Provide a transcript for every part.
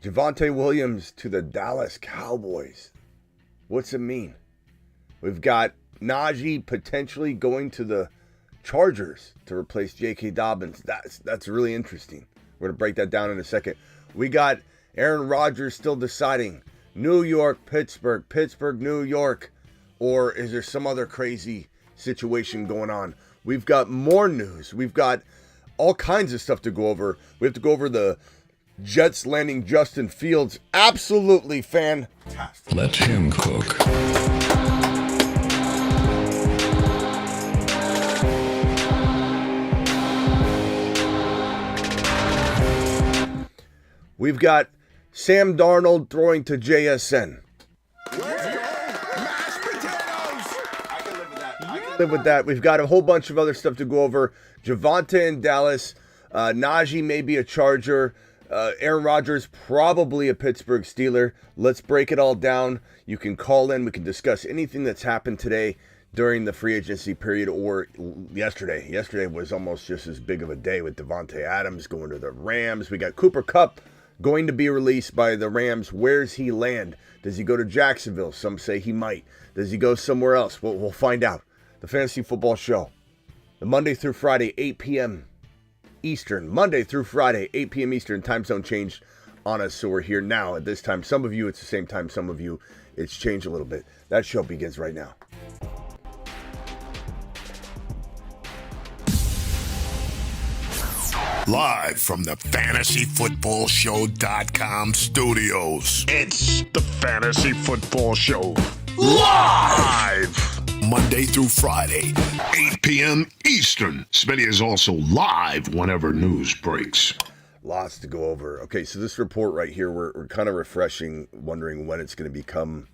Javonte Williams to the Dallas Cowboys. What's it mean? We've got Najee potentially going to the Chargers to replace J.K. Dobbins. That's really interesting. We're going to break that down in a second. We got Aaron Rodgers still deciding New York, Pittsburgh, New York, or is there some other crazy situation going on? We've got more news. We've got all kinds of stuff to go over. We have to go over the Jets landing Justin Fields. Absolutely fantastic. Let him cook. We've got Sam Darnold throwing to JSN. Let's go. Mashed potatoes. I can live with that. I can Live with that. We've got a whole bunch of other stuff to go over. Javonte in Dallas. Naji may be a Charger. Aaron Rodgers probably a Pittsburgh Steeler. Let's break it all down. You can call in. We can discuss anything that's happened today during the free agency period or yesterday. Yesterday was almost just as big of a day with Devonte Adams going to the Rams. We got Cooper Kupp going to be released by the Rams. Where's he land? Does he go to Jacksonville? Some say he might. Does he go somewhere else? We'll find out. The Fantasy Football Show. The Monday through Friday, 8 p.m. Eastern. Monday through Friday, 8 p.m. Eastern. Time zone changed on us, so we're here now at this time. Some of you, it's the same time. Some of you, it's changed a little bit. That show begins right now. Live from the FantasyFootballShow.com studios. It's the Fantasy Football Show. Live! Monday through Friday, 8 p.m. Eastern. Smitty is also live whenever news breaks. Lots to go over. Okay, so this report right here, we're kind of refreshing, wondering when it's going to become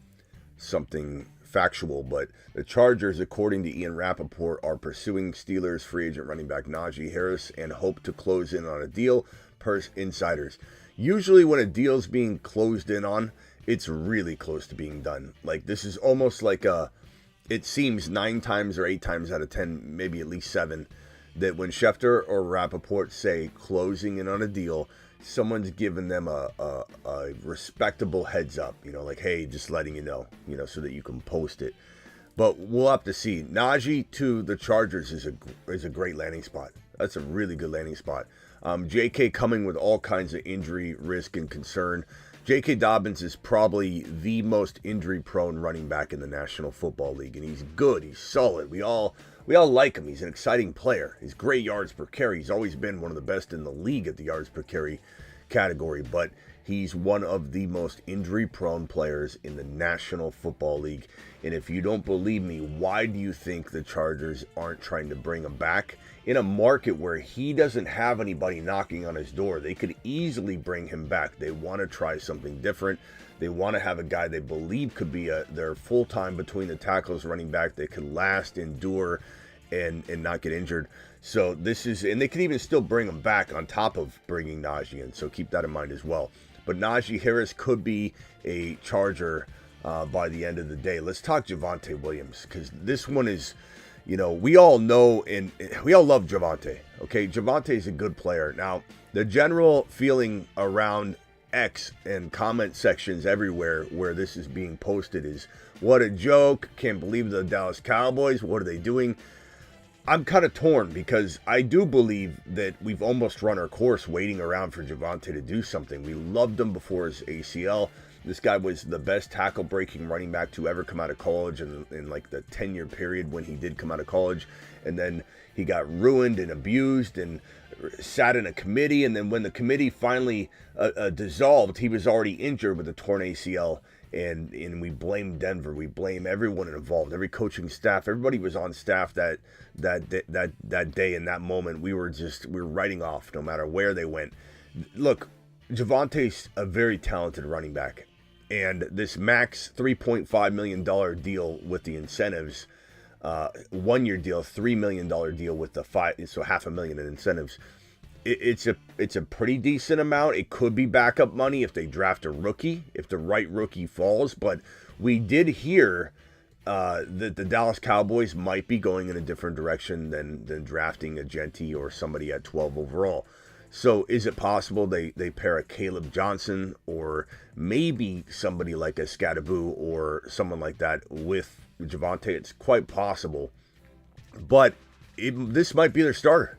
something factual, but the Chargers, according to Ian Rappaport, are pursuing Steelers free agent running back Najee Harris and hope to close in on a deal, per insiders. Usually when a deal's being closed in on, it's really close to being done. Like, this is almost like it seems 9 times or 8 times out of 10, maybe at least 7, that when Schefter or Rappaport say closing in on a deal, someone's giving them a respectable heads up, like, hey, just letting you know, so that you can post it. But we'll have to see. Najee to the Chargers is a great landing spot. That's a really good landing spot. JK coming with all kinds of injury risk and concern. J.K. Dobbins is probably the most injury-prone running back in the National Football League, and he's good. He's solid. We all like him. He's an exciting player. He's great yards per carry. He's always been one of the best in the league at the yards per carry category, but he's one of the most injury-prone players in the National Football League. And if you don't believe me, why do you think the Chargers aren't trying to bring him back? In a market where he doesn't have anybody knocking on his door, they could easily bring him back. They want to try something different. They want to have a guy they believe could be their full-time between the tackles running back that could last, endure, and not get injured. So this is, and they can even still bring him back on top of bringing Najee in. So keep that in mind as well. But Najee Harris could be a Charger by the end of the day. Let's talk Javonte Williams, because this one is, we all know and we all love Javonte. Okay, Javonte is a good player. Now, the general feeling around X and comment sections everywhere where this is being posted is, what a joke. Can't believe the Dallas Cowboys. What are they doing? I'm kind of torn because I do believe that we've almost run our course waiting around for Javonte to do something. We loved him before his ACL. This guy was the best tackle-breaking running back to ever come out of college in like the 10-year period when he did come out of college. And then he got ruined and abused and sat in a committee. And then when the committee finally dissolved, he was already injured with a torn ACL. And we blame Denver. We blame everyone involved, every coaching staff. Everybody was on staff that day in that moment. We were writing off no matter where they went. Look, Javonte's a very talented running back. And this max $3.5 million deal with the incentives, 1-year deal, $3 million deal with the $500,000 in incentives. It's a pretty decent amount. It could be backup money if they draft a rookie, if the right rookie falls. But we did hear that the Dallas Cowboys might be going in a different direction than drafting a Genti or somebody at 12 overall. So is it possible they pair a Caleb Johnson or maybe somebody like a Scadaboo or someone like that with Javonte? It's quite possible. But this might be their starter.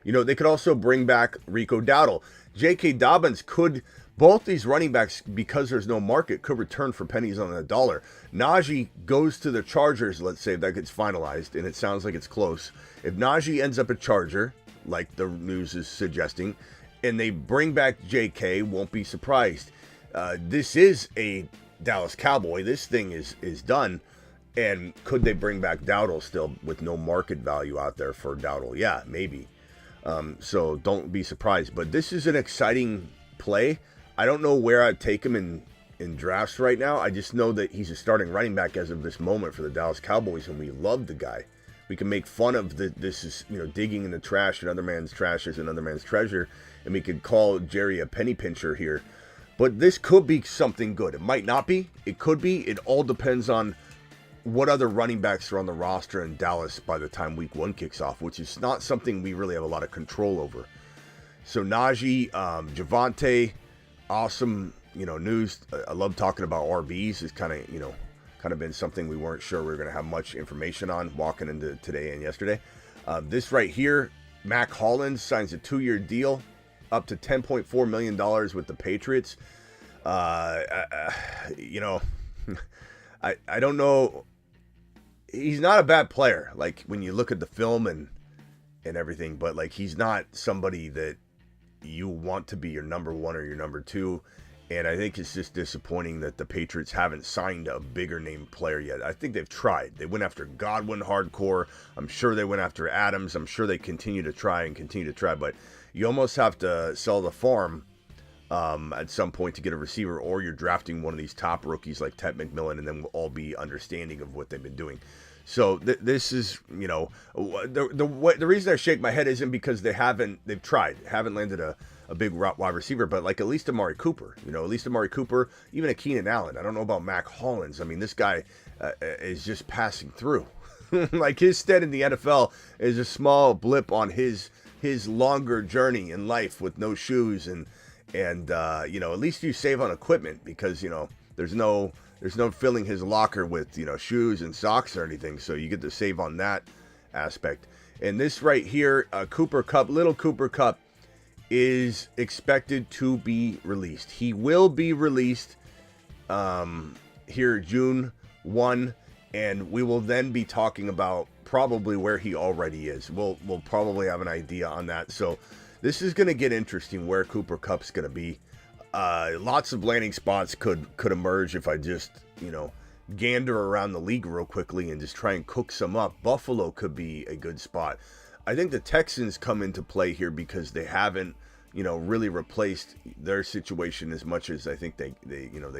You know, they could also bring back Rico Dowdle. J.K. Dobbins could, both these running backs, because there's no market, could return for pennies on the dollar. Naji goes to the Chargers, let's say, if that gets finalized, and it sounds like it's close. If Naji ends up a Charger, like the news is suggesting, and they bring back J.K., won't be surprised. This is a Dallas Cowboy. This thing is done. And could they bring back Dowdle still with no market value out there for Dowdle? Yeah, maybe. So don't be surprised. But this is an exciting play. I don't know where I'd take him in drafts right now. I just know that he's a starting running back as of this moment for the Dallas Cowboys, and we love the guy. We can make fun of this is, you know, digging in the trash, and another man's trash is another man's treasure, and we could call Jerry a penny pincher here. But this could be something good. It might not be. It could be. It all depends on what other running backs are on the roster in Dallas by the time week 1 kicks off, which is not something we really have a lot of control over. So Naji, Javonte, awesome, you know, news. I love talking about RBs. It's kind of been something we weren't sure we were going to have much information on walking into today and yesterday. This right here, Mac Hollins signs a 2-year deal up to $10.4 million with the Patriots. You know, I don't know. He's not a bad player, like when you look at the film and everything, but like he's not somebody that you want to be your number 1 or your number 2. And I think it's just disappointing that the Patriots haven't signed a bigger name player yet. I think they've tried. They went after Godwin hardcore. I'm sure they went after Adams. I'm sure they continue to try. But you almost have to sell the farm at some point to get a receiver, or you're drafting one of these top rookies like Ted McMillan, and then we'll all be understanding of what they've been doing. So this is, you know, the reason I shake my head isn't because they've tried, haven't landed a big wide receiver, but like at least Amari Cooper, even a Keenan Allen. I don't know about Mac Hollins. I mean, this guy is just passing through. Like his stead in the NFL is a small blip on his longer journey in life with no shoes and you know, at least you save on equipment because, you know, there's no filling his locker with, you know, shoes and socks or anything. So you get to save on that aspect. And this right here, little Cooper Kupp is expected to be released. He will be released here June 1, and we will then be talking about probably where he already is. We'll probably have an idea on that. So this is going to get interesting where Cooper Kupp's going to be. Lots of landing spots could emerge if I just, you know, gander around the league real quickly and just try and cook some up. Buffalo could be a good spot. I think the Texans come into play here because they haven't, you know, really replaced their situation as much as I think they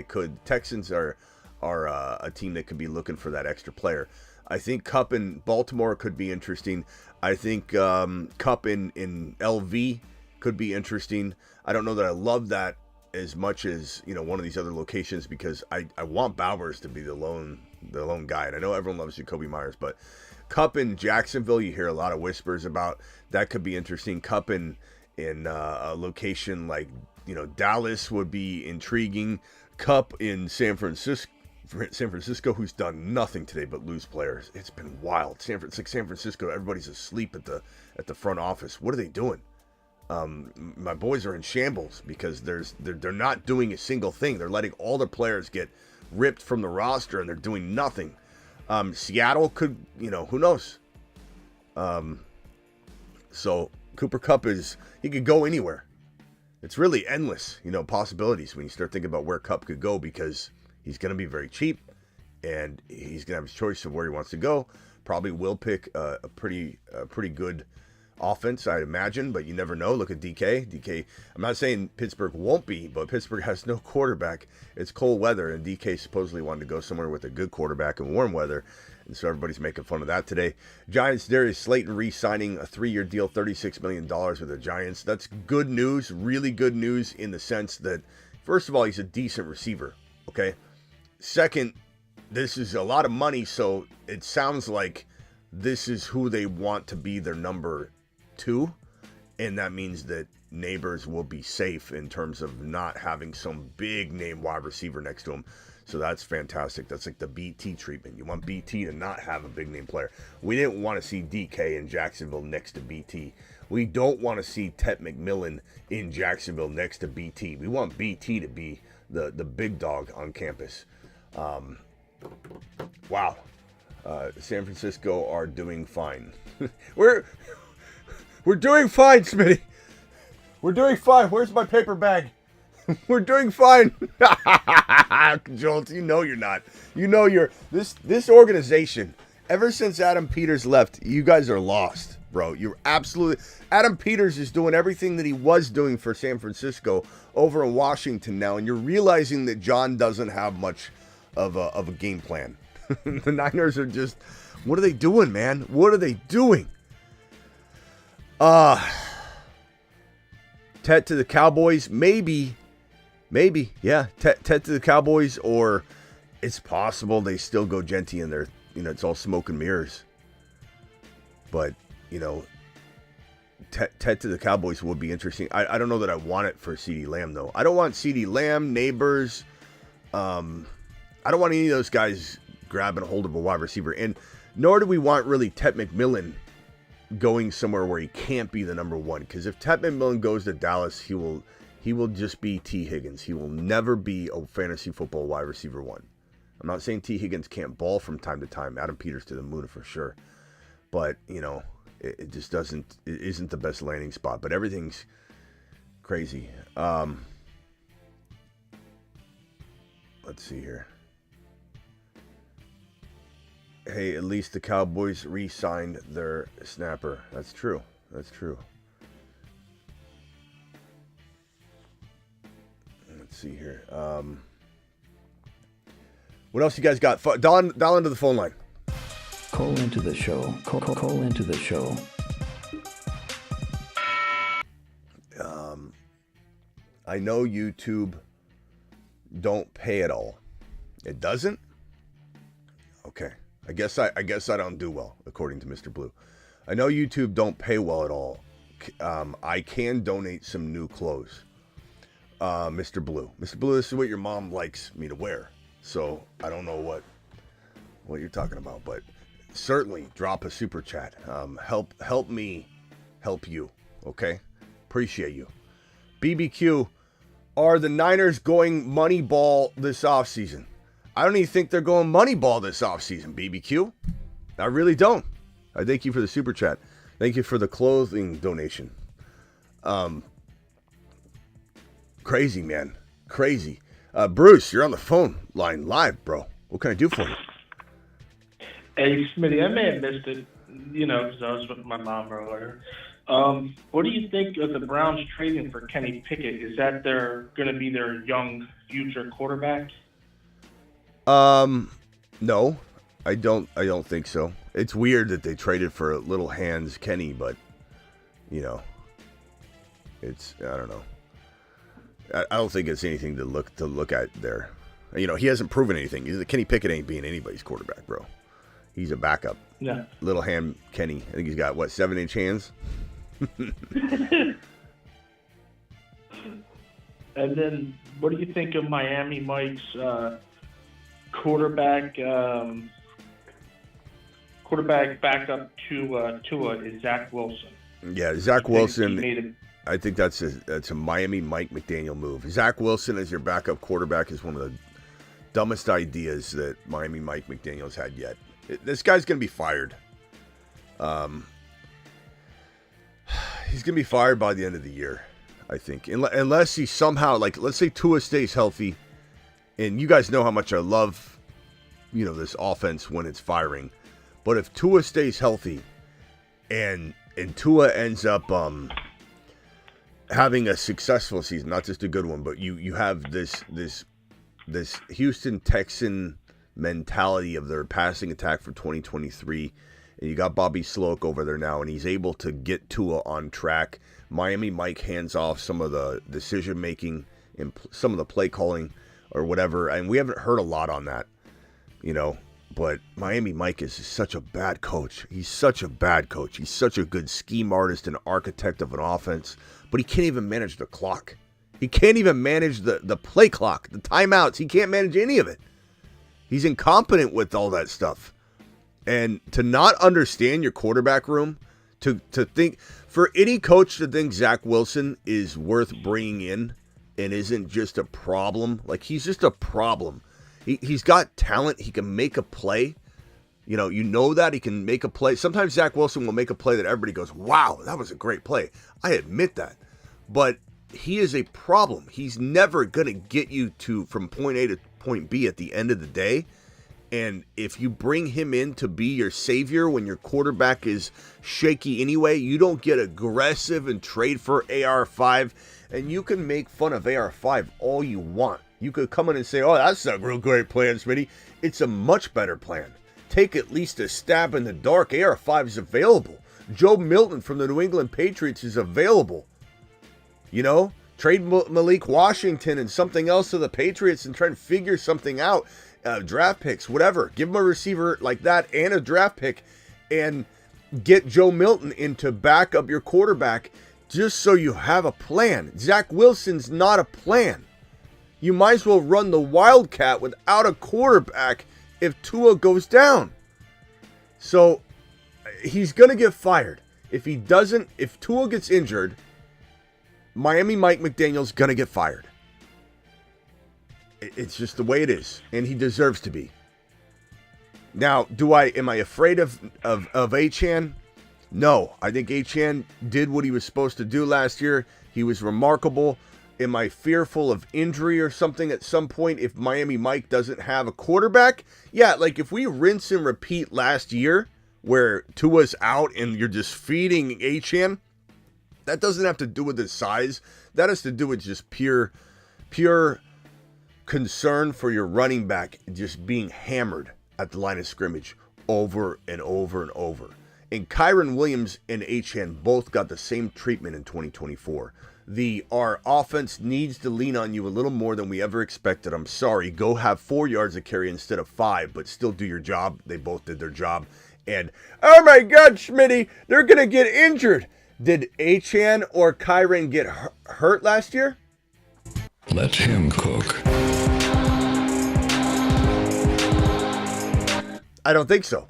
could. Texans are a team that could be looking for that extra player. I think Kupp in Baltimore could be interesting. I think Kupp in LV could be interesting. I don't know that I love that as much as, you know, one of these other locations because I want Bowers to be the lone guy. And I know everyone loves Jacoby Myers, but Kupp in Jacksonville, you hear a lot of whispers about. That could be interesting. Kupp in a location like, you know, Dallas would be intriguing. Kupp in San Francisco, who's done nothing today but lose players. It's been wild. It's like San Francisco, everybody's asleep at the front office. What are they doing? My boys are in shambles because they're not doing a single thing. They're letting all their players get ripped from the roster and they're doing nothing. Seattle could, you know, who knows? So Cooper Kupp he could go anywhere. It's really endless, you know, possibilities when you start thinking about where Kupp could go because he's going to be very cheap and he's going to have his choice of where he wants to go. Probably will pick a pretty good offense, I'd imagine, but you never know. Look at DK. I'm not saying Pittsburgh won't be, but Pittsburgh has no quarterback. It's cold weather, and DK supposedly wanted to go somewhere with a good quarterback in warm weather, and so everybody's making fun of that today. Giants, Darius Slayton re-signing a 3-year deal, $36 million with the Giants. That's good news, really good news in the sense that, first of all, he's a decent receiver, okay? Second, this is a lot of money, so it sounds like this is who they want to be their number 2, and that means that Neighbors will be safe in terms of not having some big name wide receiver next to him. So that's fantastic. That's like the BT treatment. You want BT to not have a big name player. We didn't want to see DK in Jacksonville next to BT. We don't want to see Tet McMillan in Jacksonville next to BT. We want BT to be the big dog on campus. Wow. San Francisco are doing fine. We're doing fine, Smitty. We're doing fine. Where's my paper bag? We're doing fine. Jolt, you know you're not. You know you're this organization, ever since Adam Peters left, you guys are lost, bro. You're absolutely Adam Peters is doing everything that he was doing for San Francisco over in Washington now, and you're realizing that John doesn't have much of a game plan. The Niners are just, what are they doing, man? What are they doing? Tet to the Cowboys, maybe, yeah. Tet to the Cowboys, or it's possible they still go Genty in there. It's all smoke and mirrors. But, Tet to the Cowboys would be interesting. I don't know that I want it for CeeDee Lamb, though. I don't want CeeDee Lamb, Neighbors. I don't want any of those guys grabbing a hold of a wide receiver. And nor do we want really Tet McMillan going somewhere where he can't be the number one. Because if Tet McMillan goes to Dallas, he will just be T. Higgins. He will never be a fantasy football wide receiver one. I'm not saying T. Higgins can't ball from time to time. Adam Peters to the moon for sure. But, it just doesn't, it isn't the best landing spot. But everything's crazy. Let's see here. Hey, at least the Cowboys re-signed their snapper. That's true. That's true. Let's see here. What else you guys got? Dial into the phone line. Call into the show. Call into the show. I know YouTube don't pay at all. It doesn't? Okay. I guess I don't do well, according to Mr. Blue. I know YouTube don't pay well at all. I can donate some new clothes. Mr. Blue. Mr. Blue, this is what your mom likes me to wear. So I don't know what you're talking about, but certainly drop a super chat. Help me help you. Okay? Appreciate you. BBQ, are the Niners going money ball this offseason? I don't even think they're going money ball this offseason, BBQ. I really don't. I thank you for the super chat. Thank you for the clothing donation. Crazy, man. Crazy. Bruce, you're on the phone line live, bro. What can I do for you? Hey, Smitty, I may have missed it, because I was with my mom earlier. What do you think of the Browns trading for Kenny Pickett? Is that going to be their young future quarterback? No, I don't think so. It's weird that they traded for little hands Kenny, but it's, I don't know. I don't think it's anything to look at there. He hasn't proven anything. Kenny Pickett ain't being anybody's quarterback, bro. He's a backup. Yeah. Little hand Kenny. I think he's got 7-inch hands. And then, what do you think of Miami Mike's quarterback backup to Tua is Zach Wilson? Yeah, Zach Wilson. I think that's a Miami Mike McDaniel move. Zach Wilson as your backup quarterback is one of the dumbest ideas that Miami Mike McDaniel's had yet. This guy's going to be fired. He's going to be fired by the end of the year, I think. Unless he somehow, let's say Tua stays healthy, and you guys know how much I love, this offense when it's firing. But if Tua stays healthy and Tua ends up having a successful season, not just a good one, but you have this Houston Texan mentality of their passing attack for 2023, and you got Bobby Sloak over there now, and he's able to get Tua on track. Miami Mike hands off some of the decision making and some of the play calling or whatever, and we haven't heard a lot on that, But Miami Mike is such a bad coach. He's such a bad coach. He's such a good scheme artist and architect of an offense, but he can't even manage the clock. He can't even manage the play clock, the timeouts. He can't manage any of it. He's incompetent with all that stuff. And to not understand your quarterback room, to think, for any coach to think Zach Wilson is worth bringing in and isn't just a problem, like he's just a problem. He's got talent. He can make a play. You know that he can make a play. Sometimes Zach Wilson will make a play that everybody goes, wow, that was a great play. I admit that. But he is a problem. He's never going to get you from point A to point B at the end of the day. And if you bring him in to be your savior when your quarterback is shaky anyway, you don't get aggressive and trade for AR5. And you can make fun of AR5 all you want. You could come in and say, oh, that's a real great plan, Smitty. It's a much better plan. Take at least a stab in the dark. AR5 is available. Joe Milton from the New England Patriots is available. Trade Malik Washington and something else to the Patriots and try and figure something out. Draft picks, whatever. Give him a receiver like that and a draft pick and get Joe Milton in to back up your quarterback just so you have a plan. Zach Wilson's not a plan. You might as well run the Wildcat without a quarterback if Tua goes down. So he's going to get fired. If Tua gets injured, Miami Mike McDaniel's going to get fired. It's just the way it is, and he deserves to be. Now, am I afraid of Achane? No, I think Achane did what he was supposed to do last year. He was remarkable. Am I fearful of injury or something at some point if Miami Mike doesn't have a quarterback? Yeah, like if we rinse and repeat last year where Tua's out and you're just feeding Achane, that doesn't have to do with his size. That has to do with just pure concern for your running back just being hammered at the line of scrimmage over and over and over. And Kyren Williams and Achane both got the same treatment in 2024. Our offense needs to lean on you a little more than we ever expected. I'm sorry. Go have 4 yards of carry instead of 5, but still do your job. They both did their job. And, oh my God, Smitty, they're going to get injured. Did Achane or Kyren get hurt last year? Let him cook. I don't think so.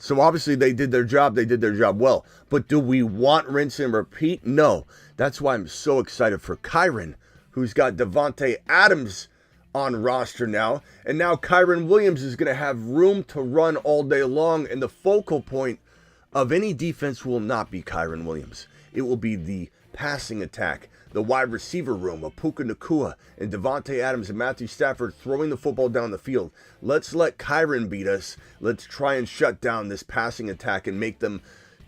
So obviously they did their job. They did their job well. But do we want rinse and repeat? No. That's why I'm so excited for Kyren, who's got Devonte Adams on roster now. And now Kyren Williams is going to have room to run all day long. And the focal point of any defense will not be Kyren Williams. It will be the passing attack, the wide receiver room of Puka Nacua and Devonte Adams and Matthew Stafford throwing the football down the field. Let's let Kyren beat us. Let's try and shut down this passing attack and make them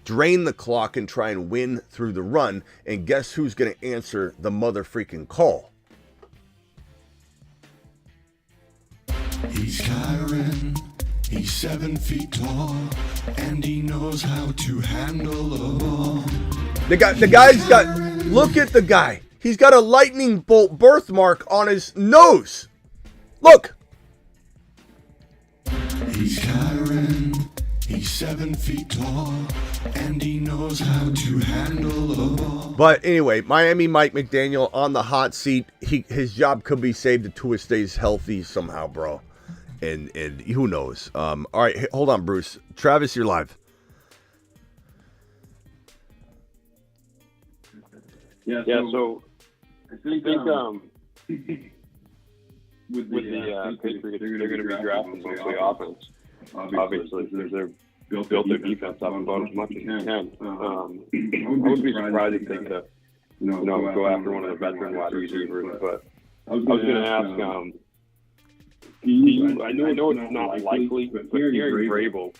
drain the clock and try and win through the run. And guess who's going to answer the mother freaking call? He's Kyren. He's 7 feet tall, and he knows how to handle a ball. The guy's got, look at the guy. He's got a lightning bolt birthmark on his nose. Look. He's Kyren. He's 7 feet tall, and he knows how to handle a ball. But anyway, Miami Mike McDaniel on the hot seat. His job could be saved if Tua stays healthy somehow, bro. And who knows? All right, hold on, Bruce. Travis, you're live. Yeah. So I think with the Patriots, they're going to be drafting mostly offense. Obviously, they're built their defense up about as much as they can. I wouldn't be surprised if they could, go after one of the veteran wide receivers. But I was going to ask. I know it's not likely, but hearing Vrabel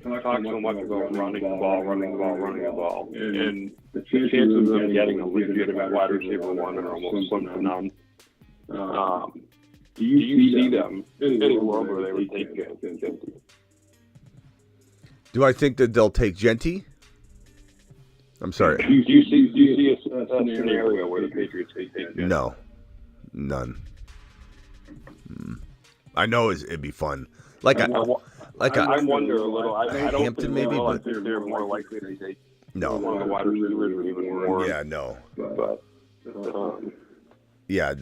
talk so much about running the ball, and the chances of them getting a legitimate wide receiver one are almost slim to none. Do you see them in any world where they would take Genty? Do I think that they'll take Genty? I'm sorry. Do you see a scenario where the Patriots take Genty? No, none. I know it'd be fun. I wonder a little. I don't Hampton think maybe, but they're more likely to take no. one of the wide receivers or even more. Yeah, no. But Yeah,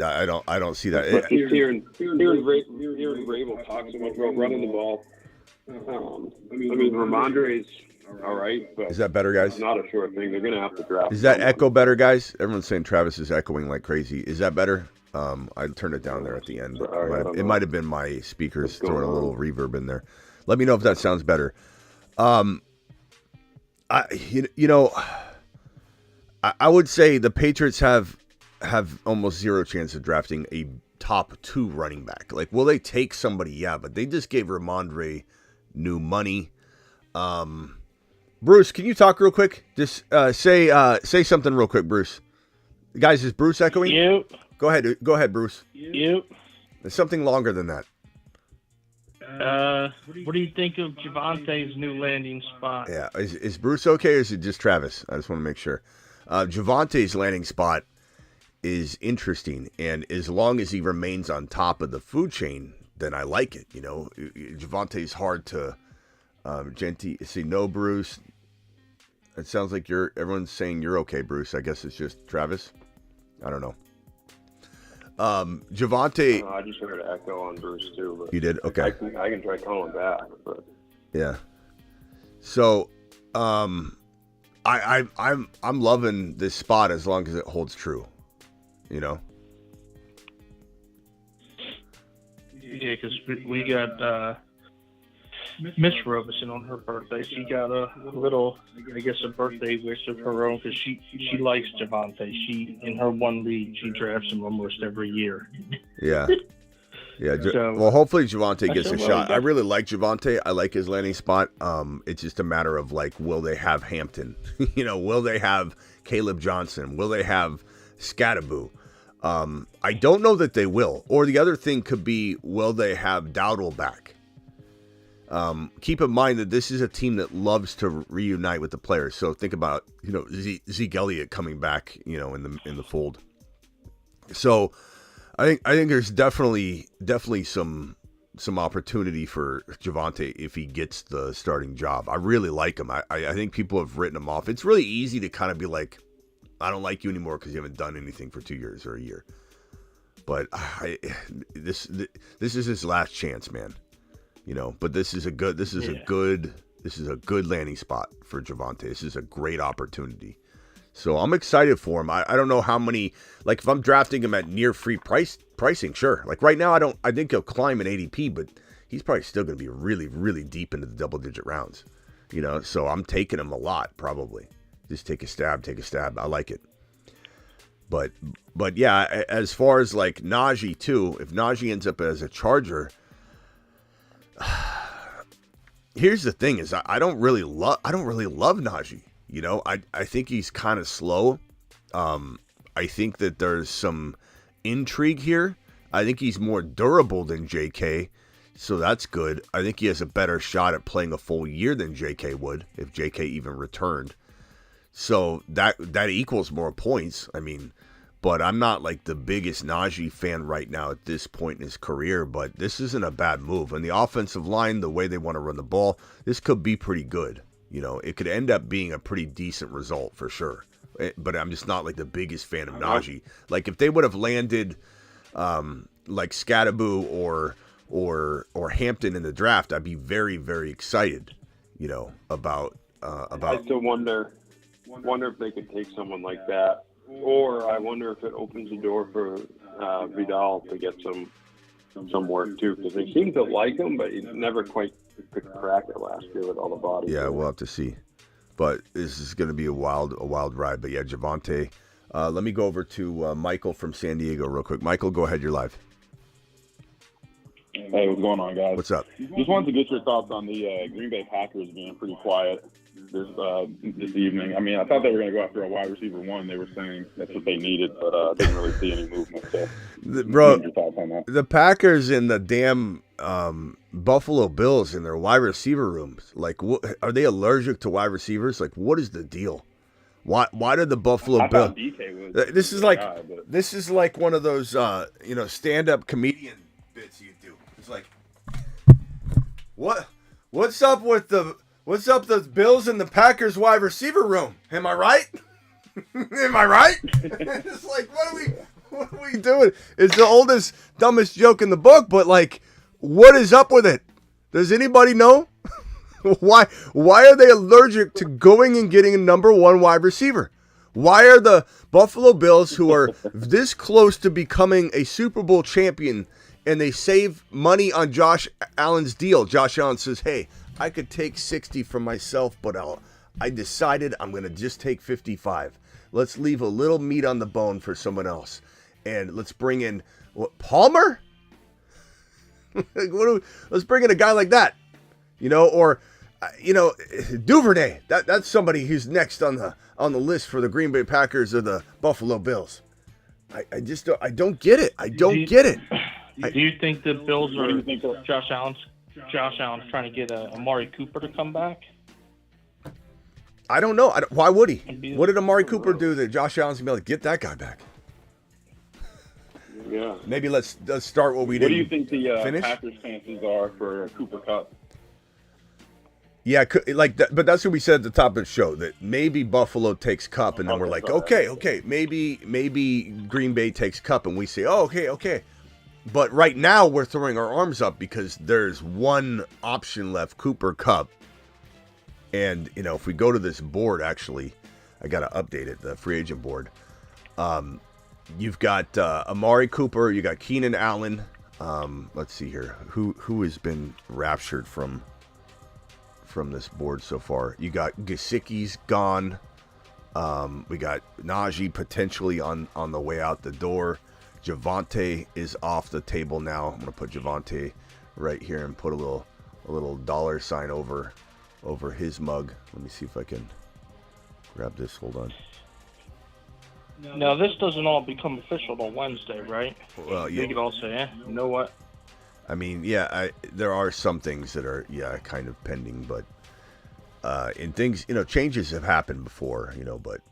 I don't see that. but just hearing Vrabel talk so much about running the ball. I mean, Ramondre's all right, but Is that better, guys? it's not a sure thing. They're going to have to draft. Is that someone. echo better, guys? Everyone's saying Travis is echoing like crazy. Is that better? I turned it down there at the end. Sorry, I don't It know. might have been my speakers What's going throwing a little on? reverb in there. Let me know if that sounds better. I would say the Patriots have almost zero chance of drafting a top 2 running back. Like, will they take somebody? Yeah, but they just gave Ramondre new money. Bruce, can you talk real quick? Just say something real quick, Bruce. Guys, is Bruce echoing? Yep. Go ahead, Bruce. Yep. There's something longer than that. What do you think of Javonte's new landing spot? Yeah, is Bruce okay, or is it just Travis? I just want to make sure. Javonte's landing spot is interesting, and as long as he remains on top of the food chain, then I like it. You know, Javonte's hard to. See, no, Bruce. It sounds like everyone's saying you're okay, Bruce. I guess it's just Travis. I don't know. Javonte. I just heard an echo on Bruce too. But You did? Okay. I can try calling back, but Yeah. So, I'm loving this spot as long as it holds true. You know. Yeah, because we got Miss Robeson on her birthday. She got a little, I guess, a birthday wish of her own because she likes Javonte. She, in her one league, she drafts him almost every year. Yeah. Yeah. So, well, hopefully Javonte gets a well, shot. I really like Javonte. I like his landing spot. It's just a matter of like, will they have Hampton? You know, will they have Caleb Johnson? Will they have Scattaboo? I don't know that they will. Or the other thing could be, will they have Dowdle back? Keep in mind that this is a team that loves to reunite with the players. So think about, you know, Zeke Elliott coming back, you know, in the fold. So I think there's definitely some opportunity for Javonte if he gets the starting job. I really like him. I think people have written him off. It's really easy to kind of be like, I don't like you anymore because you haven't done anything for 2 years or a year. But this is his last chance, man. You know, but this is a good landing spot for Javonte. This is a great opportunity. So I'm excited for him. I don't know how many, like if I'm drafting him at near free pricing, sure. Like right now, I think he'll climb in ADP, but he's probably still going to be really, really deep into the double-digit rounds. You know, so I'm taking him a lot probably. Just take a stab. I like it. But yeah, as far as like Naji too, if Naji ends up as a Charger. Here's the thing: is I don't really love Najee. You know, I think he's kind of slow. I think that there's some intrigue here. I think he's more durable than JK, so that's good. I think he has a better shot at playing a full year than JK would if JK even returned. So that equals more points. I mean. But I'm not like the biggest Najee fan right now at this point in his career. But this isn't a bad move. And the offensive line, the way they want to run the ball, this could be pretty good. You know, it could end up being a pretty decent result for sure. But I'm just not like the biggest fan of Najee. Like if they would have landed like Scattaboo or Hampton in the draft, I'd be very, very excited. You know, about. I still wonder if they could take someone like that. Or I wonder if it opens the door for Vidal to get some work too, because they seem to like him, but he never quite could crack it last year with all the bodies. Yeah, we'll have to see. But this is going to be a wild ride. But yeah, Javonte. Let me go over to Michael from San Diego real quick. Michael, go ahead. You're live. Hey, what's going on, guys? What's up? Just wanted to get your thoughts on the Green Bay Packers being pretty quiet this evening. I mean, I thought they were going to go after a wide receiver one. They were saying that's what they needed, but I didn't really see any movement. So, bro, your thoughts on that? The Packers and the damn Buffalo Bills in their wide receiver rooms. Like, what, are they allergic to wide receivers? Like, what is the deal? Why did the Buffalo Bills? This is like one of those stand-up comedian bits you do. It's like What's up the Bills and the Packers wide receiver room? Am I right? Am I right? It's like, what are we doing? It's the oldest, dumbest joke in the book, but like, what is up with it? Does anybody know? Why are they allergic to going and getting a number one wide receiver? Why are the Buffalo Bills, who are this close to becoming a Super Bowl champion, and they save money on Josh Allen's deal? Josh Allen says, hey, I could take 60 for myself, but I decided I'm going to just take 55. Let's leave a little meat on the bone for someone else. And let's bring in, Palmer? Let's bring in a guy like that. Or Duvernay. That's somebody who's next on the list for the Green Bay Packers or the Buffalo Bills. I just don't get it. I don't get it. Do you think the Bills are Josh Allen's trying to get Amari Cooper to come back? I don't know. Why would he? What did Amari Cooper do that Josh Allen's gonna be able to get that guy back? Yeah. Maybe let's start what we did. What do you think the finish? Packers' chances are for Cooper Kupp? Yeah, like that, but that's what we said at the top of the show, that maybe Buffalo takes Kupp, and then we're like, okay, maybe Green Bay takes Kupp, and we say, oh, okay. But right now we're throwing our arms up because there's one option left, Cooper Kupp. And, if we go to this board, actually, I got to update it, the free agent board. You've got Amari Cooper, you got Keenan Allen. Let's see here. Who has been raptured from this board so far? You got Gesicki's gone. We got Naji potentially on the way out the door. Javonte is off the table now. I'm going to put Javonte right here and put a little dollar sign over his mug. Let me see if I can grab this. Hold on. Now, this doesn't all become official on Wednesday, right? Well, yeah. You could all say, you know what? I mean, yeah, there are some things that are, kind of pending, but in things, changes have happened before, but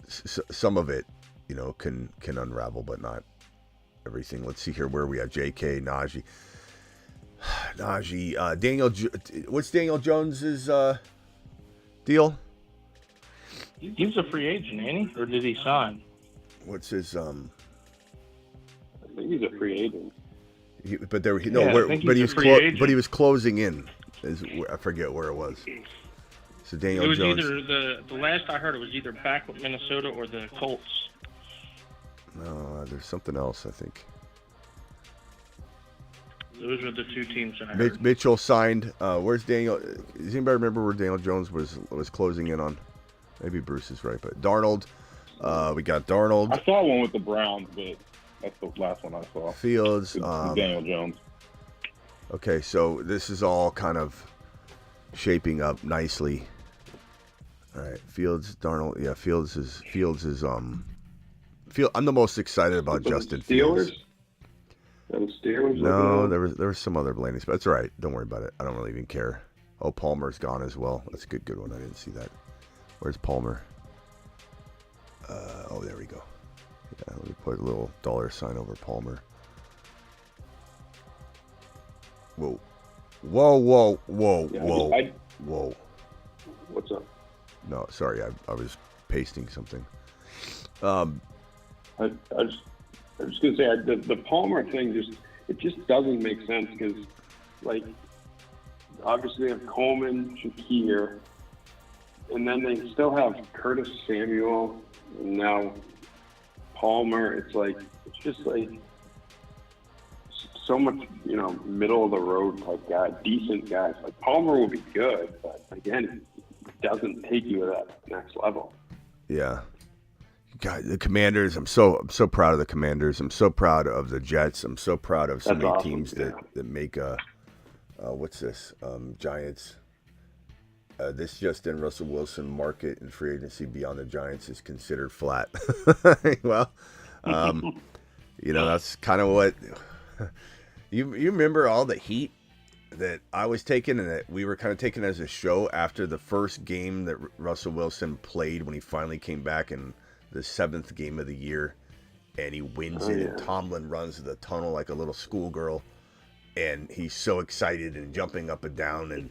some of it, can unravel, but not everything. Let's see here where we have JK, Naji, Daniel. What's Daniel Jones's deal? He was a free agent, ain't he? Or did he sign? What's his I think he's a free agent. But he was closing in. I forget where it was. So Daniel Jones. It was either the last I heard, it was either back with Minnesota or the Colts. No, there's something else, I think. Those were the two teams that I heard. Mitchell signed. Where's Daniel? Does anybody remember where Daniel Jones was closing in on? Maybe Bruce is right, but Darnold. We got Darnold. I saw one with the Browns, but that's the last one I saw. Fields. Daniel Jones. Okay, so this is all kind of shaping up nicely. All right, Fields, Darnold. Yeah, Fields is. I'm the most excited about Justin Fields. Steelers? No, there was some other landings, but that's all right. Don't worry about it. I don't really even care. Oh, Palmer's gone as well. That's a good one. I didn't see that. Where's Palmer? There we go. Yeah, let me put a little dollar sign over Palmer. Whoa. Yeah, Whoa. What's up? No, sorry. I was pasting something. I was just gonna say the Palmer thing just doesn't make sense because, like, obviously they have Coleman, Shakir, and then they still have Curtis Samuel, and now Palmer. It's just so much, middle of the road type guy, decent guys. Like Palmer will be good, but again, it doesn't take you to that next level. Yeah. God, the Commanders, I'm so proud of the Commanders. I'm so proud of the Jets. I'm so proud of so many awesome, teams that make what's this? Giants. This just in, Russell Wilson market and free agency beyond the Giants is considered flat. Well, that's kind of what you remember all the heat that I was taking and that we were kind of taking as a show after the first game that Russell Wilson played when he finally came back in the 7th game of the year, and he wins it, and Tomlin runs to the tunnel like a little schoolgirl. and he's so excited and jumping up and down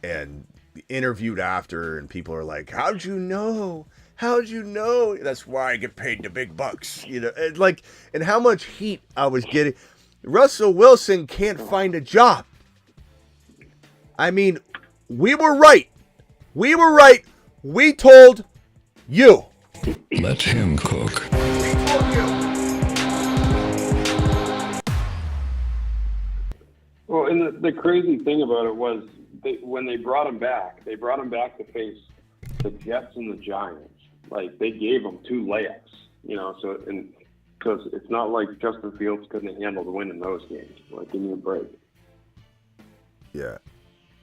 and interviewed after, and people are like, how'd you know? That's why I get paid the big bucks, and how much heat I was getting. Russell Wilson can't find a job. I mean, we were right. We told you. Let him cook. Well, and the crazy thing about it was when they brought him back to face the Jets and the Giants. Like, they gave him 2 layups, so because it's not like Justin Fields couldn't handle the win in those games. Like, give me a break. Yeah,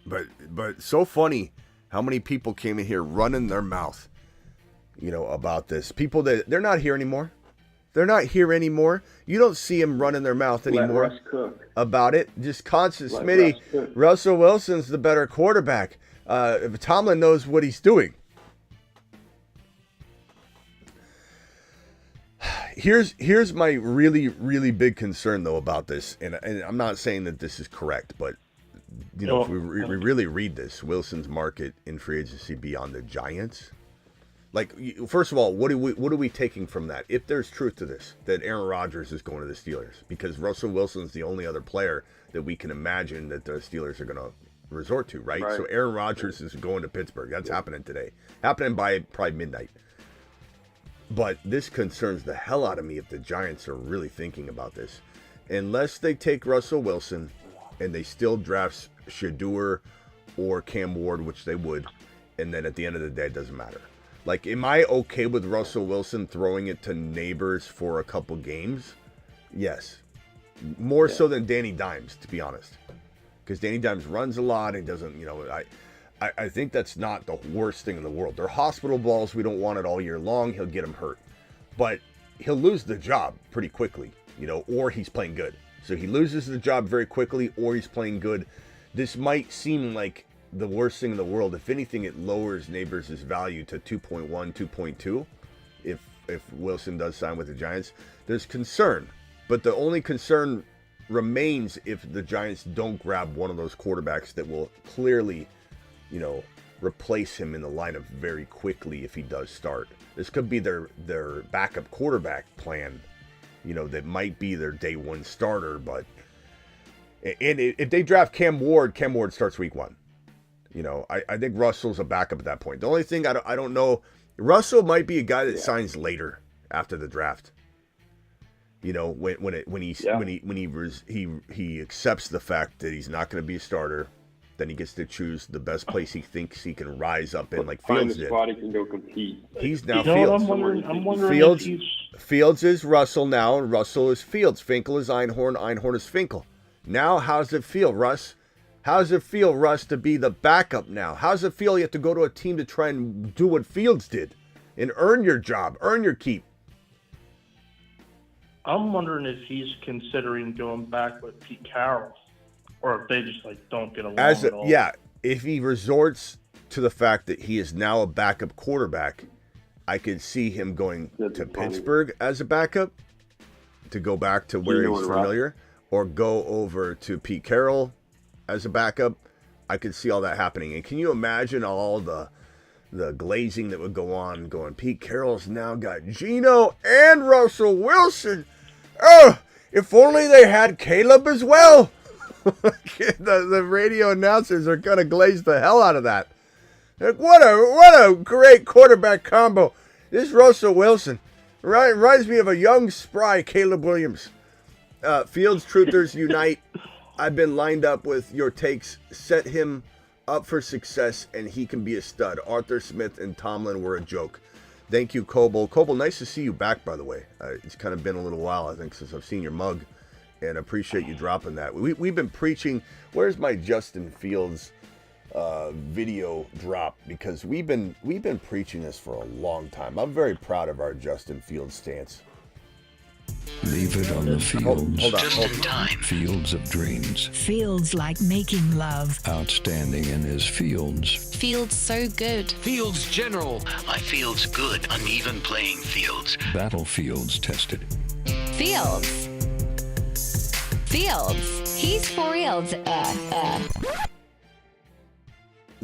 but so funny how many people came in here running their mouth, about this. People that they're not here anymore. You don't see them running their mouth anymore about it. Just constant. Smitty, Russell Wilson's the better quarterback. Tomlin knows what he's doing. Here's my really, really big concern, though, about this. And I'm not saying that this is correct, but, if we really read this, Wilson's market in free agency beyond the Giants. Like, first of all, what are we taking from that? If there's truth to this, that Aaron Rodgers is going to the Steelers, because Russell Wilson's the only other player that we can imagine that the Steelers are going to resort to, right? So Aaron Rodgers is going to Pittsburgh. That's happening today. Happening by probably midnight. But this concerns the hell out of me if the Giants are really thinking about this. Unless they take Russell Wilson and they still draft Shedeur or Cam Ward, which they would, and then at the end of the day, it doesn't matter. Like, am I okay with Russell Wilson throwing it to neighbors for a couple games? Yes. More so than Danny Dimes, to be honest. Because Danny Dimes runs a lot and doesn't, I think that's not the worst thing in the world. They're hospital balls. We don't want it all year long. He'll get them hurt. But he'll lose the job pretty quickly, or he's playing good. So he loses the job very quickly, or he's playing good. This might seem like the worst thing in the world. If anything, it lowers Neighbors' value to 2.1, 2.2 if Wilson does sign with the Giants. There's concern. But the only concern remains if the Giants don't grab one of those quarterbacks that will clearly replace him in the lineup very quickly if he does start. This could be their backup quarterback plan, that might be their day one starter. But if they draft Cam Ward starts week 1. I think Russell's a backup at that point. The only thing I don't know, Russell might be a guy that signs later after the draft. When he accepts the fact that he's not going to be a starter. Then he gets to choose the best place he thinks he can rise up in, like Fields did. Find a spot he can go compete. He's now Fields. I'm wondering Fields is Russell now, and Russell is Fields. Finkel is Einhorn. Einhorn is Finkel. Now, how's it feel, Russ? How's it feel, Russ, to be the backup now? How's it feel you have to go to a team to try and do what Fields did and earn your job, earn your keep? I'm wondering if he's considering going back with Pete Carroll. Or if they just don't get along at all. Yeah, if he resorts to the fact that he is now a backup quarterback, I could see him going to Pittsburgh as a backup to go back to where he's familiar, or go over to Pete Carroll as a backup. I could see all that happening. And can you imagine all the glazing that would go on, going, Pete Carroll's now got Geno and Russell Wilson. Oh, if only they had Caleb as well. the radio announcers are gonna glaze the hell out of that. Like, what a great quarterback combo. This Russell Wilson reminds me of a young, spry Caleb Williams. Fields Truthers Unite. I've been lined up with your takes. Set him up for success, and he can be a stud. Arthur Smith and Tomlin were a joke. Thank you, Coble. Coble, nice to see you back, by the way. It's kind of been a little while, I think, since I've seen your mug. And appreciate you dropping that. We've been preaching. Where's my Justin Fields video drop? Because we've been preaching this for a long time. I'm very proud of our Justin Fields stance. Leave it on the fields. Hold on. Fields of dreams. Fields like making love. Outstanding in his fields. Fields so good. Fields general. My fields good. Uneven playing fields. Battlefields tested. Fields. He's for reals.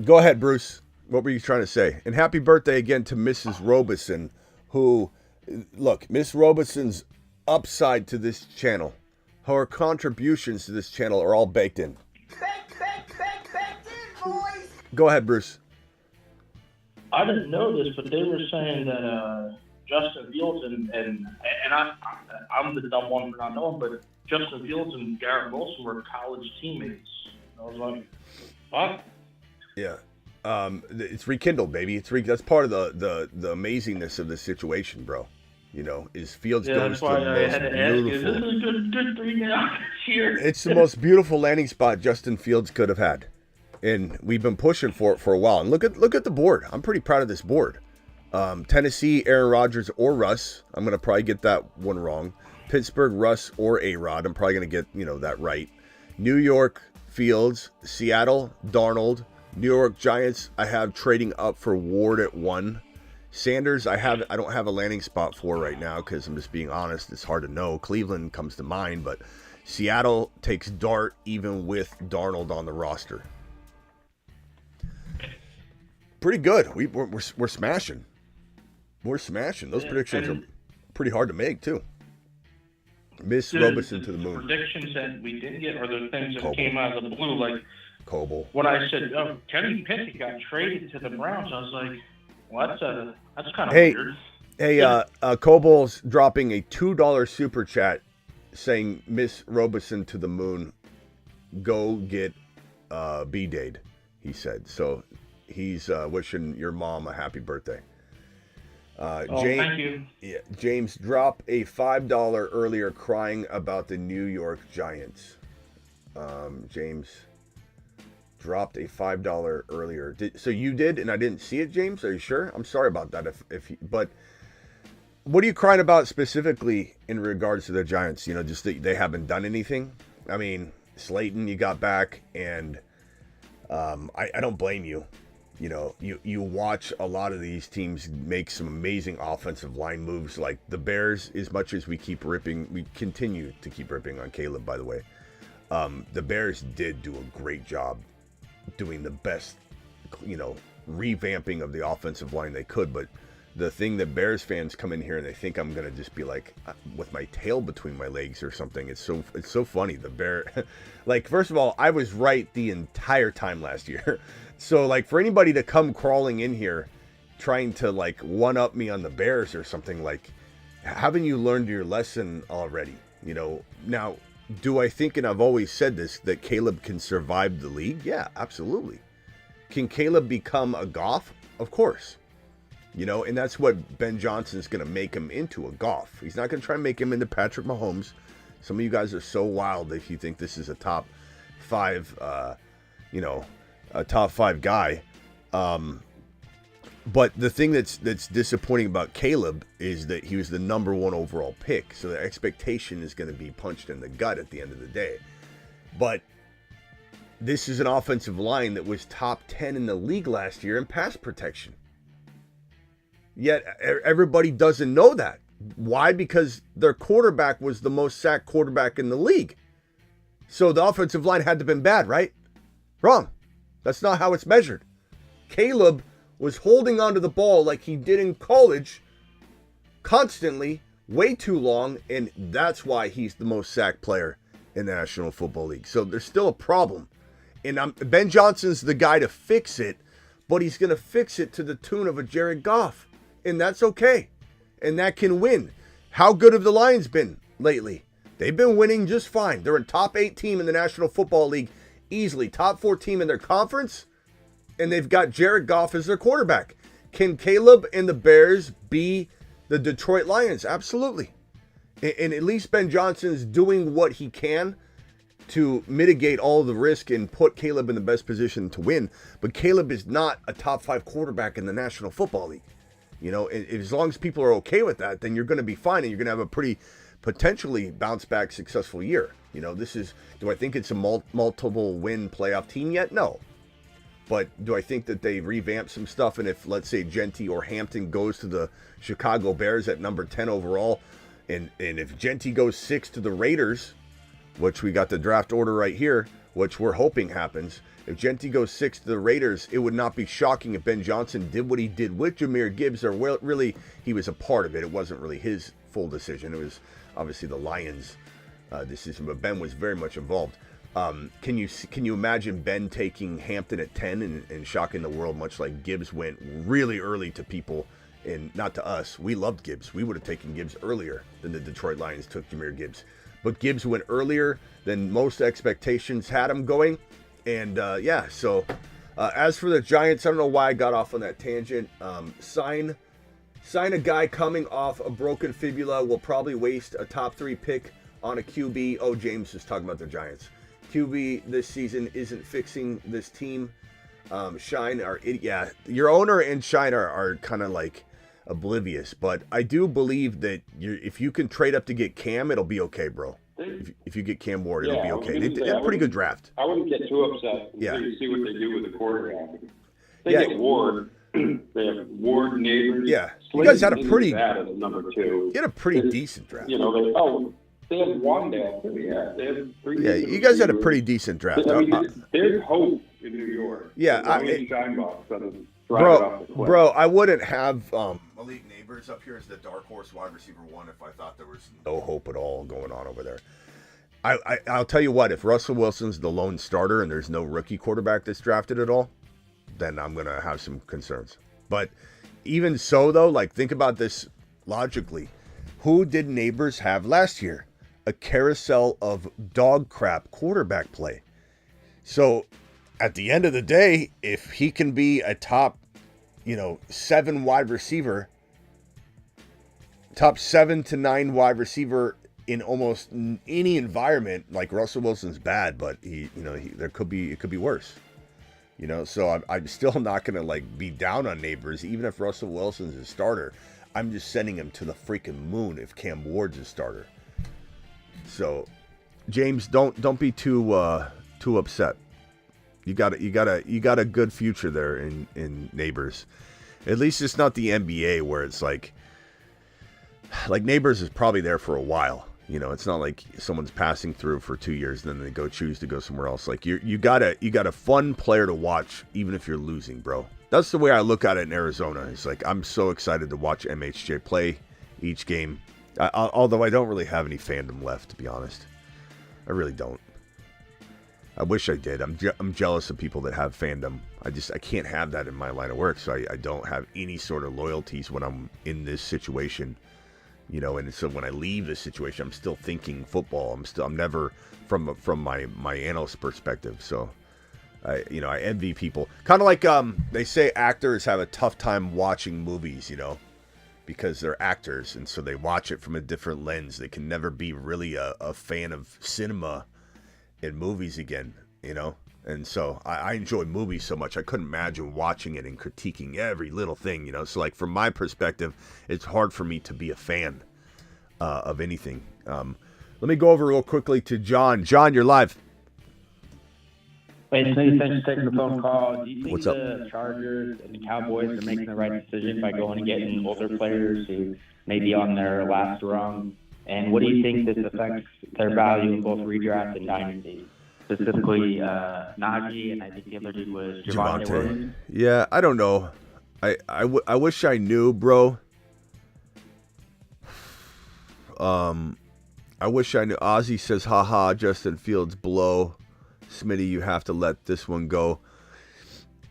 Go ahead, Bruce. What were you trying to say? And happy birthday again to Mrs. Robeson, who, look, Miss Robeson's upside to this channel, her contributions to this channel are all baked in. Baked in, boys. Go ahead, Bruce. I didn't know this, but they were saying that Justin Fields and I'm the dumb one for not knowing, but Justin Fields and Garrett Wilson were college teammates. I was like, what? Yeah. It's rekindled, baby. That's part of the amazingness of this situation, bro. You know, is Fields goes to the most beautiful. Is this a good 3 now here? It's the most beautiful landing spot Justin Fields could have had, and we've been pushing for it for a while. And look at the board. I'm pretty proud of this board. Tennessee, Aaron Rodgers or Russ. I'm gonna probably get that one wrong. Pittsburgh, Russ or A-Rod. I'm probably gonna get that right. New York, Fields. Seattle, Darnold. New York Giants, I have trading up for Ward at 1. Sanders, I don't have a landing spot for right now because I'm just being honest. It's hard to know. Cleveland comes to mind, but Seattle takes Dart even with Darnold on the roster. Pretty good. We're smashing. We're smashing. Those predictions are pretty hard to make too. Miss Robeson to the moon. Predictions that we didn't get are the things that came out of the blue, like Coble. When I said Kenny Pickett got traded to the Browns, I was like, well, that's kind of weird. Hey, Coble's dropping a $2 super chat saying Miss Robeson to the moon. Go get B-Dayed, he said. So he's wishing your mom a happy birthday. James, thank you. Yeah, James, drop a $5 earlier crying about the New York Giants. James dropped a $5 earlier. So you did, and I didn't see it, James? Are you sure? I'm sorry about that. But what are you crying about specifically in regards to the Giants? You know, just that they haven't done anything. I mean, Slayton, you got back, and I don't blame you. You know, you watch a lot of these teams make some amazing offensive line moves, like the Bears. As much as we continue to keep ripping on Caleb, by the way. The Bears did do a great job doing the best, revamping of the offensive line they could. But the thing that Bears fans come in here and they think I'm going to just be like with my tail between my legs or something. It's so funny. The Bear, first of all, I was right the entire time last year. So for anybody to come crawling in here trying to one up me on the Bears or something, haven't you learned your lesson already? Now, do I think, and I've always said this, that Caleb can survive the league? Yeah, absolutely. Can Caleb become a Goff? Of course. And that's what Ben Johnson's going to make him into, a Goff. He's not going to try and make him into Patrick Mahomes. Some of you guys are so wild if you think this is a top 5, a top 5 guy. But the thing that's disappointing about Caleb is that he was the number 1 overall pick. So the expectation is going to be punched in the gut at the end of the day. But this is an offensive line that was top 10 in the league last year in pass protection. Yet everybody doesn't know that. Why? Because their quarterback was the most sacked quarterback in the league. So the offensive line had to have been bad, right? Wrong. That's not how it's measured. Caleb was holding onto the ball like he did in college constantly, way too long, and that's why he's the most sacked player in the National Football League. So there's still a problem. And Ben Johnson's the guy to fix it, but he's going to fix it to the tune of a Jared Goff. And that's okay. And that can win. How good have the Lions been lately? They've been winning just fine. They're a top 8 team in the National Football League easily. Top 4 team in their conference. And they've got Jared Goff as their quarterback. Can Caleb and the Bears be the Detroit Lions? Absolutely. And at least Ben Johnson's doing what he can to mitigate all the risk and put Caleb in the best position to win. But Caleb is not a top 5 quarterback in the National Football League. As long as people are okay with that, then you're going to be fine and you're going to have a pretty potentially bounce back successful year. Do I think it's a multiple win playoff team yet? No. But do I think that they revamp some stuff? And if, let's say, Genty or Hampton goes to the Chicago Bears at number 10 overall, and if Genty goes 6 to the Raiders, which we got the draft order right here, which we're hoping happens. If Genti goes 6 to the Raiders, it would not be shocking if Ben Johnson did what he did with Jahmyr Gibbs, or really he was a part of it. It wasn't really his full decision. It was obviously the Lions' decision, but Ben was very much involved. Can you imagine Ben taking Hampton at 10 and shocking the world, much like Gibbs went really early to people, and not to us. We loved Gibbs. We would have taken Gibbs earlier than the Detroit Lions took Jahmyr Gibbs. But Gibbs went earlier than most expectations had him going. And so as for the Giants, I don't know why I got off on that tangent. Sign a guy coming off a broken fibula. Will probably waste a top 3 pick on a QB. Oh, James is talking about the Giants. QB this season isn't fixing this team. Your owner and Shine are kind of like oblivious, but I do believe that if you can trade up to get Cam, it'll be okay, bro. If you get Cam Ward, it'll be okay. They did a pretty good draft. I wouldn't get too upset until you see what they do with the quarterback. They get Ward. They have Ward, Neighbors. Yeah, you guys had a pretty number 2. You had a pretty decent draft. They have Wandale. Yeah, they have 3. Yeah, you guys had a pretty decent draft. There's hope in New York. Yeah, Shinbox, bro, I wouldn't have Malik Neighbors up here as the dark horse wide receiver 1 if I thought there was no hope at all going on over there. I'll tell you what, if Russell Wilson's the lone starter and there's no rookie quarterback that's drafted at all, then I'm going to have some concerns. But even so, though, like, think about this logically. Who did Neighbors have last year? A carousel of dog crap quarterback play. So at the end of the day, if he can be a top, 7 wide receiver, top 7 to 9 wide receiver in almost any environment, like Russell Wilson's bad, but it could be worse. So I'm still not going to be down on Neighbors, even if Russell Wilson's a starter. I'm just sending him to the freaking moon if Cam Ward's a starter. So, James, don't be too upset. You got a good future there in Neighbors. At least it's not the NBA where it's like Neighbors is probably there for a while. It's not like someone's passing through for 2 years and then they choose to go somewhere else. Like you got a fun player to watch even if you're losing, bro. That's the way I look at it in Arizona. It's like I'm so excited to watch MHJ play each game. Although I don't really have any fandom left, to be honest. I really don't. I wish I did. I'm jealous of people that have fandom. I can't have that in my line of work. So I don't have any sort of loyalties when I'm in this situation. And so when I leave this situation, I'm still thinking football. I'm never from my analyst perspective. So I envy people. Kind of like they say actors have a tough time watching movies, because they're actors, and so they watch it from a different lens. They can never be really a fan of cinema and movies again, And so I enjoy movies so much. I couldn't imagine watching it and critiquing every little thing, So like from my perspective, it's hard for me to be a fan of anything. Let me go over real quickly to John. John, you're live. Hey, thanks for taking the phone call. Do you think What's up? the Chargers and the Cowboys are making the right decision by going and getting older players who may be on their last rung? And what do you think this affects their value in both redraft and dynasty? Specifically, Naji, and I think the other dude was Javonte Williams. Yeah, I don't know. I wish I knew, bro. I wish I knew. Ozzy says, haha, Justin Fields blow. Smitty, you have to let this one go.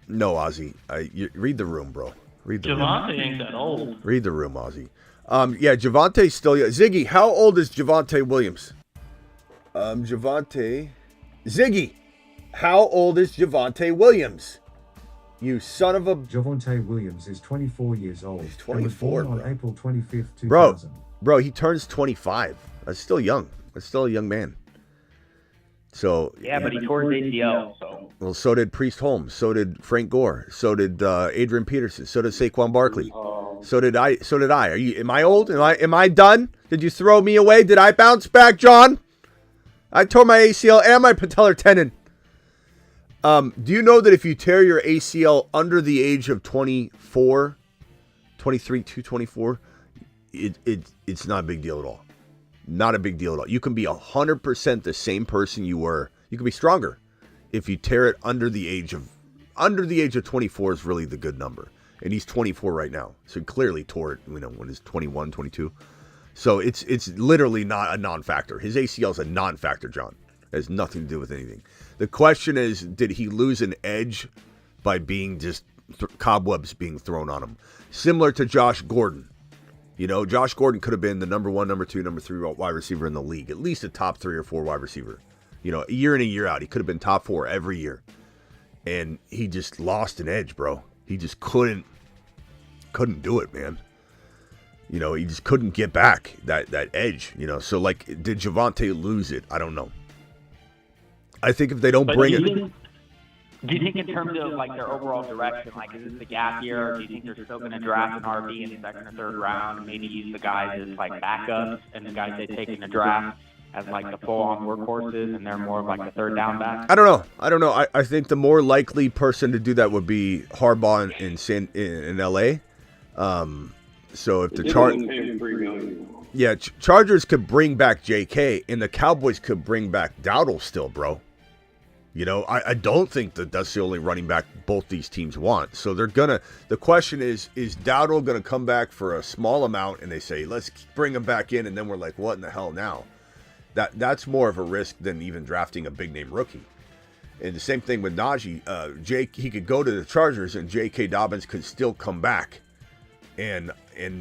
No, Ozzy. You read the room, bro. Read the Javonte room. ain't that old. Read the room, Ozzy. Yeah, Javonte's still young. Ziggy, how old is Javonte Williams? Ziggy, how old is Javonte Williams? You son of a... Javonte Williams is 24 years old. He's 24, on bro. April 25th, 2000. Bro, he turns 25. That's still young. That's still a young man. So Yeah, but he tore his ACL, so... Well, so did Priest Holmes. So did Frank Gore. So did Adrian Peterson. So did Saquon Barkley. So did I. Am I old? Am I done? Did you throw me away? Did I bounce back, John? I tore my ACL and my patellar tendon. Do you know that if you tear your ACL under the age of 24, 23 to 24, it's not a big deal at all. Not a big deal at all. You can be 100% the same person you were. You can be stronger if you tear it under the age of 24 is really the good number. And he's 24 right now. So he clearly tore it, when he's 21, 22. So it's literally not a non-factor. His ACL is a non-factor, John. It has nothing to do with anything. The question is, did he lose an edge by being just cobwebs being thrown on him? Similar to Josh Gordon. Josh Gordon could have been the number 1, number 2, number 3 wide receiver in the league. At least a top 3 or 4 wide receiver. Year in and year out. He could have been top 4 every year. And he just lost an edge, bro. He just couldn't do it, man. He just couldn't get back that edge, So, did Javonte lose it? I don't know. I think if they don't bring it... Do you think in terms of, their overall direction, is this the gap year, or do you think they're still going to draft an RB in the second or third round and maybe use the guys as, backups and the guys they take in the draft as, the full-on workhorses, and they're more of, a third down back? I don't know. I think the more likely person to do that would be Harbaugh in L.A., so if the Chargers could bring back J.K. and the Cowboys could bring back Dowdle still, bro. I don't think that's the only running back both these teams want. So the question is Dowdle going to come back for a small amount and they say, let's bring him back in, and then we're like, what in the hell now? That's more of a risk than even drafting a big name rookie. And the same thing with Naji. He could go to the Chargers and J.K. Dobbins could still come back. And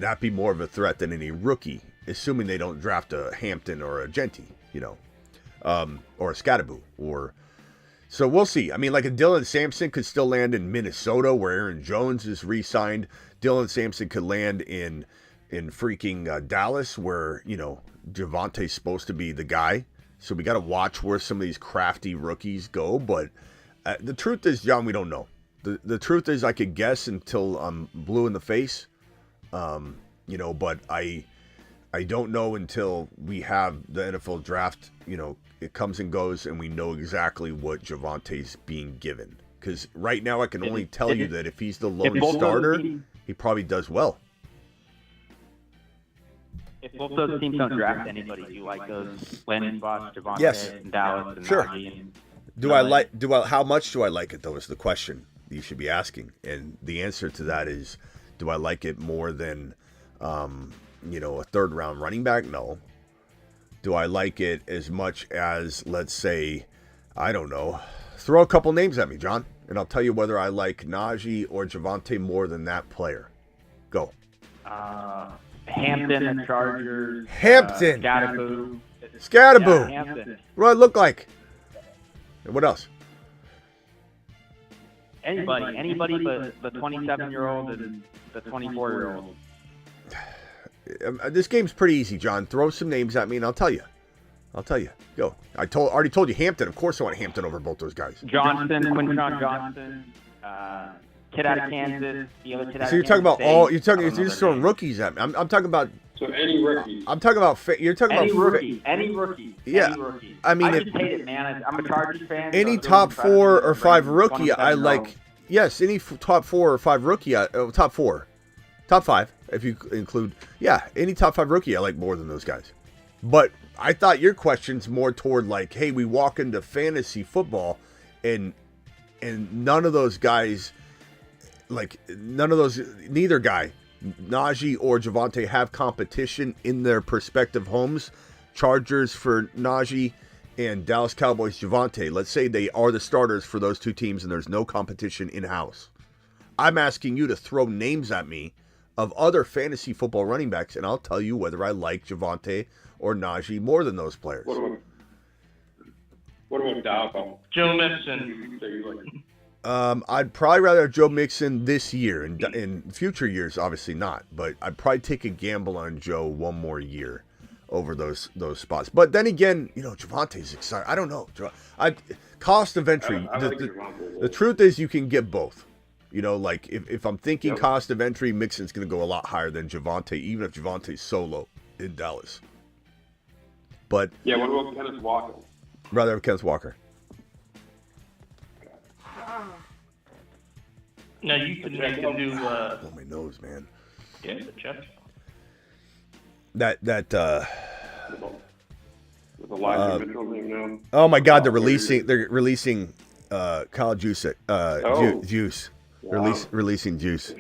that be more of a threat than any rookie, assuming they don't draft a Hampton or a Genty, or a Scattaboo. So we'll see. I mean, a Dylan Sampson could still land in Minnesota, where Aaron Jones is re-signed. Dylan Sampson could land in freaking Dallas, where, Javonte's supposed to be the guy. So we got to watch where some of these crafty rookies go. But the truth is, John, we don't know. The truth is I could guess until I'm blue in the face. But I don't know until we have the NFL draft, it comes and goes and we know exactly what Javonte's being given. Because right now I can only tell you that if he's the lone starter, he probably does well. If both those teams don't draft anybody, do you like those landing spots, Javonte and Dallas and sure. Naji? How much do I like it, though, is the question you should be asking. And the answer to that is, do I like it more than, a third-round running back? No. Do I like it as much as, let's say, I don't know, throw a couple names at me, John, and I'll tell you whether I like Naji or Javonte more than that player. Go. Hampton and Chargers. Hampton. Scattaboo. Yeah, Hampton. What do I look like? And what else? Anybody but the 27-year-old and the 24-year-old. This game's pretty easy, John. Throw some names at me and I'll tell you. Go. I already told you Hampton. Of course I want Hampton over both those guys. Johnson, Quinton Johnson, kid out of Kansas, the other kid out of Kansas. So you're talking about you're just throwing rookies at me. I'm talking about. So any rookie. I'm talking about. You're talking any about rookie. Any rookie. Yeah. Any rookie. I mean, I just hate it, man. I'm a Chargers fan. Any top 4 or 5 rookie, I like. Yes, any top 4 or 5 rookie, top 4, top 5, if you include. Yeah, any top 5 rookie, I like more than those guys. But I thought your question's more toward hey, we walk into fantasy football, and none of those guys, neither guy, Naji or Javonte, have competition in their respective homes. Chargers for Naji and Dallas Cowboys Javonte. Let's say they are the starters for those two teams and there's no competition in-house. I'm asking you to throw names at me of other fantasy football running backs, and I'll tell you whether I like Javonte or Naji more than those players. What about Dowdle? Joe Mixon. I'd probably rather have Joe Mixon this year. In future years, obviously not. But I'd probably take a gamble on Joe one more year over those spots. But then again, Javonte's exciting. I don't know. Cost of entry. The truth is you can get both. If I'm thinking cost of entry, Mixon's going to go a lot higher than Javonte, even if Javonte's solo in Dallas. But yeah, what about Kenneth Walker? Rather have Kenneth Walker. No, you can make a new. Oh, my nose, man. Yeah, the Jets. That With Elijah Mitchell now. Oh my God, they're releasing Kyle Juice. Juice. Wow. Releasing Juice.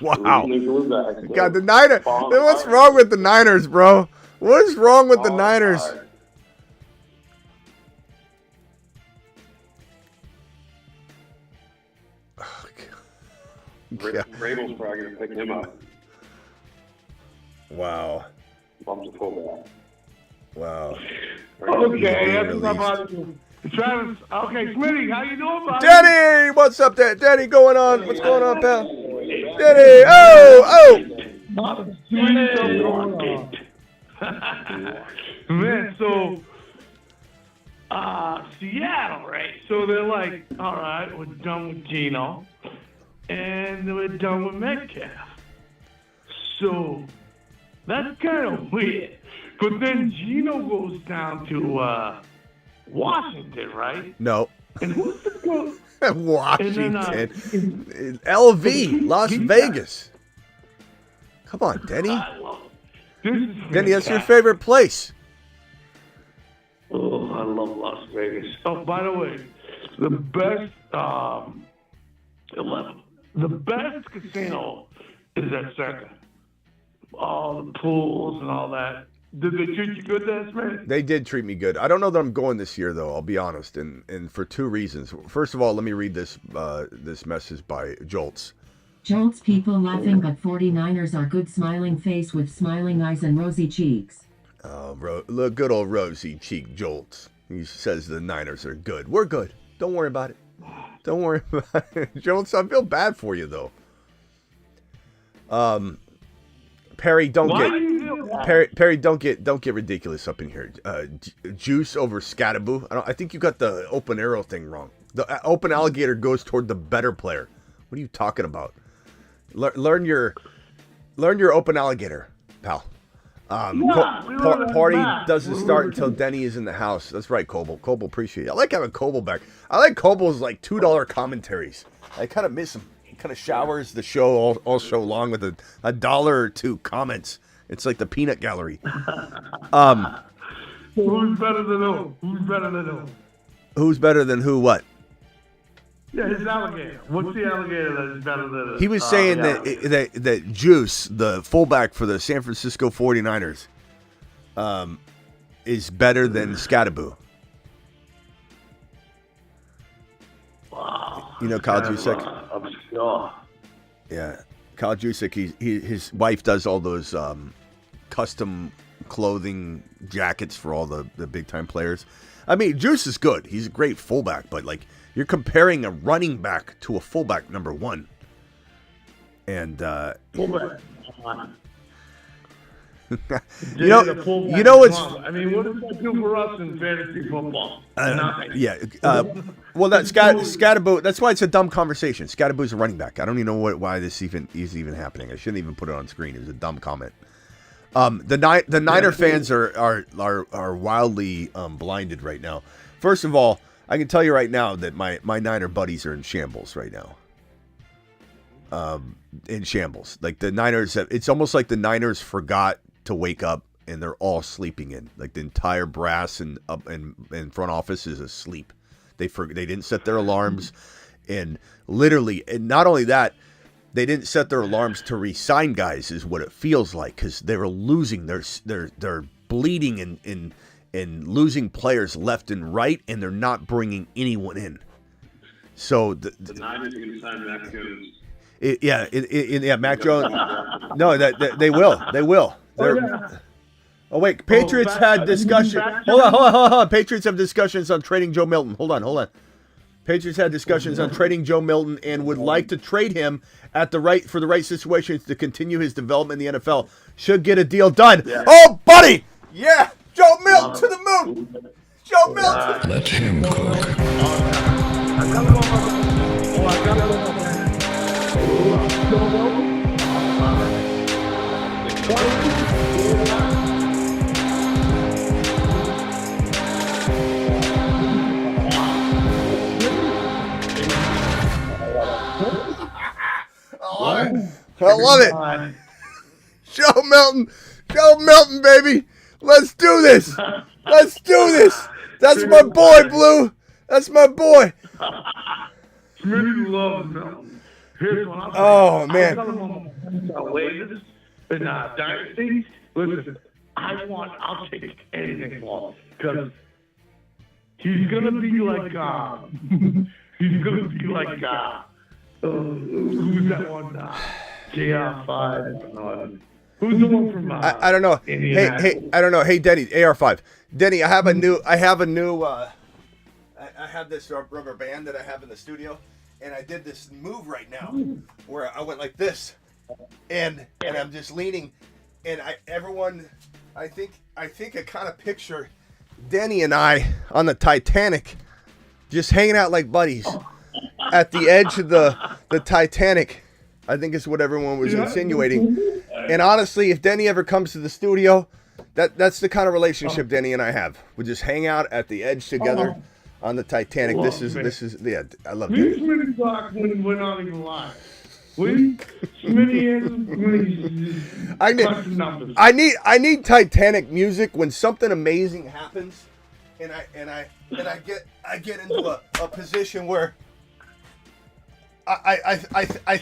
Wow. God, God, the Niners. What's wrong with the Niners, bro? What is wrong with the Niners? Rabel's probably going to pick him up. Wow. Bumps the fullback. Wow. Okay, that's what I'm about to do. Travis, okay, Smitty, how you doing, buddy? Denny, what's up there? Denny, going on? What's going on, pal? Denny, oh! Man, so, Seattle, right? So they're like, all right, we're done with Geno, and we're done with Metcalf. So, that's kind of weird. But then Geno goes down to Washington, right? No. And who's the coach? Washington. LV, Las Vegas. Come on, Denny. Denny, that's your favorite place. Oh, I love Las Vegas. Oh, by the way, the best casino is at Circa. All the pools and all that. Did they treat you good there, Smitty? They did treat me good. I don't know that I'm going this year, though. I'll be honest, and for two reasons. First of all, let me read this message by Jolts. Jolts people laughing, but 49ers are good smiling face with smiling eyes and rosy cheeks. Look, good old rosy cheek Jolts. He says the Niners are good. We're good. Don't worry about it. Don't worry about it. Jolts, I feel bad for you, though. Perry, don't get ridiculous up in here. Juice over Scattaboo. I think you got the open arrow thing wrong. The open alligator goes toward the better player. What are you talking about? Learn your open alligator, pal. Party doesn't start until Denny is in the house. That's right, Coble. Coble, appreciate it. I like having Coble back. I like Coble's like $2 commentaries. I kind of miss him. Kind of showers the show all show long with a dollar or two comments. It's like the peanut gallery. Who's better than who? Who's better than who? Who's better than who? What? Yeah, his alligator. What's the alligator that is better than? He was saying that Juice, the fullback for the San Francisco 49ers, is better than Scattaboo. Wow. You know Kyle Juszczyk? Obscure. Yeah. Kyle Juszczyk, his wife does all those custom clothing jackets for all the big-time players. I mean, Juice is good. He's a great fullback, but, like, you're comparing a running back to a fullback number one. And, fullback. you know what's... I mean, what does that do for us in fantasy football? Yeah. Well, that Scattaboo. That's why it's a dumb conversation. Scattaboo's a running back. I don't even know why this is even happening. I shouldn't even put it on screen. It was a dumb comment. The Niner fans are wildly blinded right now. First of all, I can tell you right now that my Niner buddies are in shambles right now. In shambles. Like the Niners it's almost like the Niners forgot to wake up and they're all sleeping in. Like the entire brass and front office is asleep. They didn't set their alarms, and literally, and not only that, they didn't set their alarms to re-sign guys. Is what it feels like, because they were losing. They're bleeding and losing players left and right, and they're not bringing anyone in. So the Niners are going to sign Mac Jones. Mac Jones. No, that they will. They will. Oh wait, Patriots had discussion. Hold on. Patriots have discussions on trading Joe Milton. Hold on. Patriots had discussions on trading Joe Milton and would like to trade him for the right situations to continue his development in the NFL. Should get a deal done. Yeah. Oh, buddy! Yeah, Joe Milton to the moon. Joe Milton. Let him cook. I love it. Joe Milton, baby. Let's do this. Let's do this. That's my boy, Blue. That's my boy. Smitty loves Milton. Here's what I'm saying. Oh, man. I'm telling him on Wages in Dynasty. Listen, I'll take anything for him because he's gonna be like he's gonna be like who's that one? JR5. Who's the one from? I don't know. Hey, I don't know. Hey, Denny, AR5. Denny, I have a new. I have this rubber band that I have in the studio, and I did this move right now where I went like this, and I'm just leaning, and I think I kind of picture Denny and I on the Titanic, just hanging out like buddies at the edge of the Titanic. I think is what everyone was insinuating. And honestly, if Denny ever comes to the studio, that's the kind of relationship Denny and I have. We just hang out at the edge together on the Titanic. Well, this is yeah, I love Smitty Denny. Smitty talk when we're not even live. Smitty I need Titanic music when something amazing happens, and I get into a position where I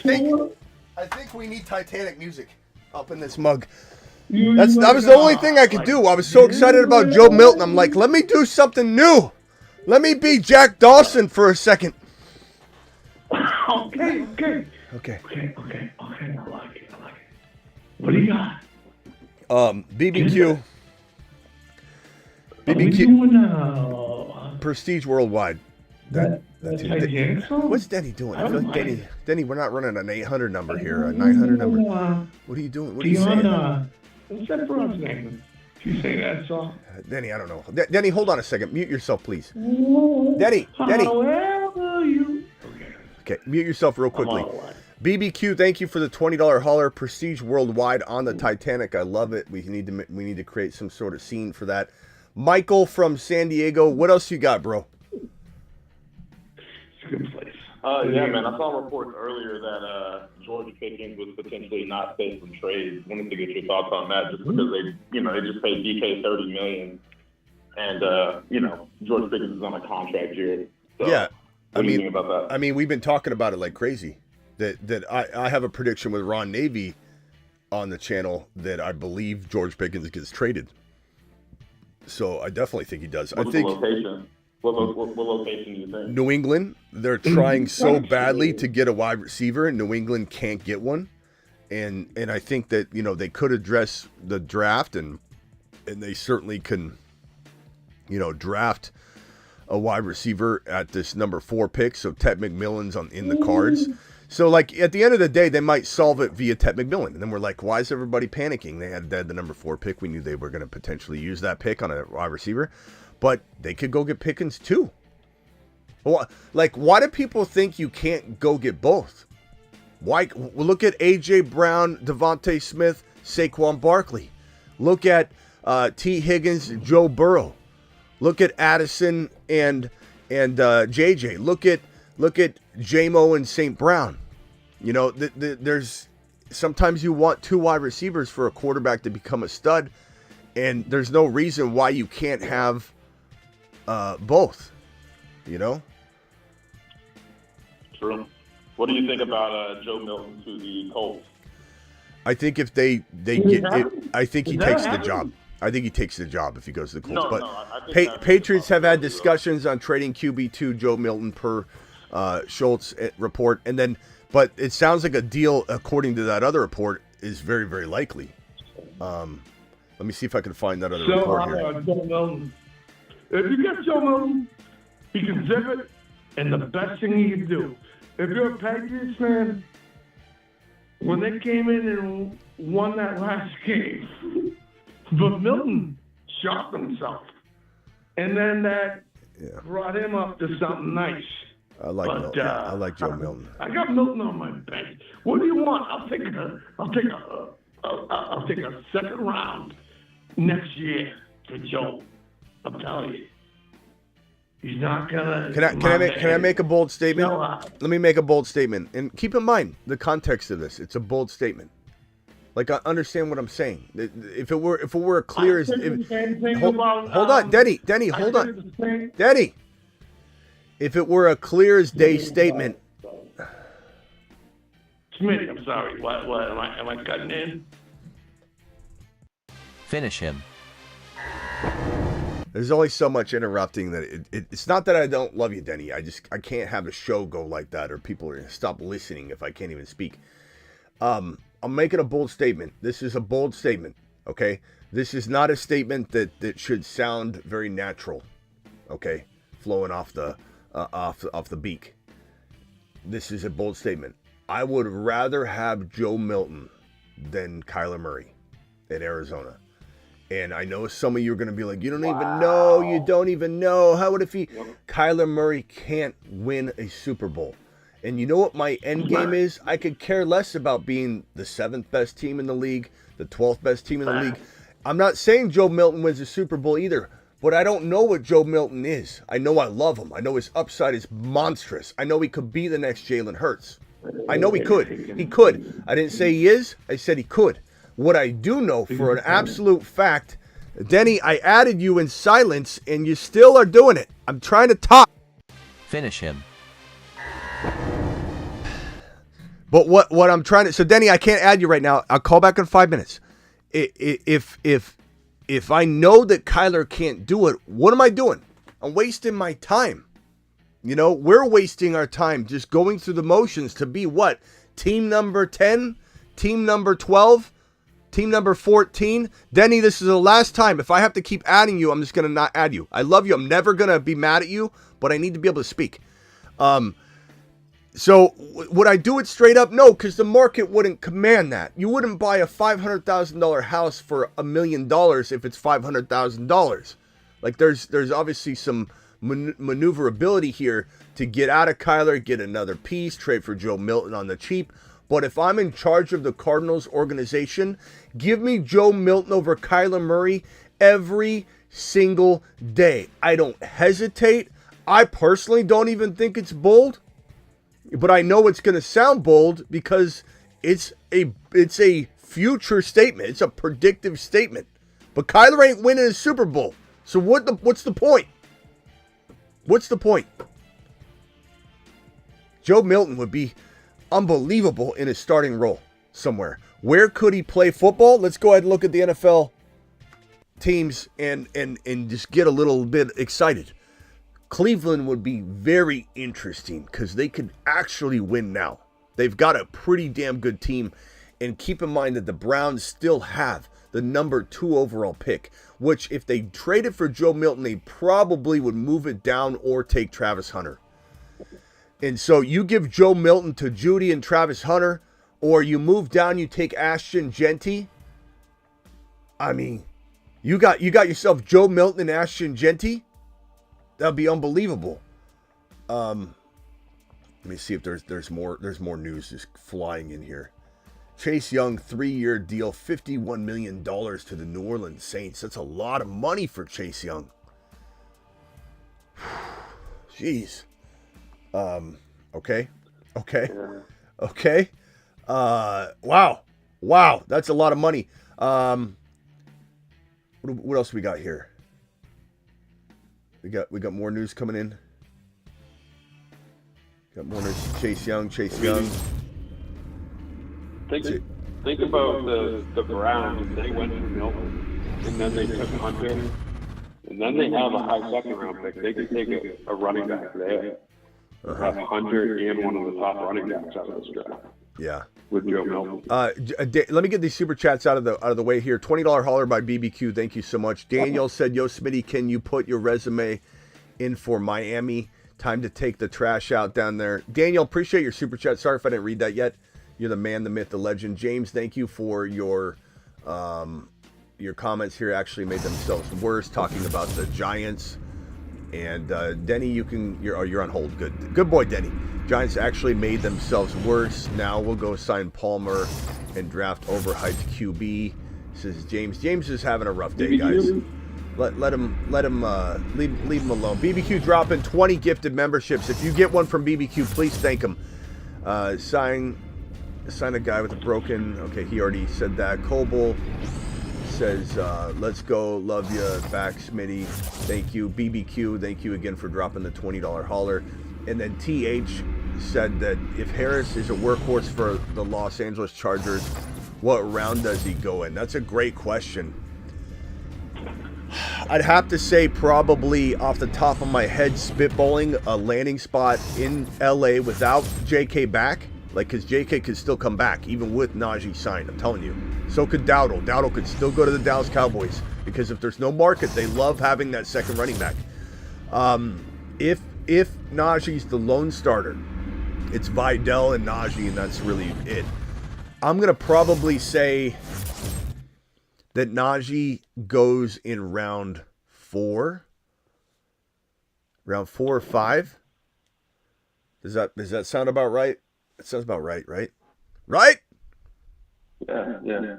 think we need Titanic music up in this mug. That was the only thing I could do. I was so excited about Joe Milton. I'm like, let me do something new. Let me be Jack Dawson for a second. Okay. I like it. What do you got? BBQ. Prestige Worldwide. That's it. What's Denny doing? I feel like Denny, we're not running an 800 number here, a 900 number. What are you doing? What are you saying? What's that broad's name? You say that song? Denny, I don't know. Denny, hold on a second. Mute yourself, please. Denny. Okay, mute yourself real quickly. BBQ, thank you for the $20 hauler. Prestige Worldwide on the Titanic. I love it. We need to create some sort of scene for that. Michael from San Diego, what else you got, bro? It's a good place. Yeah, man. I saw reports earlier that George Pickens was potentially not safe from trade. Wanted to get your thoughts on that, just because they just paid DK $30 million, and George Pickens is on a contract here. So, yeah, what do you think about that? I mean, we've been talking about it like crazy. That I have a prediction with Ron Navy on the channel that I believe George Pickens gets traded. So I definitely think he does. What's I think the location? What location do you think? New England. They're trying so badly to get a wide receiver, and New England can't get one. And I think that they could address the draft, and they certainly can, draft a wide receiver at this number 4 pick. So Ted McMillan's in the cards. So like at the end of the day, they might solve it via Ted McMillan. And then we're like, why is everybody panicking? They had the number 4 pick. We knew they were going to potentially use that pick on a wide receiver, but they could go get Pickens too. Like, why do people think you can't go get both? Why? Look at AJ Brown, Devontae Smith, Saquon Barkley. Look at T. Higgins, Joe Burrow. Look at Addison and JJ. Look at J-Mo and St. Brown. There's sometimes you want 2 wide receivers for a quarterback to become a stud, and there's no reason why you can't have both. True. What do you think about Joe Milton to the Colts? I think if they get it, I think he takes the job. I think he takes the job if he goes to the Colts. But Patriots have had discussions on trading QB2 Joe Milton per Schultz report, but it sounds like a deal, according to that other report, is very, very likely. Let me see if I can find that other report here. Joe Milton. If you get Joe Milton, he can zip it, and the best thing he can do. If you're a Patriots fan, when they came in and won that last game, but Milton shocked himself, and then that brought him up to something nice. I like Milton. I like Joe Milton. I got Milton on my bench. What do you want? I'll take a second round next year for Joe. I'm telling you, he's not gonna. Can I make a bold statement? Let me make a bold statement, and keep in mind the context of this. It's a bold statement. Like, I understand what I'm saying. If it were a clear as hold hold on, Denny, hold on, Denny. If it were a clear as day statement, Smitty, I'm sorry. What am I cutting in? Finish him. there's only so much interrupting that it's not that I don't love you, Denny. I can't have a show go like that, or people are gonna stop listening if I can't even speak. I'm making a bold statement. This is a bold statement, okay? This is not a statement that should sound very natural, okay? Flowing off the beak. This is a bold statement. I would rather have Joe Milton than Kyler Murray at Arizona. And I know some of you are going to be like, you don't even know. You don't even know. How would it be? Kyler Murray can't win a Super Bowl. And you know what my end game is? I could care less about being the 7th best team in the league, the 12th best team in the league. I'm not saying Joe Milton wins a Super Bowl either, but I don't know what Joe Milton is. I know I love him. I know his upside is monstrous. I know he could be the next Jalen Hurts. I know he could. He could. I didn't say he is. I said he could. What I do know for an absolute fact, Denny, I added you in silence, and you still are doing it. I'm trying to talk. Finish him. But what I'm trying to... So, Denny, I can't add you right now. I'll call back in 5 minutes. If I know that Kyler can't do it, what am I doing? I'm wasting my time. You know, we're wasting our time just going through the motions to be what? Team number 10? Team number 12? Team number 14? Denny, this is the last time. If I have to keep adding you, I'm just going to not add you. I love you. I'm never going to be mad at you, but I need to be able to speak. So would I do it straight up? No, because the market wouldn't command that. You wouldn't buy a $500,000 house for $1 million if it's $500,000. Like there's obviously some maneuverability here to get out of Kyler, get another piece, trade for Joe Milton on the cheap. But if I'm in charge of the Cardinals organization, give me Joe Milton over Kyler Murray every single day. I don't hesitate. I personally don't even think it's bold, but I know it's going to sound bold because it's a future statement. It's a predictive statement. But Kyler ain't winning a Super Bowl. So what's the point? What's the point? Joe Milton would be unbelievable in his starting role somewhere. Where could he play football? Let's go ahead and look at the NFL teams and just get a little bit excited. Cleveland would be very interesting because they could actually win now. They've got a pretty damn good team. And keep in mind that the Browns still have the number 2 overall pick, which if they traded for Joe Milton, they probably would move it down or take Travis Hunter. And so you give Joe Milton to Judy and Travis Hunter, or you move down, you take Ashton Genty. I mean, you got yourself Joe Milton and Ashton Genty. That'd be unbelievable. Let me see if there's more news just flying in here. Chase Young, 3-year deal, $51 million to the New Orleans Saints. That's a lot of money for Chase Young. Jeez. Okay. Wow. That's a lot of money. What else we got here? We got more news coming in. Got more news. Chase Young. Think about the Browns. They went for Milton, and then they took Hunter, and then they have a high second-round pick. They could take a running back there. Have Hunter and one of the top running backs out of this draft. Yeah. With Joe Milton. Let me get these super chats out of the way here. $20 holler by BBQ. Thank you so much. Daniel said, "Yo, Smitty, can you put your resume in for Miami? Time to take the trash out down there." Daniel, appreciate your super chat. Sorry if I didn't read that yet. You're the man, the myth, the legend. James, thank you for your comments here. Actually made themselves worse talking about the Giants. And Denny, you're on hold. Good boy, Denny. Giants actually made themselves worse. Now we'll go sign Palmer and draft overhyped QB. Says James. James is having a rough day, guys. Let him leave him alone. BBQ dropping 20 gifted memberships. If you get one from BBQ, please thank him. sign a guy with a broken. Okay, he already said that. Coble says, let's go. Love you. Back, Smitty. Thank you. BBQ, thank you again for dropping the $20 holler. And then TH said that if Harris is a workhorse for the Los Angeles Chargers, what round does he go in? That's a great question. I'd have to say probably off the top of my head, spitballing a landing spot in LA without JK back. Like, because JK could still come back, even with Najee signed, I'm telling you. So could Dowdle. Dowdle could still go to the Dallas Cowboys, because if there's no market, they love having that second running back. If Najee's the lone starter, it's Vidal and Najee, and that's really it. I'm going to probably say that Najee goes in round 4. Round 4 or 5. Does that sound about right? It sounds about right? Right? Yeah.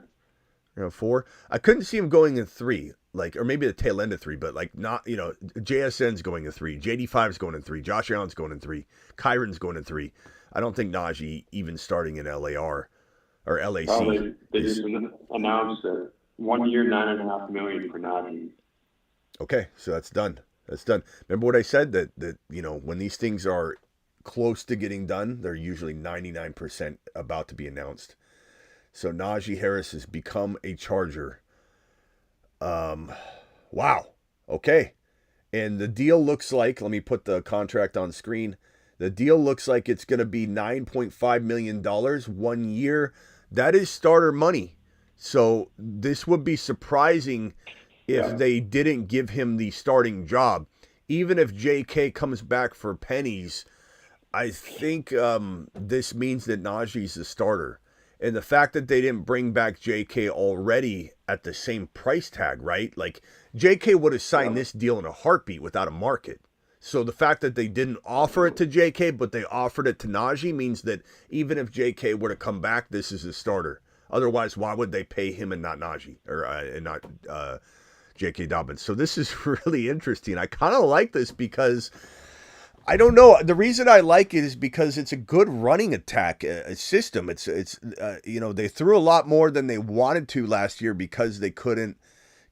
Round 4. I couldn't see him going in 3, like, or maybe the tail end of 3, but like not, JSN's going in 3, JD5's going in 3, Josh Allen's going in 3, Kyron's going in 3. I don't think Najee even starting in LAR or LAC. Oh, they just announced it. 1 year, $9.5 million for Naji. Okay, so that's done. Remember what I said, that when these things are close to getting done, they're usually 99% about to be announced. So Najee Harris has become a Charger. Wow. Okay. And the deal looks like, let me put the contract on screen. The deal looks like it's going to be $9.5 million 1 year. That is starter money. So this would be surprising if they didn't give him the starting job. Even if JK comes back for pennies, I think this means that Najee's the starter. And the fact that they didn't bring back JK already at the same price tag, right? Like, JK would have signed this deal in a heartbeat without a market. So the fact that they didn't offer it to JK, but they offered it to Najee, means that even if JK were to come back, this is his starter. Otherwise, why would they pay him and not Najee, or and not J.K. Dobbins? So this is really interesting. I kind of like this because, I don't know, the reason I like it is because it's a good running attack system. It's they threw a lot more than they wanted to last year because they couldn't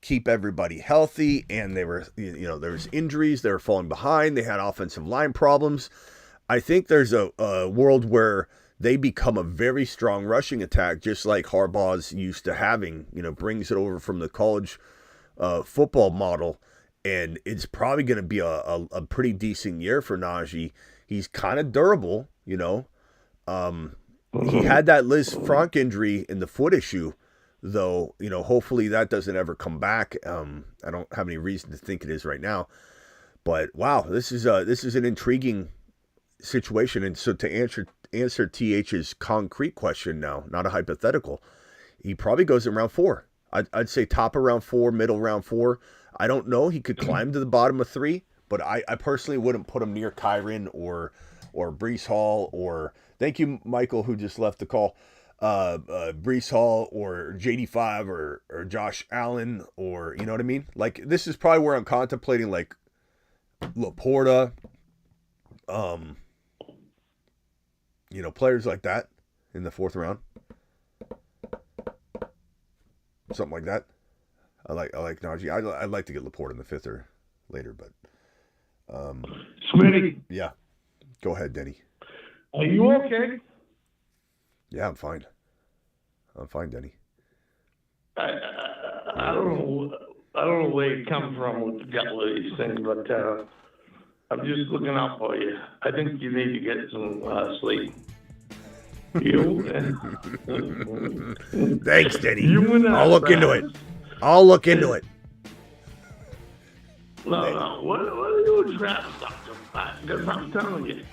keep everybody healthy, and they were, there was injuries, they were falling behind, they had offensive line problems. I think there's a world where they become a very strong rushing attack, just like Harbaugh's used to having, brings it over from the college football model. And it's probably going to be a pretty decent year for Najee. He's kind of durable, He had that Liz Frank injury in the foot issue, though, hopefully that doesn't ever come back. I don't have any reason to think it is right now. But wow, this is an intriguing situation. And so to answer TH's concrete question now, not a hypothetical, he probably goes in round 4. I'd say top of round 4, middle round 4. I don't know. He could climb to the bottom of 3, but I personally wouldn't put him near Kyron or Breece Hall, or thank you, Michael, who just left the call. Breece Hall or JD5 or Josh Allen, or you know what I mean? Like, this is probably where I'm contemplating, like, Laporta, players like that in the 4th round. Something like that. I like Naji. I'd like to get Laporta in the 5th or later, but Smitty. Yeah. Go ahead, Denny. Are you okay? Yeah, I'm fine. I'm fine, Denny. I don't know where you come from with these things, but I'm just looking out for you. I think you need to get some sleep. Thanks, Denny. I'll look into it. No. What are you trying to talk about? Because I'm telling you,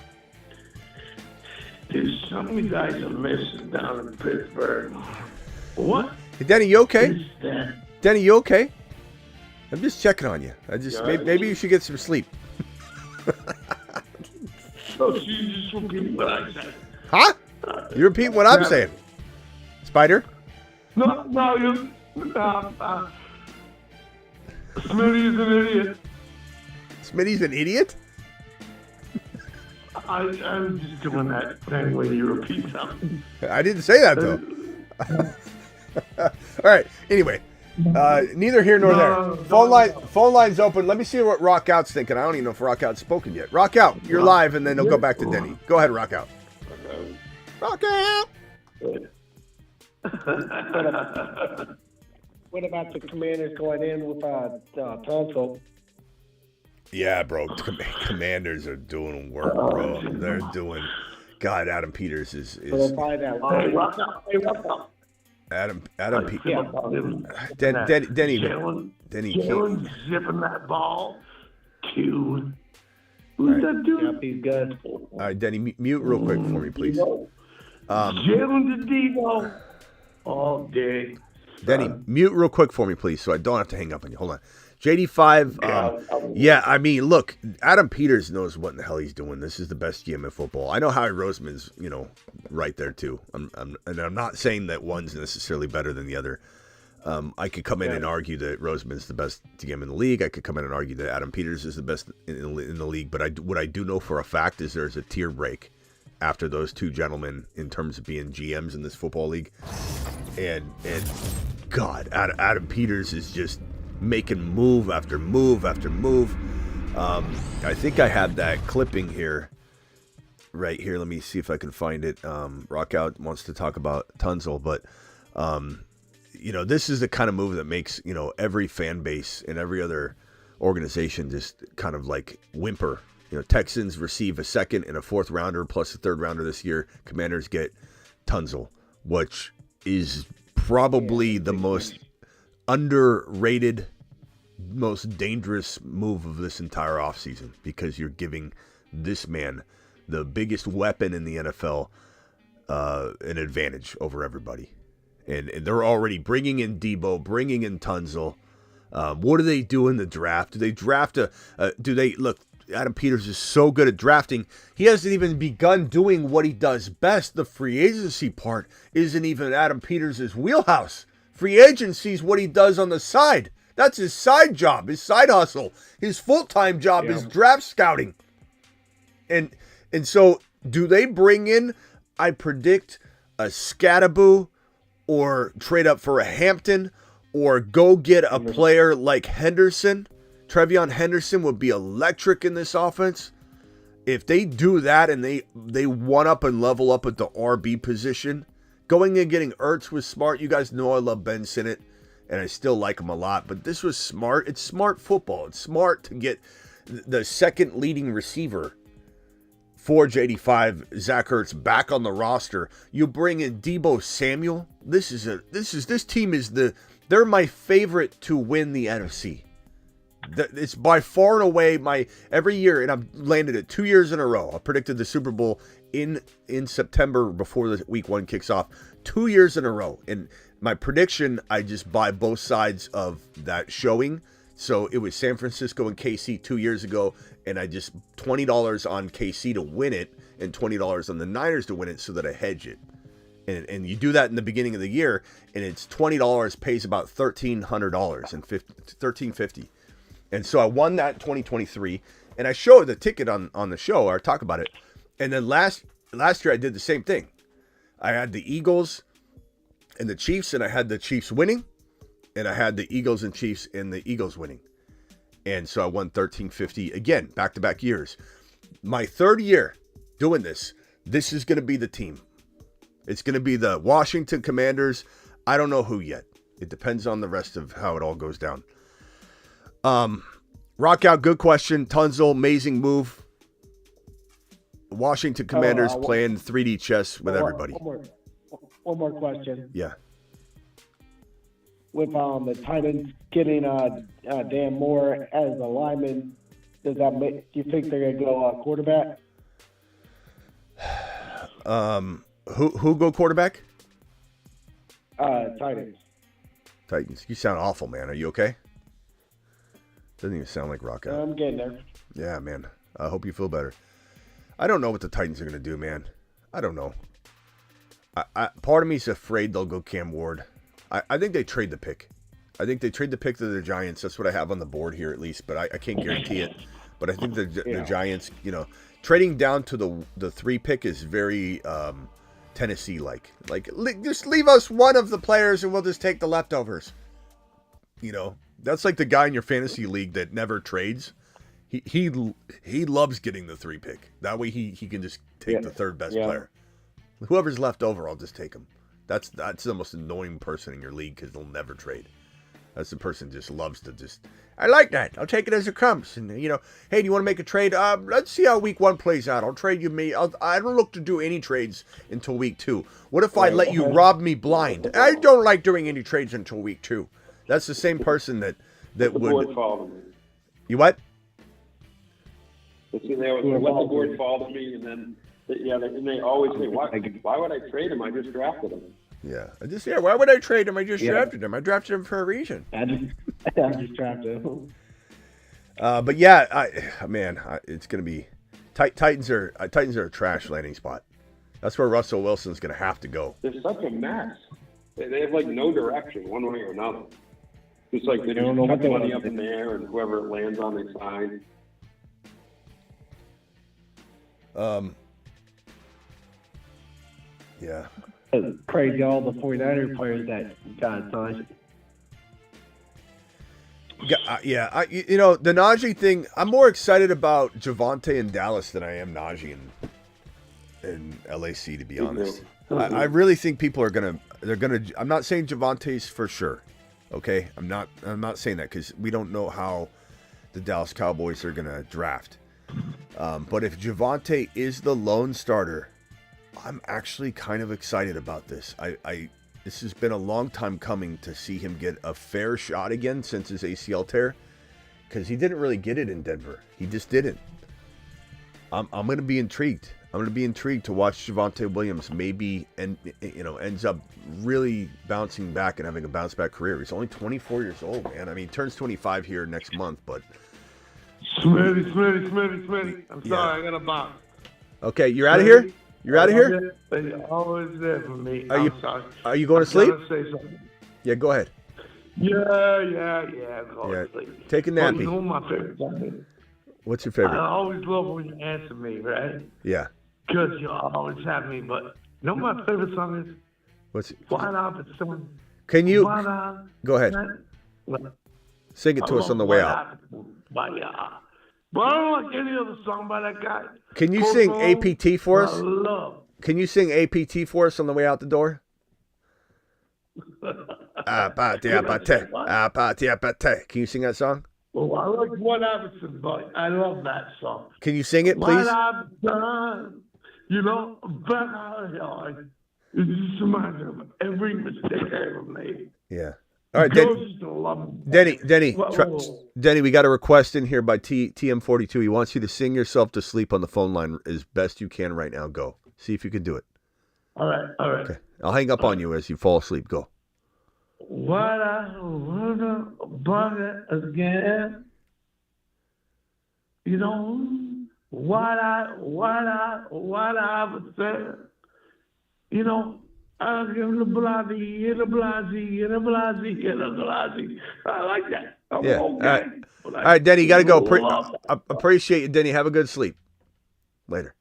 there's so many guys are missing down in Pittsburgh. What? Hey, Denny, you okay? Denny, you okay? I'm just checking on you. Maybe you should get some sleep. So you just repeat what I said. Huh? You repeat what I'm saying. Spider? No, you. Smitty's an idiot. Smitty's an idiot? I was just doing that thing when you repeat something. I didn't say that, though. All right. Anyway, neither here nor there. Phone line's open. Let me see what Rock Out's thinking. I don't even know if Rock Out's spoken yet. Rock Out, you're live, and then they'll go back to Denny. Go ahead, Rock Out. Rock Out. What about the Commanders going in with Tonsil? Yeah, bro. Commanders are doing work, bro. They're doing. God, Adam Peters is. Adam Denny. Jalen zipping that ball to. Who's that dude? Yep, he's good. All right, Denny, mute real quick for me, please. Jalen to Debo all day. Denny, mute real quick for me, please, so I don't have to hang up on you. Hold on. JD5, yeah, I mean, look, Adam Peters knows what in the hell he's doing. This is the best GM in football. I know Howie Roseman's, right there too. I'm not saying that one's necessarily better than the other. I could come in and argue that Roseman's the best GM in the league. I could come in and argue that Adam Peters is the best in the league. But what I do know for a fact is there's a tier break after those two gentlemen in terms of being GMs in this football league. And God, Adam Peters is just making move after move after move. I think I have that clipping here, right here. Let me see if I can find it. Rockout wants to talk about Tunsil, but this is the kind of move that makes every fan base and every other organization just kind of like whimper. Texans receive a second and a fourth rounder plus a third rounder this year. Commanders get Tunsil, which is probably the most underrated, most dangerous move of this entire offseason, because you're giving this man, the biggest weapon in the NFL, an advantage over everybody. And they're already bringing in Debo, bringing in Tunsil. What do they do in the draft? Do they draft look, Adam Peters is so good at drafting. He hasn't even begun doing what he does best. The free agency part isn't even Adam Peters' wheelhouse. Free agency is what he does on the side. That's his side job, his side hustle. His full-time job is draft scouting. And so do they bring in, I predict, a Scattaboo, or trade up for a Hampton, or go get a player like Henderson? Trevion Henderson would be electric in this offense. If they do that and they one up and level up at the RB position, going and getting Ertz was smart. You guys know I love Ben Sinnott, and I still like him a lot. But this was smart. It's smart football. It's smart to get the second leading receiver for JD5, Zach Ertz, back on the roster. You bring in Debo Samuel. This team is they're my favorite to win the NFC. It's by far and away every year, and I've landed it 2 years in a row. I predicted the Super Bowl in September before the week 1 kicks off. 2 years in a row. And my prediction, I just buy both sides of that showing. So it was San Francisco and KC 2 years ago, and I just $20 on KC to win it and $20 on the Niners to win it so that I hedge it. And you do that in the beginning of the year, and it's $20 pays about $1,300 and $1,350. And so I won that in 2023, and I showed the ticket on the show, or talk about it. And then last year I did the same thing. I had the Eagles and the Chiefs, and I had the Chiefs winning, and I had the Eagles and Chiefs and the Eagles winning. And so I won $1,350 again, back-to-back years. My third year doing this is going to be the team. It's going to be the Washington Commanders. I don't know who yet. It depends on the rest of how it all goes down. Rock out, good question. Tunsil, amazing move. Washington Commanders playing 3D chess with everybody. One more question. Yeah. With the Titans getting Dan Moore as a lineman, do you think they're gonna go quarterback? Who go quarterback? Titans. Titans. You sound awful, man. Are you okay? Doesn't even sound like rock out. I'm getting there. Yeah, man. I hope you feel better. I don't know what the Titans are going to do, man. I don't know. Part of me is afraid they'll go Cam Ward. I think they trade the pick. I think they trade the pick to the Giants. That's what I have on the board here, at least. But I can't guarantee it. But I think the Giants, trading down to the 3 pick is very Tennessee like. Just leave us one of the players and we'll just take the leftovers. You know, that's like the guy in your fantasy league that never trades. He loves getting the 3 pick. That way he can just take the third best player. Whoever's left over, I'll just take him. That's the most annoying person in your league because they'll never trade. That's the person just loves to I like that. I'll take it as it comes. And, you know, hey, do you want to make a trade? Let's see how week 1 plays out. I'll trade you me. I don't look to do any trades until week 2. What if I let you rob me blind? I don't like doing any trades until week 2. That's the same person that would. You what? They let the board fall to me, and then they always say, "Why would I trade him? I just drafted him." Yeah, why would I trade him? I just drafted him. I drafted him for a reason. I just drafted him. But yeah, it's gonna be Titans are a trash landing spot. That's where Russell Wilson's gonna have to go. They're such a mess. They have like no direction, one way or another. It's like they don't know what money up in the air, and whoever it lands on, they sign. Yeah. It's crazy, all the 49er players that got signed. You know, the Naji thing, I'm more excited about Javonte in Dallas than I am Naji in LAC, to be honest. I really think people are they're gonna. I'm not saying Javonte's for sure. Okay, I'm not saying that because we don't know how the Dallas Cowboys are gonna draft. But if Javonte is the lone starter, I'm actually kind of excited about this. This has been a long time coming to see him get a fair shot again since his ACL tear, because he didn't really get it in Denver. He just didn't. I'm going to be intrigued. I'm going to be intrigued to watch Javonte Williams maybe ends up really bouncing back and having a bounce back career. He's only 24 years old, man. I mean, he turns 25 here next month, but. Smitty. I'm sorry, I got a box. Okay, you're out of here? You're out of here? You're always there for me. Sorry. Are you going to sleep? Say something. Yeah, go ahead. Yeah. Go to sleep. Take a nappy. You know what my favorite song is? What's your favorite? I always love when you answer me, right? Yeah. Because you always have me, but you know what my favorite song is? What's it? White Opera song. Can you go ahead? Sing it to us on the way out. But I don't like any other song by that guy. Can you sing APT for us? I love. Can you sing APT for us on the way out the door? Can you sing that song? Well, I like White Iverson, but I love that song. Can you sing it, please? What I've done, back out of yard. It just reminds me of every mistake I ever made. Yeah. All right, Denny, we got a request in here by TM42. He wants you to sing yourself to sleep on the phone line as best you can right now. Go. See if you can do it. All right. Okay. I'll hang up on you as you fall asleep. Go. What I wanna bug it again. You know what I would say. You know, I give the blasi. I like that. Yeah. Okay. All right, Denny, you got to go. I appreciate you, Denny. Have a good sleep. Later.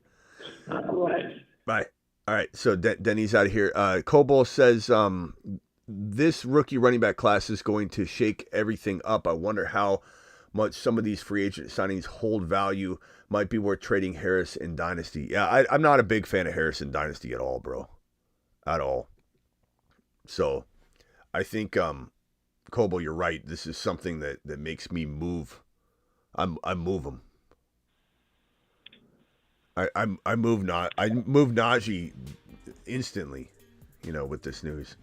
All right. Bye. All right, so Denny's out of here. Coble says this rookie running back class is going to shake everything up. I wonder how much some of these free agent signings hold value. Might be worth trading Harris in Dynasty. Yeah, I'm not a big fan of Harris in Dynasty at all, bro. At all. So I think Coble, you're right. This is something that makes me move. I move him. I move Naji instantly, with this news.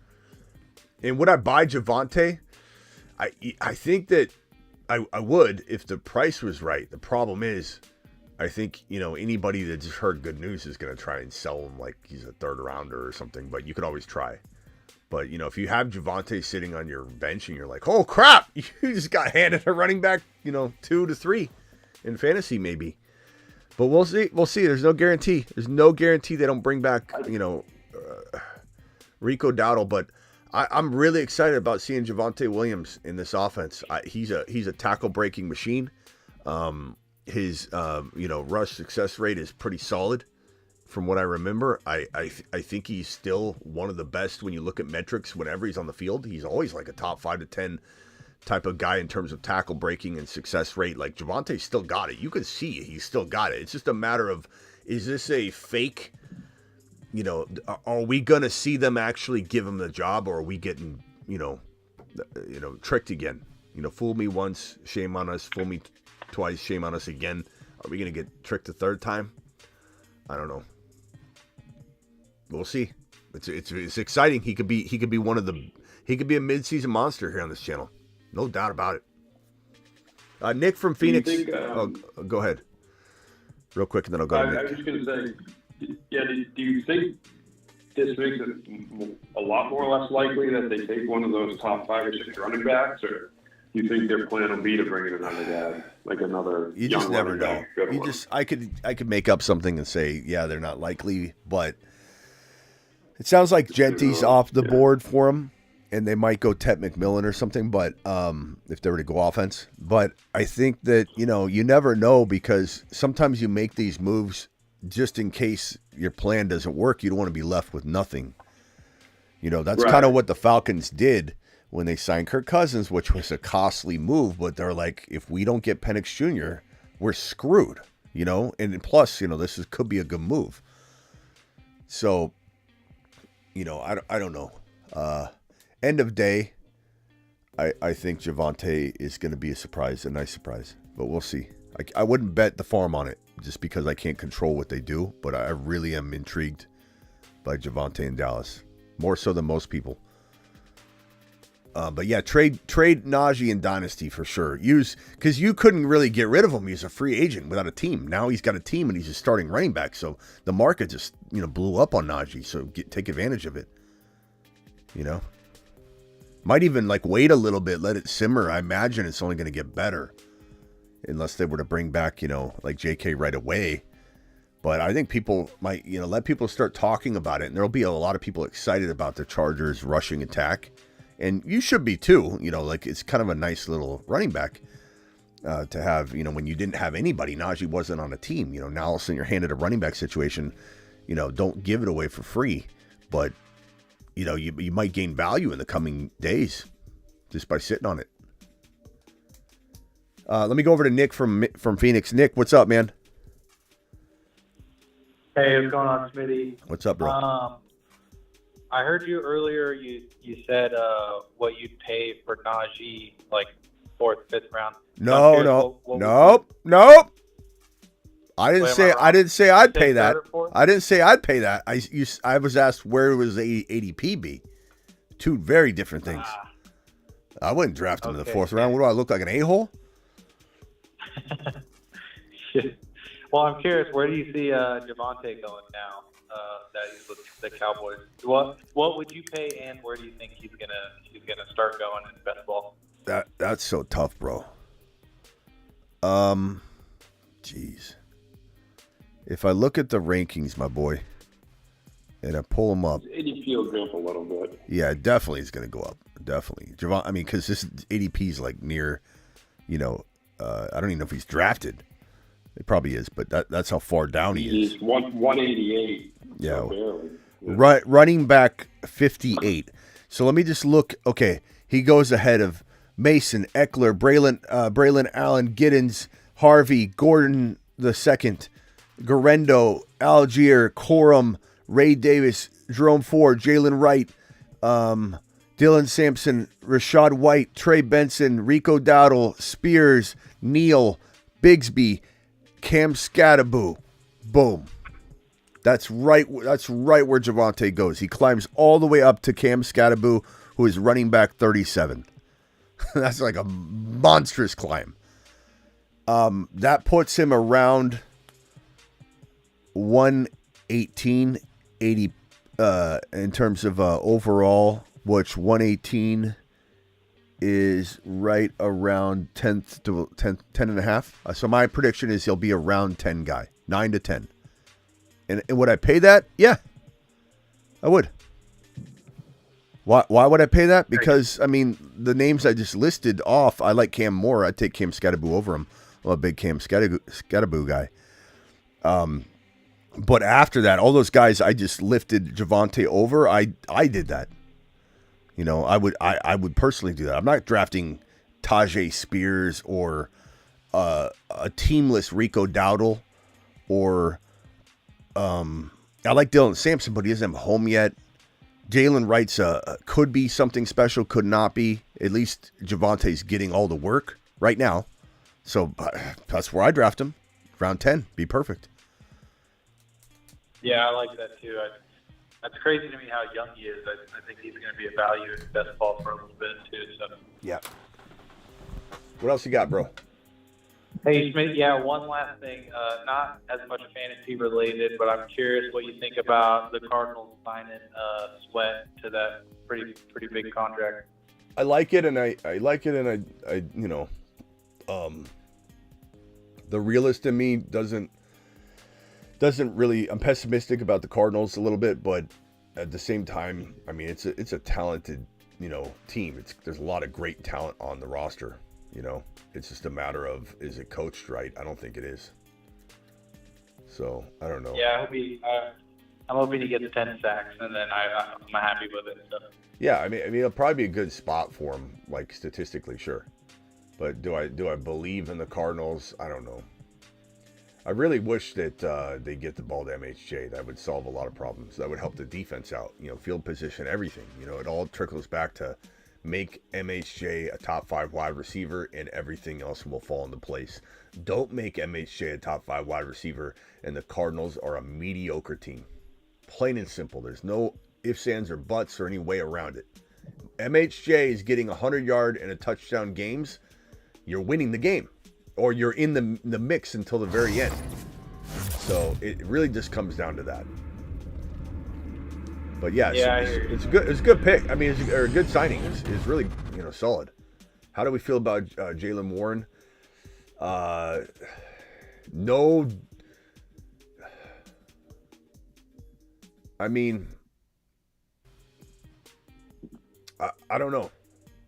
And would I buy Javonte? I think that I would if the price was right. The problem is, I think, anybody that just heard good news is going to try and sell him like he's a third rounder or something, but you could always try. But, if you have Javonte sitting on your bench and you're like, oh crap, you just got handed a running back, 2 to 3 in fantasy maybe. But we'll see. There's no guarantee. There's no guarantee they don't bring back, Rico Dowdle. But I'm really excited about seeing Javonte Williams in this offense. He's a tackle breaking machine. his rush success rate is pretty solid. From what I remember, I think he's still one of the best when you look at metrics. Whenever he's on the field, he's always like a top 5 to 10 type of guy in terms of tackle breaking and success rate. Like Javonte still got it. You can see he's still got it. It's just a matter of, is this a fake? Are we gonna see them actually give him the job, or are we getting tricked again? Fool me once, shame on us. Fool me twice, shame on us again. Are we gonna get tricked a third time? I don't know. We'll see. It's exciting. He could be he could be a mid-season monster here on this channel. No doubt about it. Nick from Phoenix. Go ahead. Real quick, and then I'll go to Nick. I was just going to say, do you think this makes it a lot more or less likely that they take one of those top 5 or 6 running backs, or do you think their plan will be to bring in another guy, like another? You just never know. I could make up something and say, yeah, they're not likely, but it sounds like Genty's off the board for him, and they might go McMillan or something. But if they were to go offense, but I think that you never know, because sometimes you make these moves just in case your plan doesn't work. You don't want to be left with nothing. That's kind of what the Falcons did when they signed Kirk Cousins, which was a costly move. But they're like, if we don't get Penix Jr., we're screwed. And plus, this could be a good move. So, I don't know. End of day, I think Javonte is going to be a nice surprise, but we'll see. I wouldn't bet the farm on it just because I can't control what they do, but I really am intrigued by Javonte in Dallas, more so than most people. But yeah, trade Naji in Dynasty for sure. Because you couldn't really get rid of him. He's a free agent without a team. Now he's got a team and he's a starting running back. So the market just blew up on Naji. So take advantage of it. Might even wait a little bit, let it simmer. I imagine it's only going to get better, unless they were to bring back JK right away. But I think people might let people start talking about it, and there'll be a lot of people excited about the Chargers rushing attack. And you should be too, it's kind of a nice little running back to have, when you didn't have anybody. Najee wasn't on a team, now all of a sudden you're handed a running back situation, don't give it away for free. But, you might gain value in the coming days just by sitting on it. Let me go over to Nick from Phoenix. Nick, what's up, man? Hey, what's going on, Smitty? What's up, bro? I heard you earlier. You said what you'd pay for Najee, 4th, 5th round. Nope. I didn't say I'd pay that. I didn't say I'd pay that. I was asked where was the ADP be. Two very different things. I wouldn't draft him in the 4th round. What do I look like, an a-hole? Well, I'm curious. Where do you see Javonte going now? That he's with the Cowboys. What would you pay, and where do you think he's gonna start going in best ball? That's so tough, bro. Jeez. If I look at the rankings, my boy, and I pull them up, ADP will go up a little bit. Yeah, definitely is gonna go up. Definitely, because this ADP is near, I don't even know if he's drafted. It probably is, but that's how far down he is. He's 188. Yeah. So running back 58. So let me just look. Okay, he goes ahead of Mason, Eckler, Braylon Allen, Giddens, Harvey, Gordon II, Garendo, Algier, Corum, Ray Davis, Jerome Ford, Jalen Wright, Dylan Sampson, Rashad White, Trey Benson, Rico Dowdle, Spears, Neal, Bigsby, Cam Scattaboo. Boom. That's right where Javonte goes. He climbs all the way up to Cam Scattaboo, who is running back 37. That's like a monstrous climb. That puts him around 118, 80 in terms of overall, which 118 is right around 10 and a half. So my prediction is he'll be around 10 guy, 9 to 10. And would I pay that? Yeah, I would. Why would I pay that? Because, the names I just listed off, I like Cam more. I'd take Cam Scattaboo over him. I'm a big Cam Scatterboo guy. But after that, all those guys, I just lifted Javonte over. I did that. You know, I would personally do that. I'm not drafting Tajay Spears or a teamless Rico Dowdle or I like Dylan Sampson, but he doesn't have a home yet. Jalen Wright's could be something special, could not be. At least Javonte's getting all the work right now. So that's where I draft him. Round 10, be perfect. Yeah, I like that too. That's crazy to me how young he is. I think he's going to be a value in best ball for a little bit too. So. Yeah. What else you got, bro? Hey, Smitty, yeah, one last thing. Not as much fantasy related, but I'm curious what you think about the Cardinals signing Sweat to that pretty big contract. I like it, and I like it, and I you know, the realist in me doesn't really. I'm pessimistic about the Cardinals a little bit, but at the same time, I mean, it's a talented, you know, team. There's a lot of great talent on the roster. You know, it's just a matter of, is it coached right? I don't think it is. So I don't know. Yeah, I'm hoping he gets 10 sacks, and then I'm happy with it. So. Yeah, I mean, it'll probably be a good spot for him, like statistically, sure. But do I believe in the Cardinals? I don't know. I really wish that they get the ball to MHJ. That would solve a lot of problems. That would help the defense out. You know, field position, everything. You know, it all trickles back to make MHJ a top 5 wide receiver, and everything else will fall into place. Don't make MHJ a top 5 wide receiver, and the Cardinals are a mediocre team. Plain and simple. There's no ifs, ands, or buts or any way around it. MHJ is getting 100-yard and a touchdown games. You're winning the game, or you're in the mix until the very end. So it really just comes down to that. But yeah, it's good. It's a good pick. I mean, it's a good signing. It's really, you know, solid. How do we feel about Jaylen Warren? No. I mean, I don't know.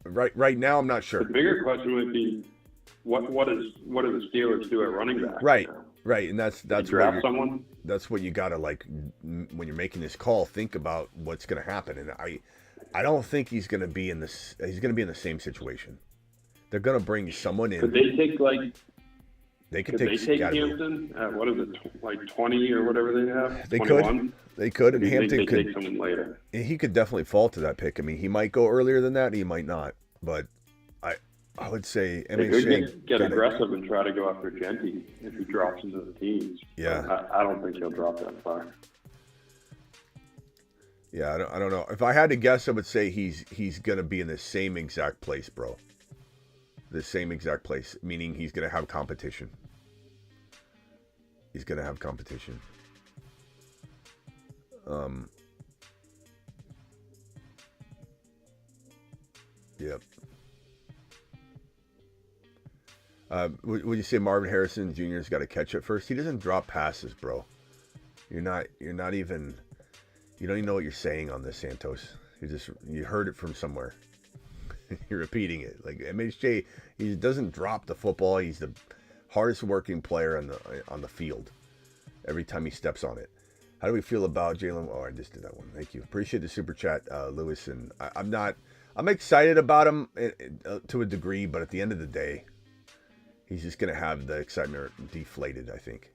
Right now, I'm not sure. The bigger question would be, what do the Steelers do at running back? Right, and that's draft someone. That's what you gotta, like, when you're making this call, think about what's gonna happen. And I don't think he's gonna be in this. He's gonna be in the same situation. They're gonna bring someone in. Could they take They could take Hampton at, what is it, like 20 or whatever they have? They 21? could, and Or do you think Hampton they could take someone later. He could definitely fall to that pick. I mean, he might go earlier than that. He might not, but I would say They could get aggressive and try to go after Genty if he drops into the teams. Yeah, I don't think he'll drop that far. Yeah, I don't know. If I had to guess, I would say he's gonna be in the same exact place, bro. The same exact place, meaning he's gonna have competition. He's gonna have competition. Yep. Would you say Marvin Harrison Jr.'s got to catch it first? He doesn't drop passes, bro. You're not even. You don't even know what you're saying on this, Santos. You heard it from somewhere. You're repeating it. Like MHJ, he doesn't drop the football. He's the hardest working player on the field. Every time he steps on it. How do we feel about Jalen? Oh, I just did that one. Thank you. Appreciate the super chat, Lewis. And I'm excited about him to a degree, but at the end of the day, he's just going to have the excitement deflated, I think.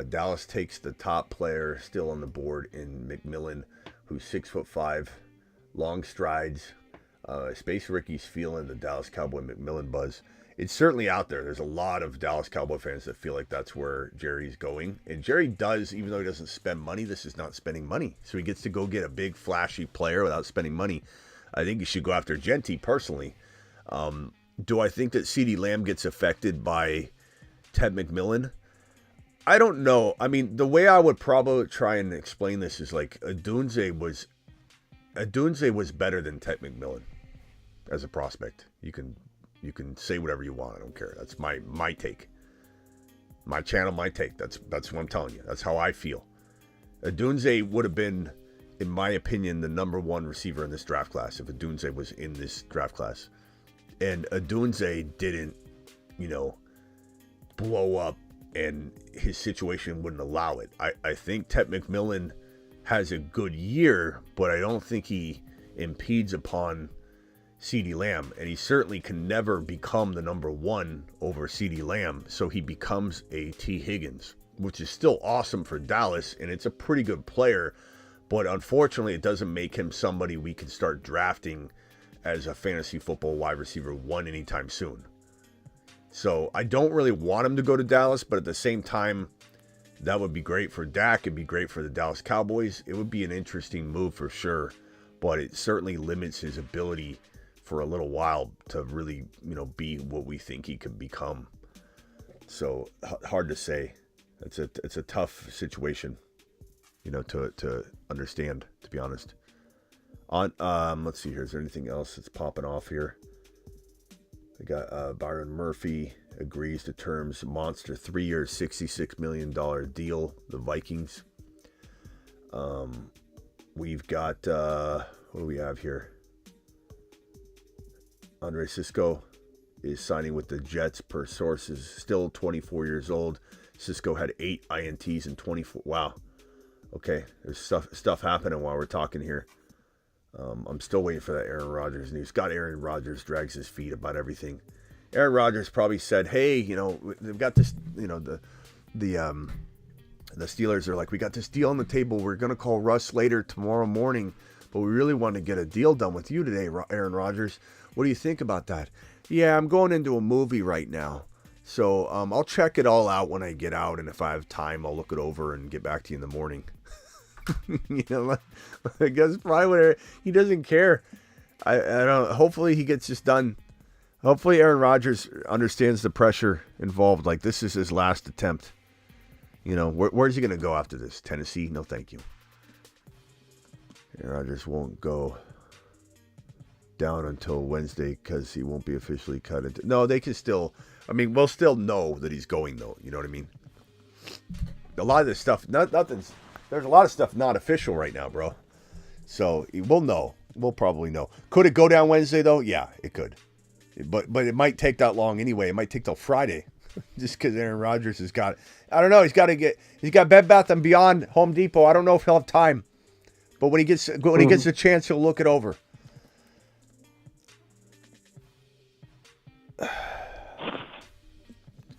Dallas takes the top player still on the board in McMillan, who's 6'5", long strides. Space Ricky's feeling the Dallas Cowboy McMillan buzz. It's certainly out there. There's a lot of Dallas Cowboy fans that feel like that's where Jerry's going. And Jerry does, even though he doesn't spend money, this is not spending money. So he gets to go get a big, flashy player without spending money. I think you should go after Genty personally. Do I think that CeeDee Lamb gets affected by Ted McMillan? I don't know. I mean, the way I would probably try and explain this is like Adunze was better than Ted McMillan as a prospect. You can say whatever you want. I don't care. That's my take. My channel, my take. That's what I'm telling you. That's how I feel. Adunze would have been, in my opinion, the number one receiver in this draft class if Adunze was in this draft class. And Adunze didn't, blow up and his situation wouldn't allow it. I think Ted McMillan has a good year, but I don't think he impedes upon CeeDee Lamb, and he certainly can never become the number one over CeeDee Lamb, so he becomes a T. Higgins, which is still awesome for Dallas, and it's a pretty good player, but unfortunately it doesn't make him somebody we can start drafting as a fantasy football wide receiver one anytime soon. So I don't really want him to go to Dallas, but at the same time, that would be great for Dak. It'd be great for the Dallas Cowboys. It would be an interesting move for sure, but it certainly limits his ability for a little while to really, be what we think he could become. So hard to say. It's a tough situation, to understand, to be honest. Let's see here. Is there anything else that's popping off here? We got Byron Murphy agrees to terms. Monster 3-year, $66 million deal. The Vikings. We've got, what do we have here? Andre Cisco is signing with the Jets per sources. Still 24 years old. Cisco had 8 INTs in 24. Wow. Okay, there's stuff happening while we're talking here. I'm still waiting for that Aaron Rodgers news. Aaron Rodgers drags his feet about everything. Aaron Rodgers probably said, hey, they've got this, the Steelers are like, we got this deal on the table. We're going to call Russ later tomorrow morning, but we really want to get a deal done with you today, Aaron Rodgers. What do you think about that? Yeah, I'm going into a movie right now. So I'll check it all out when I get out, and if I have time, I'll look it over and get back to you in the morning. I guess probably what he doesn't care. I don't. Hopefully he gets this done. Hopefully Aaron Rodgers understands the pressure involved. Like, this is his last attempt. Where's he going to go after this? Tennessee? No, thank you. Aaron Rodgers won't go down until Wednesday because he won't be officially cut into. No, they can still. I mean, we'll still know that he's going though. You know what I mean? A lot of this stuff, nothing's. There's a lot of stuff not official right now, bro. So we'll know. We'll probably know. Could it go down Wednesday though? Yeah, it could. But it might take that long anyway. It might take till Friday, just because Aaron Rodgers has got. I don't know. He's got Bed Bath and Beyond, Home Depot. I don't know if he'll have time, but when he gets a chance, he'll look it over.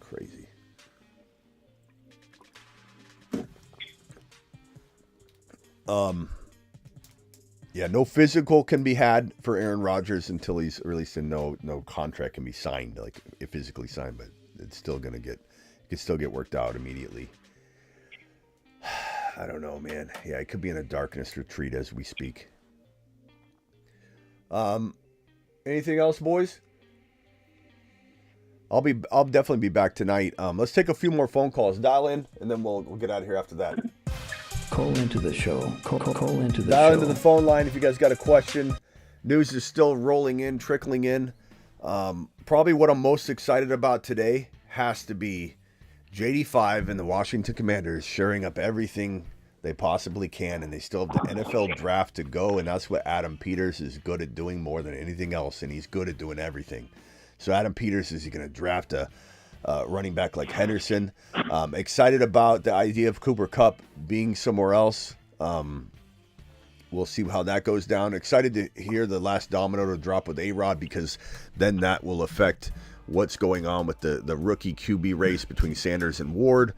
Crazy. Yeah, no physical can be had for Aaron Rodgers until he's released, and no contract can be signed, like physically signed, but it's still it can still get worked out immediately. I don't know, man. Yeah, it could be in a darkness retreat as we speak. Anything else, boys? I'll definitely be back tonight. Let's take a few more phone calls. Dial in, and then we'll get out of here after that. Call into the show. Call into the Dial show. into the phone line if you guys got a question. News is still rolling in, trickling in. Probably what I'm most excited about today has to be JD5 and the Washington Commanders shoring up everything they possibly can, and they still have the NFL draft to go, and that's what Adam Peters is good at doing more than anything else, and he's good at doing everything. So Adam Peters is going to draft a running back like Henderson. Excited about the idea of Cooper Kupp being somewhere else. We'll see how that goes down. Excited to hear the last domino to drop with A-Rod, because then that will affect what's going on with the rookie QB race between Sanders and Ward.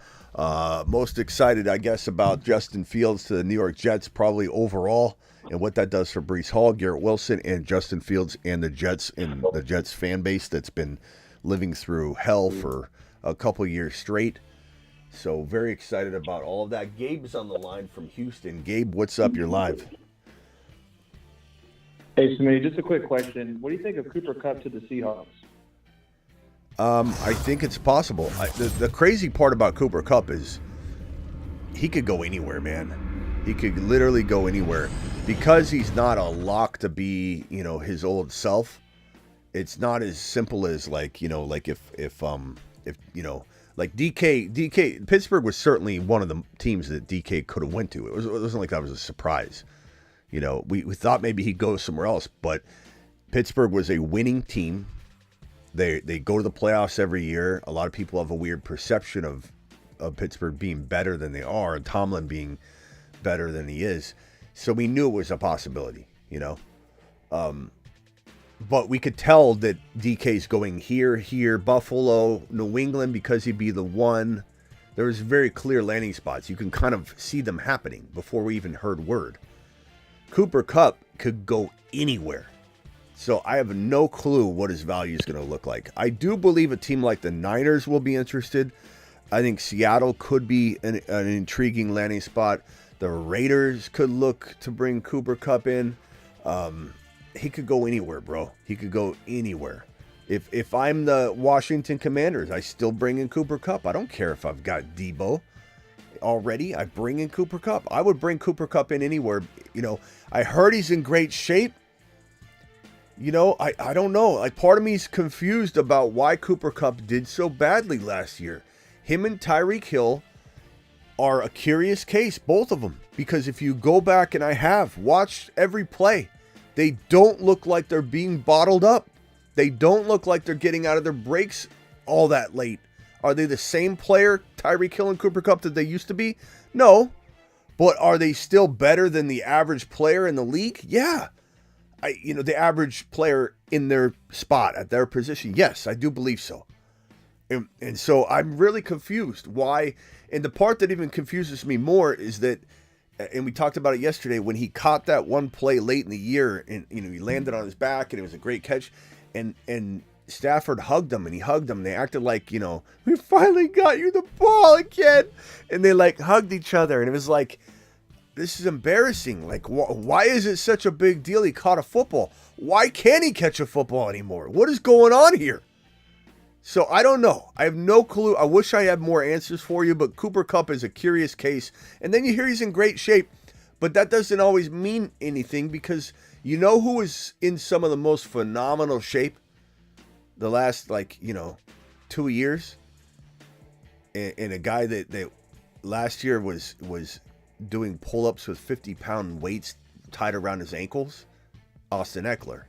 Most excited, I guess, about Justin Fields to the New York Jets, probably overall, and what that does for Breece Hall, Garrett Wilson, and Justin Fields and the Jets fan base that's been living through hell for a couple years straight. So very excited about all of that. Gabe's on the line from Houston. Gabe, what's up? You're live. Hey, Smitty, just a quick question. What do you think of Cooper Kupp to the Seahawks? I think it's possible. The crazy part about Cooper Kupp is he could go anywhere, man. He could literally go anywhere. Because he's not a lock to be, his old self. It's not as simple as like if DK, Pittsburgh was certainly one of the teams that DK could have went to. It wasn't like that was a surprise. We thought maybe he'd go somewhere else, but Pittsburgh was a winning team, They go to the playoffs every year. A lot of people have a weird perception of Pittsburgh being better than they are, and Tomlin being better than he is. So we knew it was a possibility, you know. But we could tell that DK's going here, Buffalo, New England, because he'd be the one. There was very clear landing spots. You can kind of see them happening before we even heard word. Cooper Kupp could go anywhere. So I have no clue what his value is going to look like. I do believe a team like the Niners will be interested. I think Seattle could be an intriguing landing spot. The Raiders could look to bring Cooper Kupp in. He could go anywhere, bro. He could go anywhere. If I'm the Washington Commanders, I still bring in Cooper Kupp. I don't care if I've got Debo already. I bring in Cooper Kupp. I would bring Cooper Kupp in anywhere. You know, I heard he's in great shape. You know, I don't know. Like, part of me is confused about why Cooper Kupp did so badly last year. Him and Tyreek Hill are a curious case, both of them. Because if you go back, and I have watched every play, they don't look like they're being bottled up. They don't look like they're getting out of their breaks all that late. Are they the same player, Tyreek Hill and Cooper Kupp, that they used to be? No. But are they still better than the average player in the league? Yeah. The average player in their spot, at their position. Yes, I do believe so. And so I'm really confused why. And the part that even confuses me more is that, and we talked about it yesterday, when he caught that one play late in the year, and he landed on his back, and it was a great catch, and Stafford hugged him, and he hugged him. They acted like, we finally got you the ball again, and they like hugged each other, and it was like, this is embarrassing. Like, why is it such a big deal he caught a football? Why can't he catch a football anymore? What is going on here? So I don't know. I have no clue. I wish I had more answers for you, but Cooper Kupp is a curious case. And then you hear he's in great shape, but that doesn't always mean anything, because you know who is in some of the most phenomenal shape the last, 2 years? And a guy that last year was doing pull-ups with 50-pound weights tied around his ankles? Austin Eckler.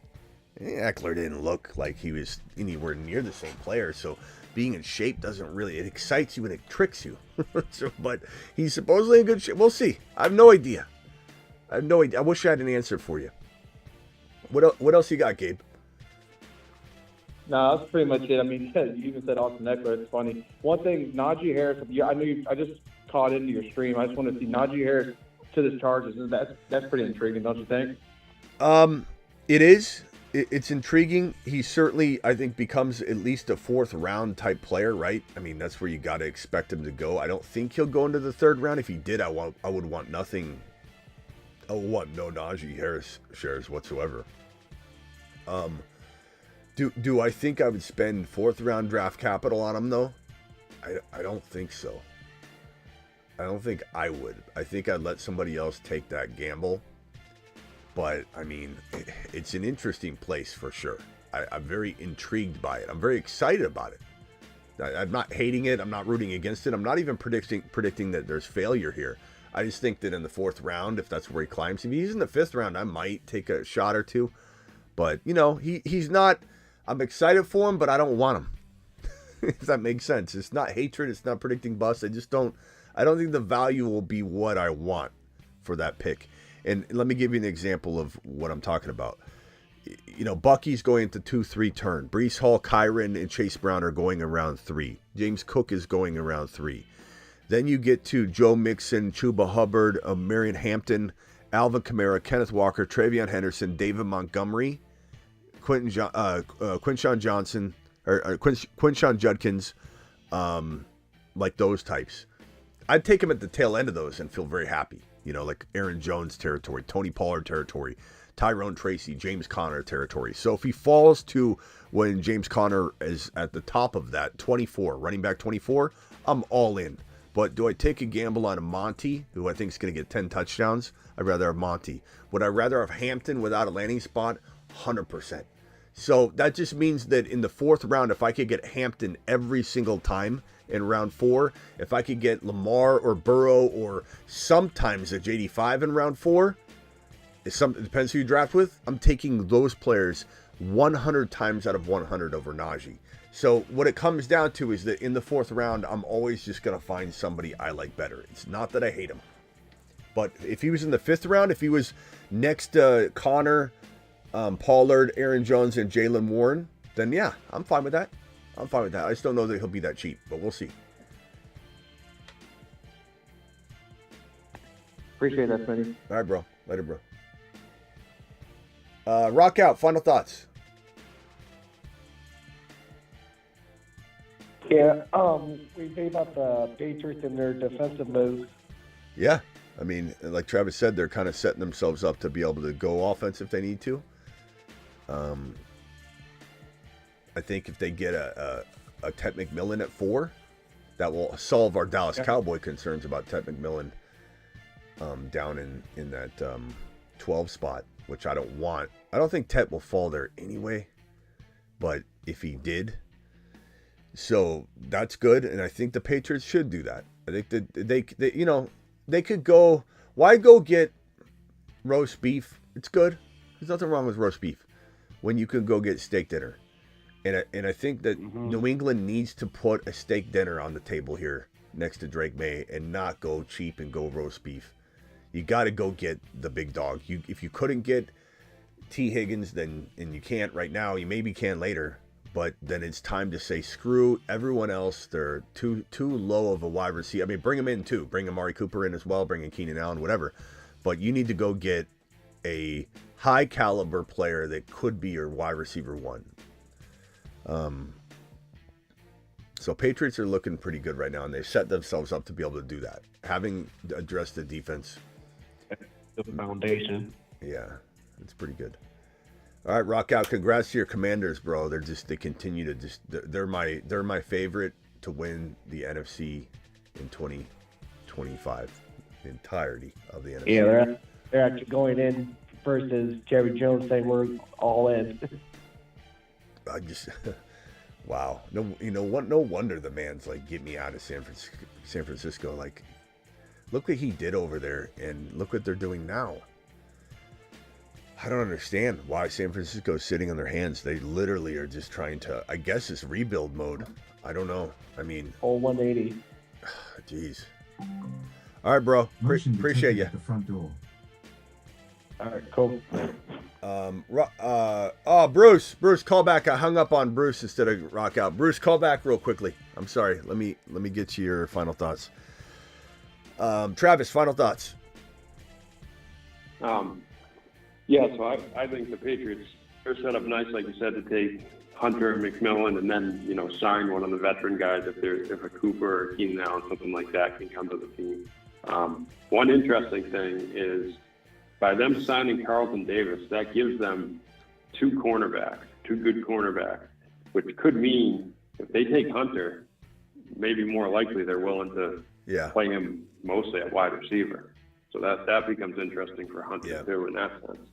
Eckler didn't look like he was anywhere near the same player, so being in shape doesn't really, it excites you and it tricks you. But he's supposedly in good shape. We'll see. I have no idea. I wish I had an answer for you. What else you got, Gabe? No, that's pretty much it. I mean, you even said Austin Eckler. It's funny. One thing, Najee Harris. I just caught into your stream. I just want to see Najee Harris to the Chargers. That's pretty intriguing, don't you think? It is. It's intriguing. He certainly, I think, becomes at least a fourth round type player, right? I mean, that's where you got to expect him to go. I don't think he'll go into the third round. If he did, I would want nothing. I would want no Najee Harris shares whatsoever. Do I think I would spend fourth round draft capital on him though? I don't think so. I don't think I would. I think I'd let somebody else take that gamble. But, I mean, it's an interesting place for sure. I'm very intrigued by it. I'm very excited about it. I'm not hating it. I'm not rooting against it. I'm not even predicting that there's failure here. I just think that in the fourth round, if that's where he climbs, if he's in the fifth round, I might take a shot or two. But, he's not... I'm excited for him, but I don't want him. If that makes sense. It's not hatred. It's not predicting bust. I don't think the value will be what I want for that pick. And let me give you an example of what I'm talking about. Bucky's going into 2-3 turn. Breece Hall, Kyron, and Chase Brown are going around 3. James Cook is going around 3. Then you get to Joe Mixon, Chuba Hubbard, Marion Hampton, Alvin Kamara, Kenneth Walker, Travion Henderson, David Montgomery, Quinshon Johnson, or Quinshon Judkins, like those types. I'd take him at the tail end of those and feel very happy. Like Aaron Jones territory, Tony Pollard territory, Tyrone Tracy, James Conner territory. So if he falls to when James Conner is at the top of that, 24, running back 24, I'm all in. But do I take a gamble on a Monty, who I think is going to get 10 touchdowns? I'd rather have Monty. Would I rather have Hampton without a landing spot? 100%. So that just means that in the fourth round, if I could get Hampton every single time in round 4, if I could get Lamar or Burrow or sometimes a JD5 in round 4, it depends who you draft with, I'm taking those players 100 times out of 100 over Naji. So what it comes down to is that in the 4th round, I'm always just going to find somebody I like better. It's not that I hate him. But if he was in the 5th round, if he was next to Connor, Pollard, Aaron Jones, and Jaylen Warren, then yeah, I'm fine with that. I'm fine with that. I just don't know that he'll be that cheap, but we'll see. Appreciate that, Smitty. All right, bro. Later, bro. Rock out. Final thoughts. Yeah, we think about the Patriots and their defensive moves. Yeah. I mean, like Travis said, they're kind of setting themselves up to be able to go offense if they need to. I think if they get a Ted McMillan at 4, that will solve our Dallas Cowboy concerns about Ted McMillan down in that 12 spot, which I don't want. I don't think Ted will fall there anyway, but if he did, so that's good, and I think the Patriots should do that. I think that they could go. Why go get roast beef? It's good. There's nothing wrong with roast beef when you can go get steak dinner. And I think that New England needs to put a steak dinner on the table here next to Drake May and not go cheap and go roast beef. You got to go get the big dog. If you couldn't get T. Higgins, and you can't right now, you maybe can later, but then it's time to say screw everyone else. They're too low of a wide receiver. I mean, bring them in too. Bring Amari Cooper in as well. Bring in Keenan Allen, whatever. But you need to go get a high caliber player that could be your wide receiver 1. So Patriots are looking pretty good right now, and they've set themselves up to be able to do that. Having addressed the defense, the foundation. Yeah, it's pretty good. All right, rock out. Congrats to your Commanders, bro. They continue to they're my favorite to win the NFC in 2025. The entirety of the NFC. Yeah, they're actually going in versus Jerry Jones saying we're all in. I just, wow. No, no wonder the man's like, get me out of San Francisco. Like, look what he did over there, and look what they're doing now. I don't understand why San Francisco is sitting on their hands. They literally are just trying to, I guess it's rebuild mode. I don't know. I mean, full 180. Jeez. All right, bro. Appreciate you. The front door. All right, cool. Bruce, call back. I hung up on Bruce instead of rock out. Bruce, call back real quickly. I'm sorry. Let me get you your final thoughts. Travis, final thoughts. Yeah, so I think the Patriots are set up nice, like you said, to take Hunter and McMillan, and then sign one of the veteran guys if a Cooper or Keenan Allen, something like that, can come to the team. One interesting thing is by them signing Carlton Davis, that gives them two good cornerbacks, which could mean if they take Hunter, maybe more likely they're willing to play him mostly at wide receiver. So that becomes interesting for Hunter too in that sense,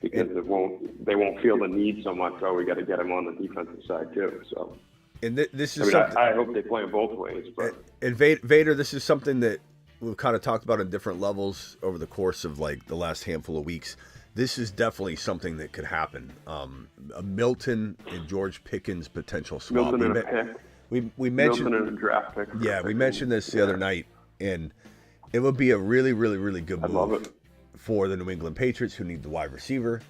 because they won't feel the need so much. Oh, we got to get him on the defensive side too. So, and this is I hope they play him both ways. But and Vader, this is something that we've kind of talked about on different levels over the course of like the last handful of weeks. This is definitely something that could happen. A Milton and George Pickens potential swap. Milton and a pick. We mentioned Milton and a draft pick. Yeah, we mentioned this the other night, and it would be a really, really, really good move for the New England Patriots, who need the wide receiver,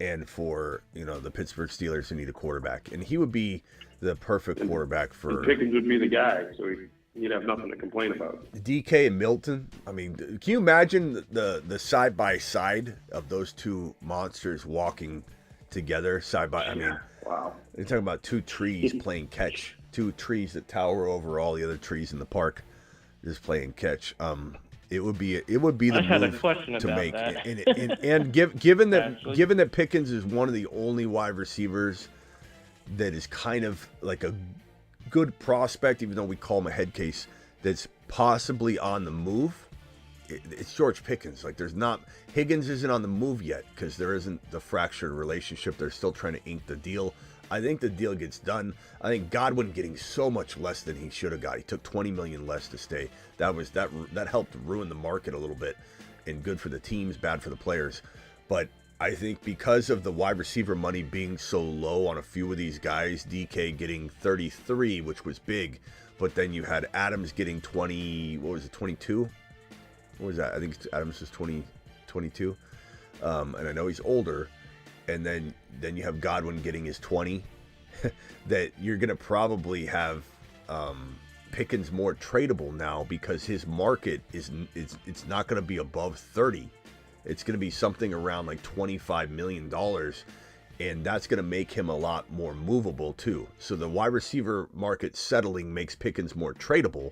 and for the Pittsburgh Steelers, who need a quarterback. And he would be the perfect quarterback for. And Pickens would be the guy, so he'd have nothing to complain about. DK and Milton. I mean, can you imagine the side by side of those two monsters walking together side by? I mean, wow. You're talking about two trees playing catch, two trees that tower over all the other trees in the park, just playing catch. It would be the move to make. And given that Pickens is one of the only wide receivers that is kind of like a good prospect, even though we call him a head case, that's possibly on the move, it's George Pickens. Like, Higgins isn't on the move yet because there isn't the fractured relationship. They're still trying to ink the deal. I think the deal gets done. I think Godwin getting so much less than he should have got. He took $20 million less to stay. That helped ruin the market a little bit, and good for the teams, bad for the players. But I think because of the wide receiver money being so low on a few of these guys, DK getting 33, which was big, but then you had Adams getting 20, what was it, 22? What was that? I think Adams was 22. And I know he's older. And then you have Godwin getting his 20. That you're going to probably have Pickens more tradable now because his market it's not going to be above 30. It's going to be something around like $25 million, and that's going to make him a lot more movable too. So the wide receiver market settling makes Pickens more tradable.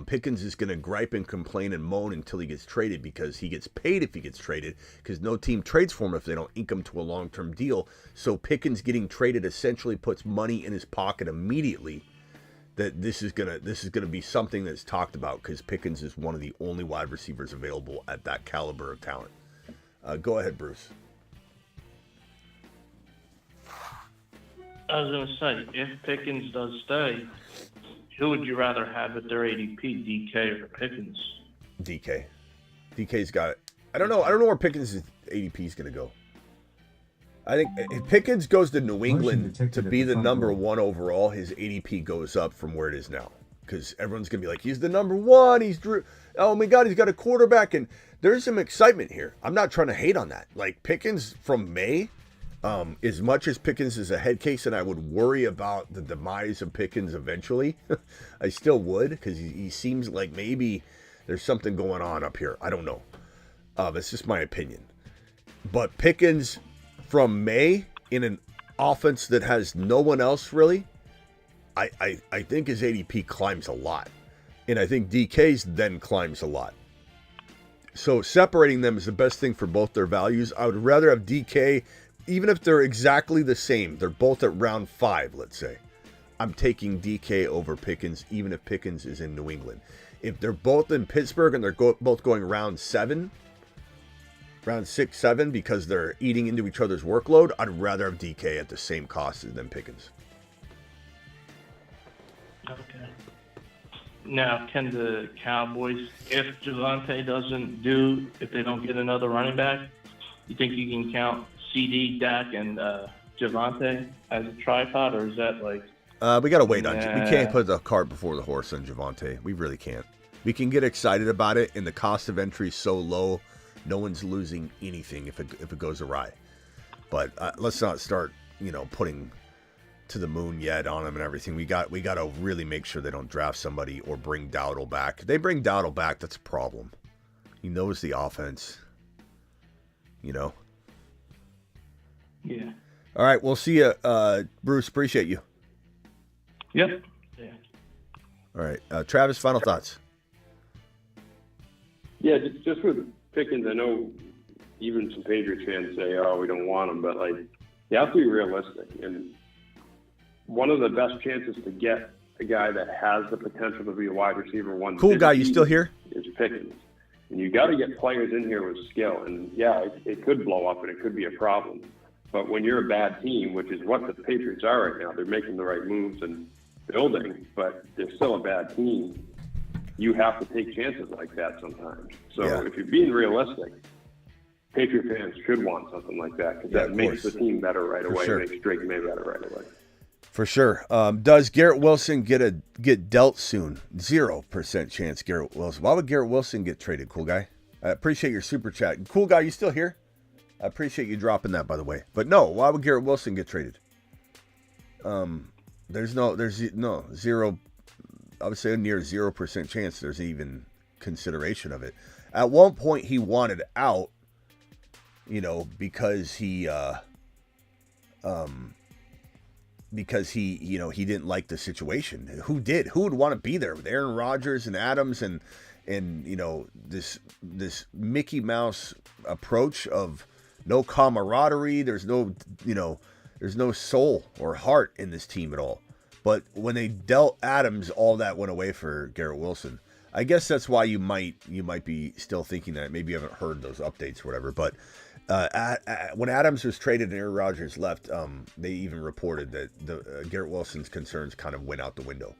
Pickens is going to gripe and complain and moan until he gets traded because he gets paid if he gets traded because no team trades for him if they don't ink him to a long-term deal. So Pickens getting traded essentially puts money in his pocket immediately. That this is gonna be something that's talked about because Pickens is one of the only wide receivers available at that caliber of talent. Go ahead, Bruce. I was going to say, if Pickens does stay, who would you rather have at their ADP, DK or Pickens? DK. DK's got it. I don't know where Pickens' ADP is going to go. I think if Pickens goes to New England to be the number one overall, his ADP goes up from where it is now. Because everyone's going to be like, he's the number one. Oh my God, he's got a quarterback. And there's some excitement here. I'm not trying to hate on that. Like Pickens from May, as much as Pickens is a head case and I would worry about the demise of Pickens eventually, I still would because he seems like maybe there's something going on up here. I don't know. That's just my opinion. But Pickens from May in an offense that has no one else really, I think his ADP climbs a lot. And I think DK's then climbs a lot. So separating them is the best thing for both their values. I would rather have DK, even if they're exactly the same. They're both at round 5, let's say. I'm taking DK over Pickens, even if Pickens is in New England. If they're both in Pittsburgh and they're both going round 7, round 6, 7, because they're eating into each other's workload, I'd rather have DK at the same cost than Pickens. Okay. Now, can the Cowboys, if Javonte doesn't do, if they don't get another running back, you think you can count CD, Dak, and Javonte as a tripod, or is that like... We got to wait on it. We can't put the cart before the horse on Javonte. We really can't. We can get excited about it, and the cost of entry is so low, no one's losing anything if it goes awry. But let's not start, putting to the moon yet on him and everything. We got to really make sure they don't draft somebody or bring Dowdle back. If they bring Dowdle back, that's a problem. He knows the offense. Yeah. All right, we'll see you, Bruce. Appreciate you. Yep. Yeah. All right, Travis. Final thoughts. Yeah, just with Pickens, I know even some Patriots fans say, "Oh, we don't want him," but you have to be realistic. And one of the best chances to get a guy that has the potential to be a wide receiver one, cool guy, you still here? Is Pickens, and you got to get players in here with skill. And yeah, it could blow up and it could be a problem. But when you're a bad team, which is what the Patriots are right now, they're making the right moves and building, but they're still a bad team. You have to take chances like that sometimes. So if you're being realistic, Patriot fans should want something like that because that makes the team better right away. Sure. Makes Drake May better right away. For sure. Does Garrett Wilson get dealt soon? 0% chance Garrett Wilson. Why would Garrett Wilson get traded, cool guy? I appreciate your super chat. Cool guy, you still here? I appreciate you dropping that, by the way. But no, why would Garrett Wilson get traded? There's no zero. I would say a near 0% chance there's even consideration of it. At one point, he wanted out, because he he didn't like the situation. Who did? Who would want to be there with Aaron Rodgers and Adams and this Mickey Mouse approach of no camaraderie. There's no soul or heart in this team at all. But when they dealt Adams, all that went away for Garrett Wilson. I guess that's why you might be still thinking that. Maybe you haven't heard those updates or whatever. But when Adams was traded and Aaron Rodgers left, they even reported that Garrett Wilson's concerns kind of went out the window.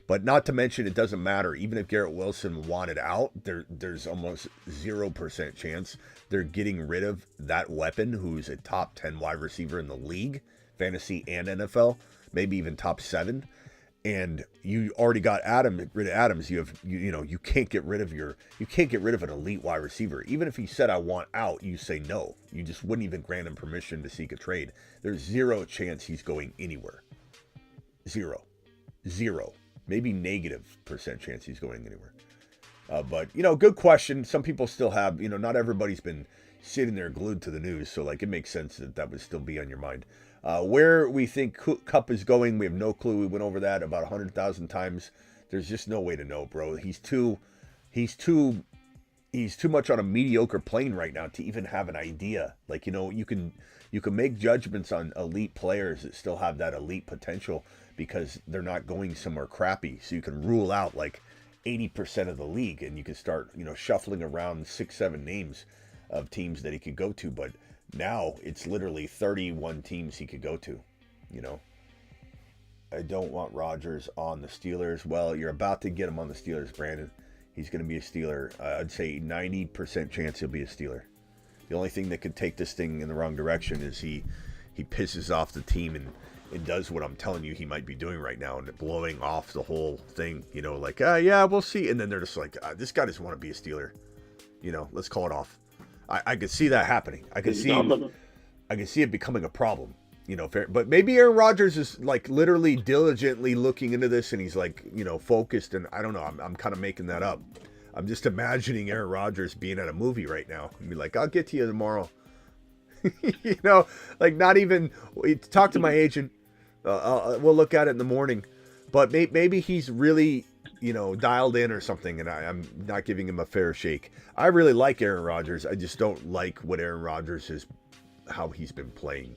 But not to mention, it doesn't matter. Even if Garrett Wilson wanted out, there's almost 0% chance they're getting rid of that weapon, who's a top 10 wide receiver in the league, fantasy and NFL, maybe even top 7. And you already got rid of Adams. You can't get rid of an elite wide receiver. Even if he said, I want out, you say no. You just wouldn't even grant him permission to seek a trade. There's 0 chance he's going anywhere. 0. Maybe -% chance he's going anywhere. But, good question. Some people still have, not everybody's been sitting there glued to the news. So, it makes sense that would still be on your mind. Where we think Kupp is going, we have no clue. We went over that about 100,000 times. There's just no way to know, bro. He's too much on a mediocre plane right now to even have an idea. You can make judgments on elite players that still have that elite potential, because they're not going somewhere crappy. So you can rule out 80% of the league, and you can start, shuffling around 6-7 names of teams that he could go to. But now it's literally 31 teams he could go to, I don't want Rodgers on the Steelers. Well, you're about to get him on the Steelers, Brandon. He's going to be a Steeler. I'd say 90% chance he'll be a Steeler. The only thing that could take this thing in the wrong direction is he pisses off the team and does what I'm telling you he might be doing right now, and blowing off the whole thing, yeah, we'll see. And then they're just this guy doesn't want to be a Steeler. Let's call it off. I could see that happening. I could see it becoming a problem. But maybe Aaron Rodgers is literally diligently looking into this, and he's focused. And I don't know. I'm kind of making that up. I'm just imagining Aaron Rodgers being at a movie right now and be I'll get to you tomorrow. Not even talk to my agent. We'll look at it in the morning. But maybe he's really, dialed in or something, and I'm not giving him a fair shake. I really like Aaron Rodgers. I just don't like what Aaron Rodgers is, how he's been playing.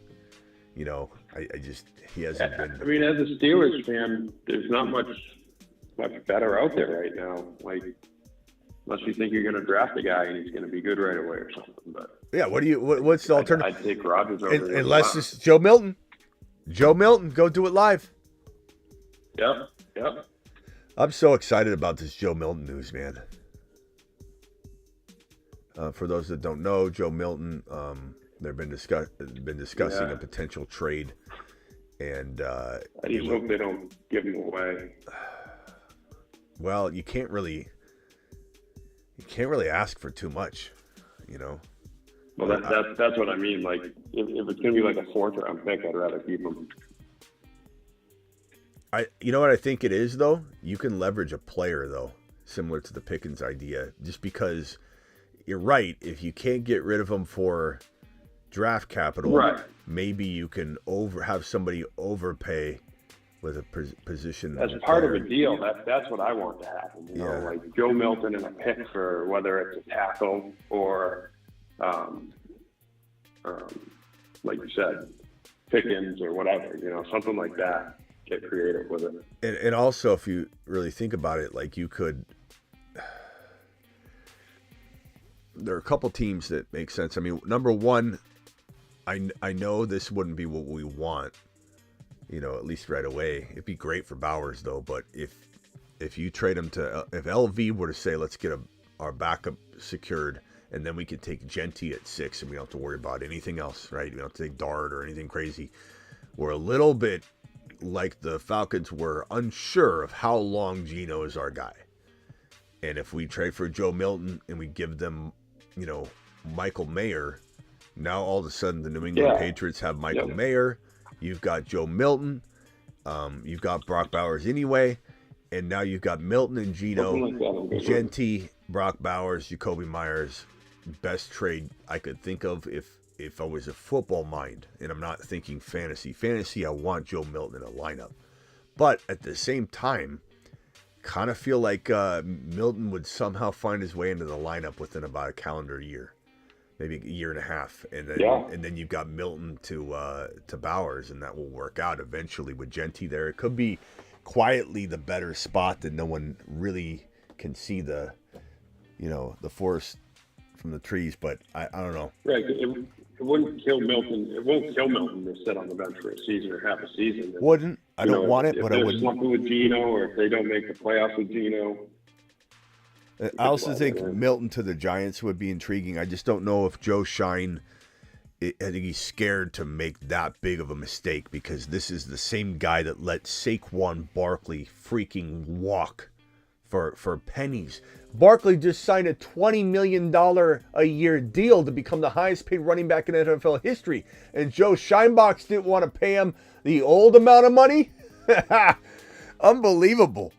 He hasn't been. I mean, as a Steelers fan, there's not much better out there right now. Unless you think you're going to draft a guy and he's going to be good right away or something. But yeah, what's the alternative? I'd take Rodgers over. Unless it's Joe Milton. Joe Milton, go do it live. Yep. I'm so excited about this Joe Milton news, man. For those that don't know, Joe Milton, they've been discussing a potential trade, and I just hope they don't give him away. Well, you can't really ask for too much, Well, that's what I mean. If it's gonna be a 4th round pick, I'd rather keep him. You know what I think it is, though? You can leverage a player, though, similar to the Pickens idea, just because you're right. If you can't get rid of him for draft capital, right, maybe you can have somebody overpay with a position. As part of a deal, that's what I want to happen. Joe Milton and a pick for whether it's a tackle or, like you said, Pickens or whatever, something like that. Get creative with it. And also, if you really think about it, you could. There are a couple teams that make sense. I mean, number one, I know this wouldn't be what we want, at least right away. It'd be great for Bowers, though. But if you trade him if LV were to say, let's get our backup secured, and then we could take Genty at 6, and we don't have to worry about anything else, right? We don't have to take Dart or anything crazy. We're a little bit like the Falcons were unsure of how long Geno is our guy. And if we trade for Joe Milton and we give them, Michael Mayer, now all of a sudden the New England Patriots have Michael Mayer. You've got Joe Milton. You've got Brock Bowers anyway. And now you've got Milton and Geno, Genty, Brock Bowers, Jacoby Myers. Best trade I could think of if I was a football mind, and I'm not thinking fantasy. Fantasy, I want Joe Milton in a lineup. But at the same time, kind of feel like Milton would somehow find his way into the lineup within about a calendar year, maybe a year and a half. And then you've got Milton to Bowers, and that will work out eventually with Genty there. It could be quietly the better spot that no one really can see the forest from the trees, but I don't know. Right. It wouldn't kill Milton. It won't kill Milton to sit on the bench for a season or half a season. Wouldn't. I don't want it, but I wouldn't. If they're slumping with Geno, or if they don't make the playoffs with Geno. I also think Milton to the Giants would be intriguing. I just don't know if Joe Shine, I think he's scared to make that big of a mistake because this is the same guy that let Saquon Barkley freaking walk for pennies. Barkley just signed a $20 million a year deal to become the highest paid running back in NFL history. And Joe Shinebox didn't want to pay him the old amount of money? Unbelievable.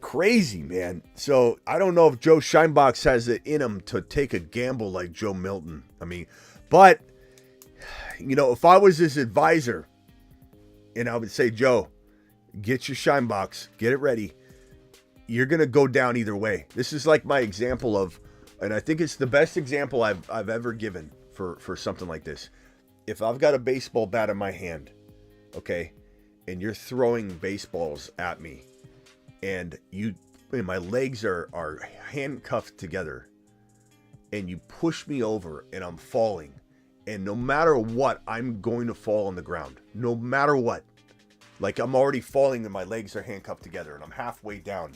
Crazy, man. So I don't know if Joe Shinebox has it in him to take a gamble like Joe Milton. I mean, but, you know, if I was his advisor, and I would say, Joe, get your Shinebox, get it ready. You're going to go down either way. This is like my example of, and I think it's the best example I've ever given for something like this. If I've got a baseball bat in my hand, okay, and you're throwing baseballs at me, and my legs are handcuffed together, and you push me over, and I'm falling, and no matter what, I'm going to fall on the ground. No matter what. Like I'm already falling, and my legs are handcuffed together, and I'm halfway down.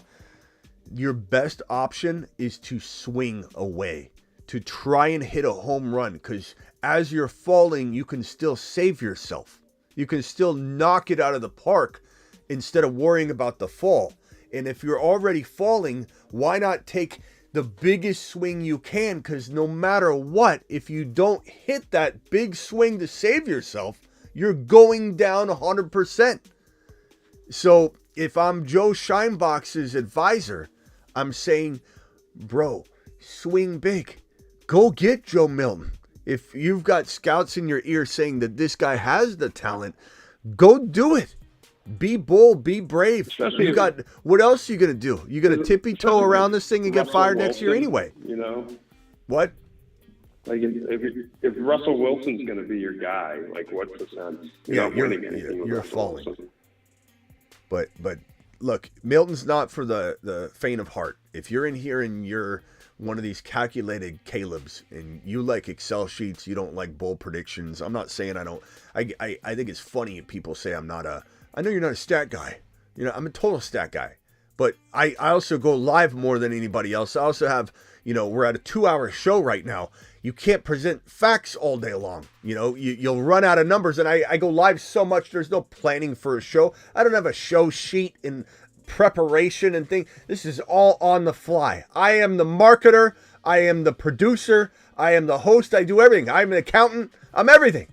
Your best option is to swing away, to try and hit a home run, because as you're falling, you can still save yourself. You can still knock it out of the park instead of worrying about the fall. And if you're already falling, why not take the biggest swing you can? Because no matter what, if you don't hit that big swing to save yourself, you're going down 100%. So if I'm Joe Shinebox's advisor, I'm saying, bro, swing big. Go get Joe Milton. If you've got scouts in your ear saying that this guy has the talent, go do it. Be bold, be brave. Especially what else are you going to do? You're going to tippy-toe around this thing and get fired next year anyway. You know? What? Like, if Russell Wilson's going to be your guy, like, what's the sense? You're falling. Wilson. But look, Milton's not for the faint of heart. If you're in here and you're one of these calculated Calebs and you like Excel sheets, you don't like bold predictions. I'm not saying I don't. I think it's funny if people say I'm not I know you're not a stat guy. You know, I'm a total stat guy. But I also go live more than anybody else. I also have, we're at a 2-hour show right now. You can't present facts all day long. You'll run out of numbers. And I go live so much, there's no planning for a show. I don't have a show sheet in preparation and thing. This is all on the fly. I am the marketer. I am the producer. I am the host. I do everything. I'm an accountant. I'm everything.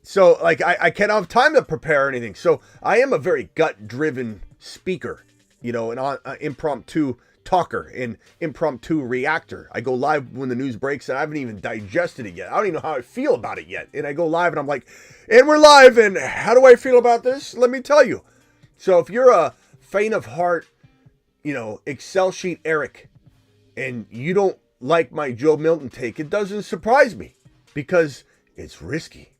So, I can't have time to prepare anything. So, I am a very gut-driven speaker, an impromptu talker and impromptu reactor. I go live when the news breaks, and I haven't even digested it yet. I don't even know how I feel about it yet. And I go live, and I'm like, and we're live, and how do I feel about this? Let me tell you. So, if you're a faint of heart, Excel sheet Eric, and you don't like my Joe Milton take, it doesn't surprise me because it's risky.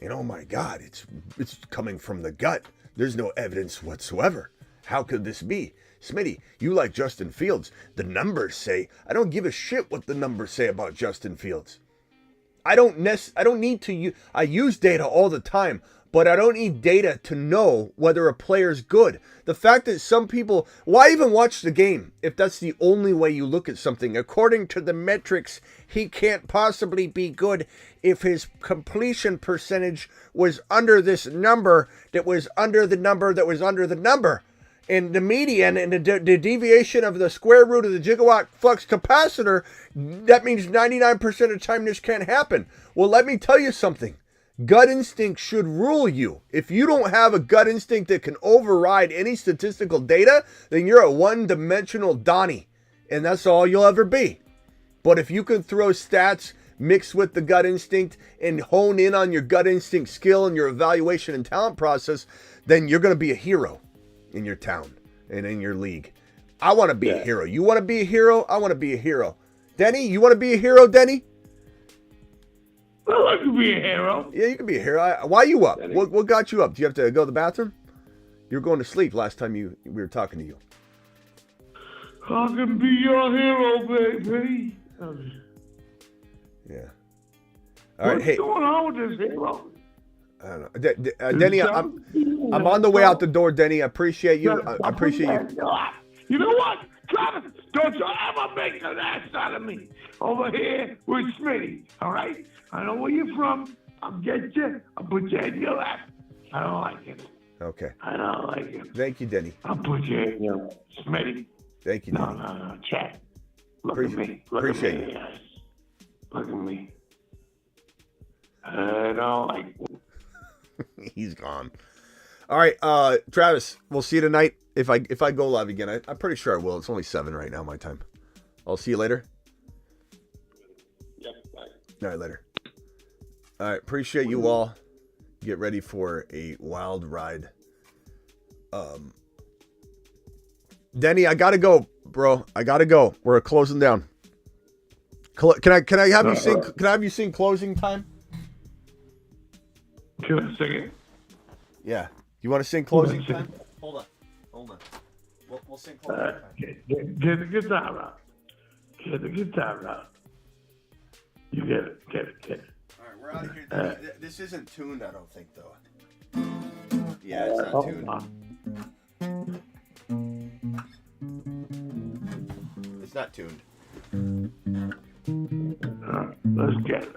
And oh my God, it's coming from the gut. There's no evidence whatsoever. How could this be? Smitty, you like Justin Fields. The numbers say, I don't give a shit what the numbers say about Justin Fields. I don't need to I use data all the time, but I don't need data to know whether a player's good. The fact that some people, why even watch the game if that's the only way you look at something? According to the metrics, he can't possibly be good if his completion percentage was under this number that was under the number that was under the number. And the median and the deviation of the square root of the gigawatt flux capacitor, that means 99% of the time this can't happen. Well, let me tell you something. Gut instinct should rule you. If you don't have a gut instinct that can override any statistical data, then you're a one-dimensional Donnie, and that's all you'll ever be. But if you can throw stats mixed with the gut instinct and hone in on your gut instinct skill and your evaluation and talent process, then you're going to be a hero in your town and in your league. I want to be a hero. You want to be a hero? I want to be a hero. Denny, you want to be a hero, Denny? Well, I could be a hero. Yeah, you can be a hero. Why are you up? What got you up? Do you have to go to the bathroom? You were going to sleep last time we were talking to you. I can be your hero, baby. Yeah. All right, What's going on with this hero? I don't know. Denny, I'm on the way out the door, Denny. I appreciate you. I appreciate you. You know what? Travis, don't you ever make an ass out of me. Over here with Smitty, all right? I know where you're from. I'll get you. I'll put you in your lap. I don't like it. Okay. I don't like it. Thank you, Denny. I'll put you in your Smitty. Thank you, Denny. No, chat. Look at me. Appreciate at me, you. guys. Look at me. I don't like He's gone. All right, Travis, we'll see you tonight. If I go live again, I'm pretty sure I will. It's only 7 right now, my time. I'll see you later. Yep, bye. All right, later. All right, appreciate you all. Get ready for a wild ride. Denny, I gotta go, bro. I gotta go. We're closing down. Can I have you sing? Can I have you sing closing time? Can I sing it? Yeah. You want to sing closing time? Hold on. We'll sing closing time. Get the guitar out. Get the guitar out. You get it. Get it. All right, we're out of here. This isn't tuned, I don't think, though. Yeah, it's not tuned. It's not tuned. Let's get it.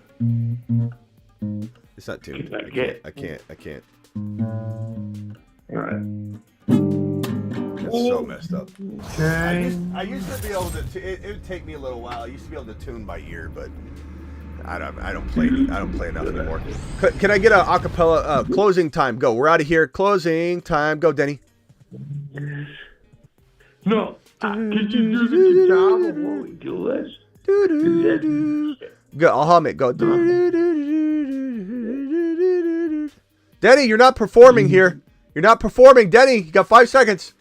It's not tuned. I can't. All right. That's so messed up. Okay. I used to be able to. It would take me a little while. I used to be able to tune by ear, but I don't play enough anymore. Can I get a acapella closing time? Go. We're out of here. Closing time. Go, Denny. No. Can you do the guitar before we do this? Go. I'll hum it. Go. Denny, you're not performing here. You're not performing, Denny. You got 5 seconds.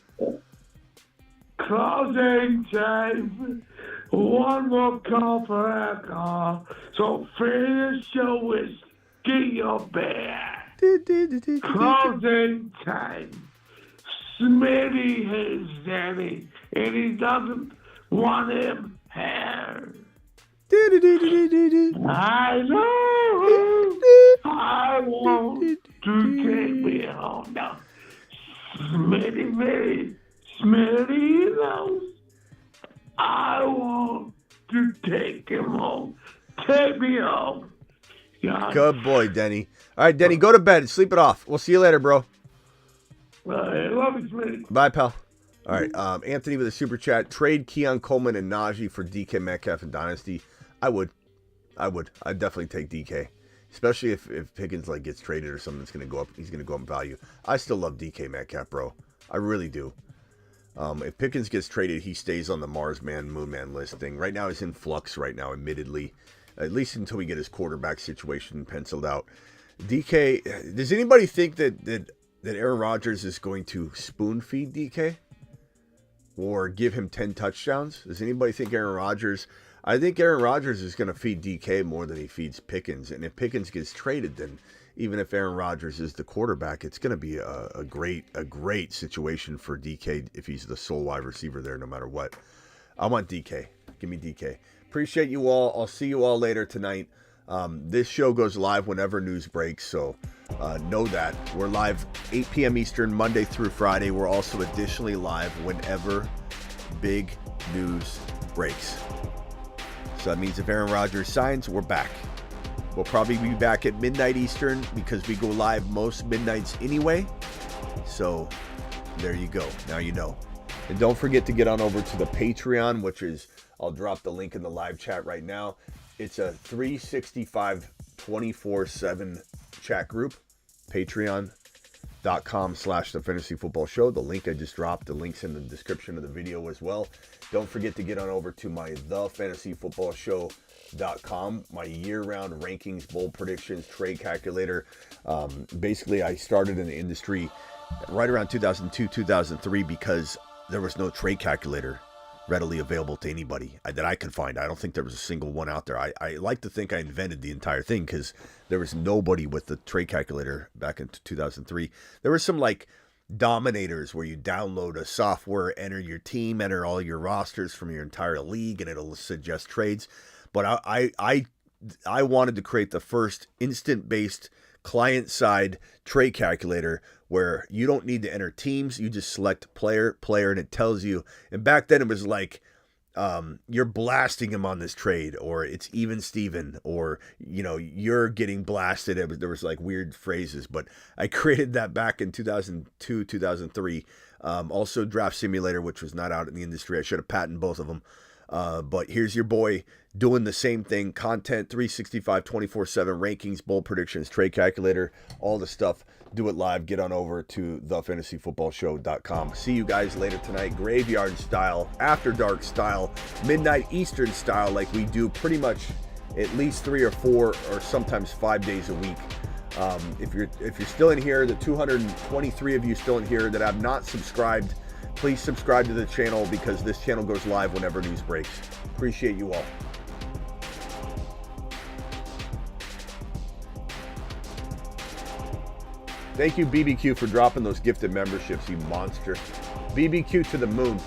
Closing time. One more call for alcohol. So finish your whiskey, your bear. Closing time. Smitty hates Danny, and he doesn't want him here. I know I want to take me home now. Smitty knows I want to take him home. Take me home. God. Good boy, Denny. All right, Denny, go to bed. Sleep it off. We'll see you later, bro. I love you, Smitty. Bye, pal. All right, Anthony with a super chat. Trade Keon Coleman and Naji for DK Metcalf and Dynasty. I'd definitely take DK, especially if Pickens gets traded or something that's going to go up. He's going to go up in value. I still love DK Metcalf, bro. I really do. If Pickens gets traded, he stays on the Mars man, Moon man list thing. Right now, he's in flux right now, admittedly, at least until we get his quarterback situation penciled out. DK, does anybody think that Aaron Rodgers is going to spoon feed DK or give him 10 touchdowns? Does anybody think Aaron Rodgers? I think Aaron Rodgers is going to feed DK more than he feeds Pickens. And if Pickens gets traded, then even if Aaron Rodgers is the quarterback, it's going to be a great situation for DK if he's the sole wide receiver there, no matter what. I want DK. Give me DK. Appreciate you all. I'll see you all later tonight. This show goes live whenever news breaks, so know that. We're live 8 p.m. Eastern, Monday through Friday. We're also additionally live whenever big news breaks. So that means if Aaron Rodgers signs, we're back. We'll probably be back at midnight Eastern because we go live most midnights anyway. So there you go. Now you know. And don't forget to get on over to the Patreon, which is, I'll drop the link in the live chat right now. It's a 365 24/7 chat group. Patreon.com/The Fantasy Football Show. The link I just dropped. The link's in the description of the video as well. Don't forget to get on over to my thefantasyfootballshow.com, my year-round rankings, bold predictions, trade calculator. Basically, I started in the industry right around 2002, 2003 because there was no trade calculator readily available to anybody that I could find. I don't think there was a single one out there. I like to think I invented the entire thing because there was nobody with the trade calculator back in 2003. There were some dominators where you download a software, enter your team, enter all your rosters from your entire league, and it'll suggest trades. But I wanted to create the first instant-based client-side trade calculator where you don't need to enter teams. You just select player, and it tells you. And back then it was like, you're blasting him on this trade, or it's even Steven, or, you're getting blasted. There was like weird phrases, but I created that back in 2002, 2003. Also Draft Simulator, which was not out in the industry. I should have patented both of them. But here's your boy doing the same thing. Content, 365, 24/7, rankings, bold predictions, trade calculator, all the stuff. Do it live. Get on over to thefantasyfootballshow.com. See you guys later tonight. Graveyard style, after dark style, midnight Eastern style, like we do pretty much at least 3 or 4 or sometimes 5 days a week. If you're still in here, the 223 of you still in here that have not subscribed, please subscribe to the channel, because this channel goes live whenever news breaks. Appreciate you all. Thank you, BBQ, for dropping those gifted memberships, you monster. BBQ to the moon.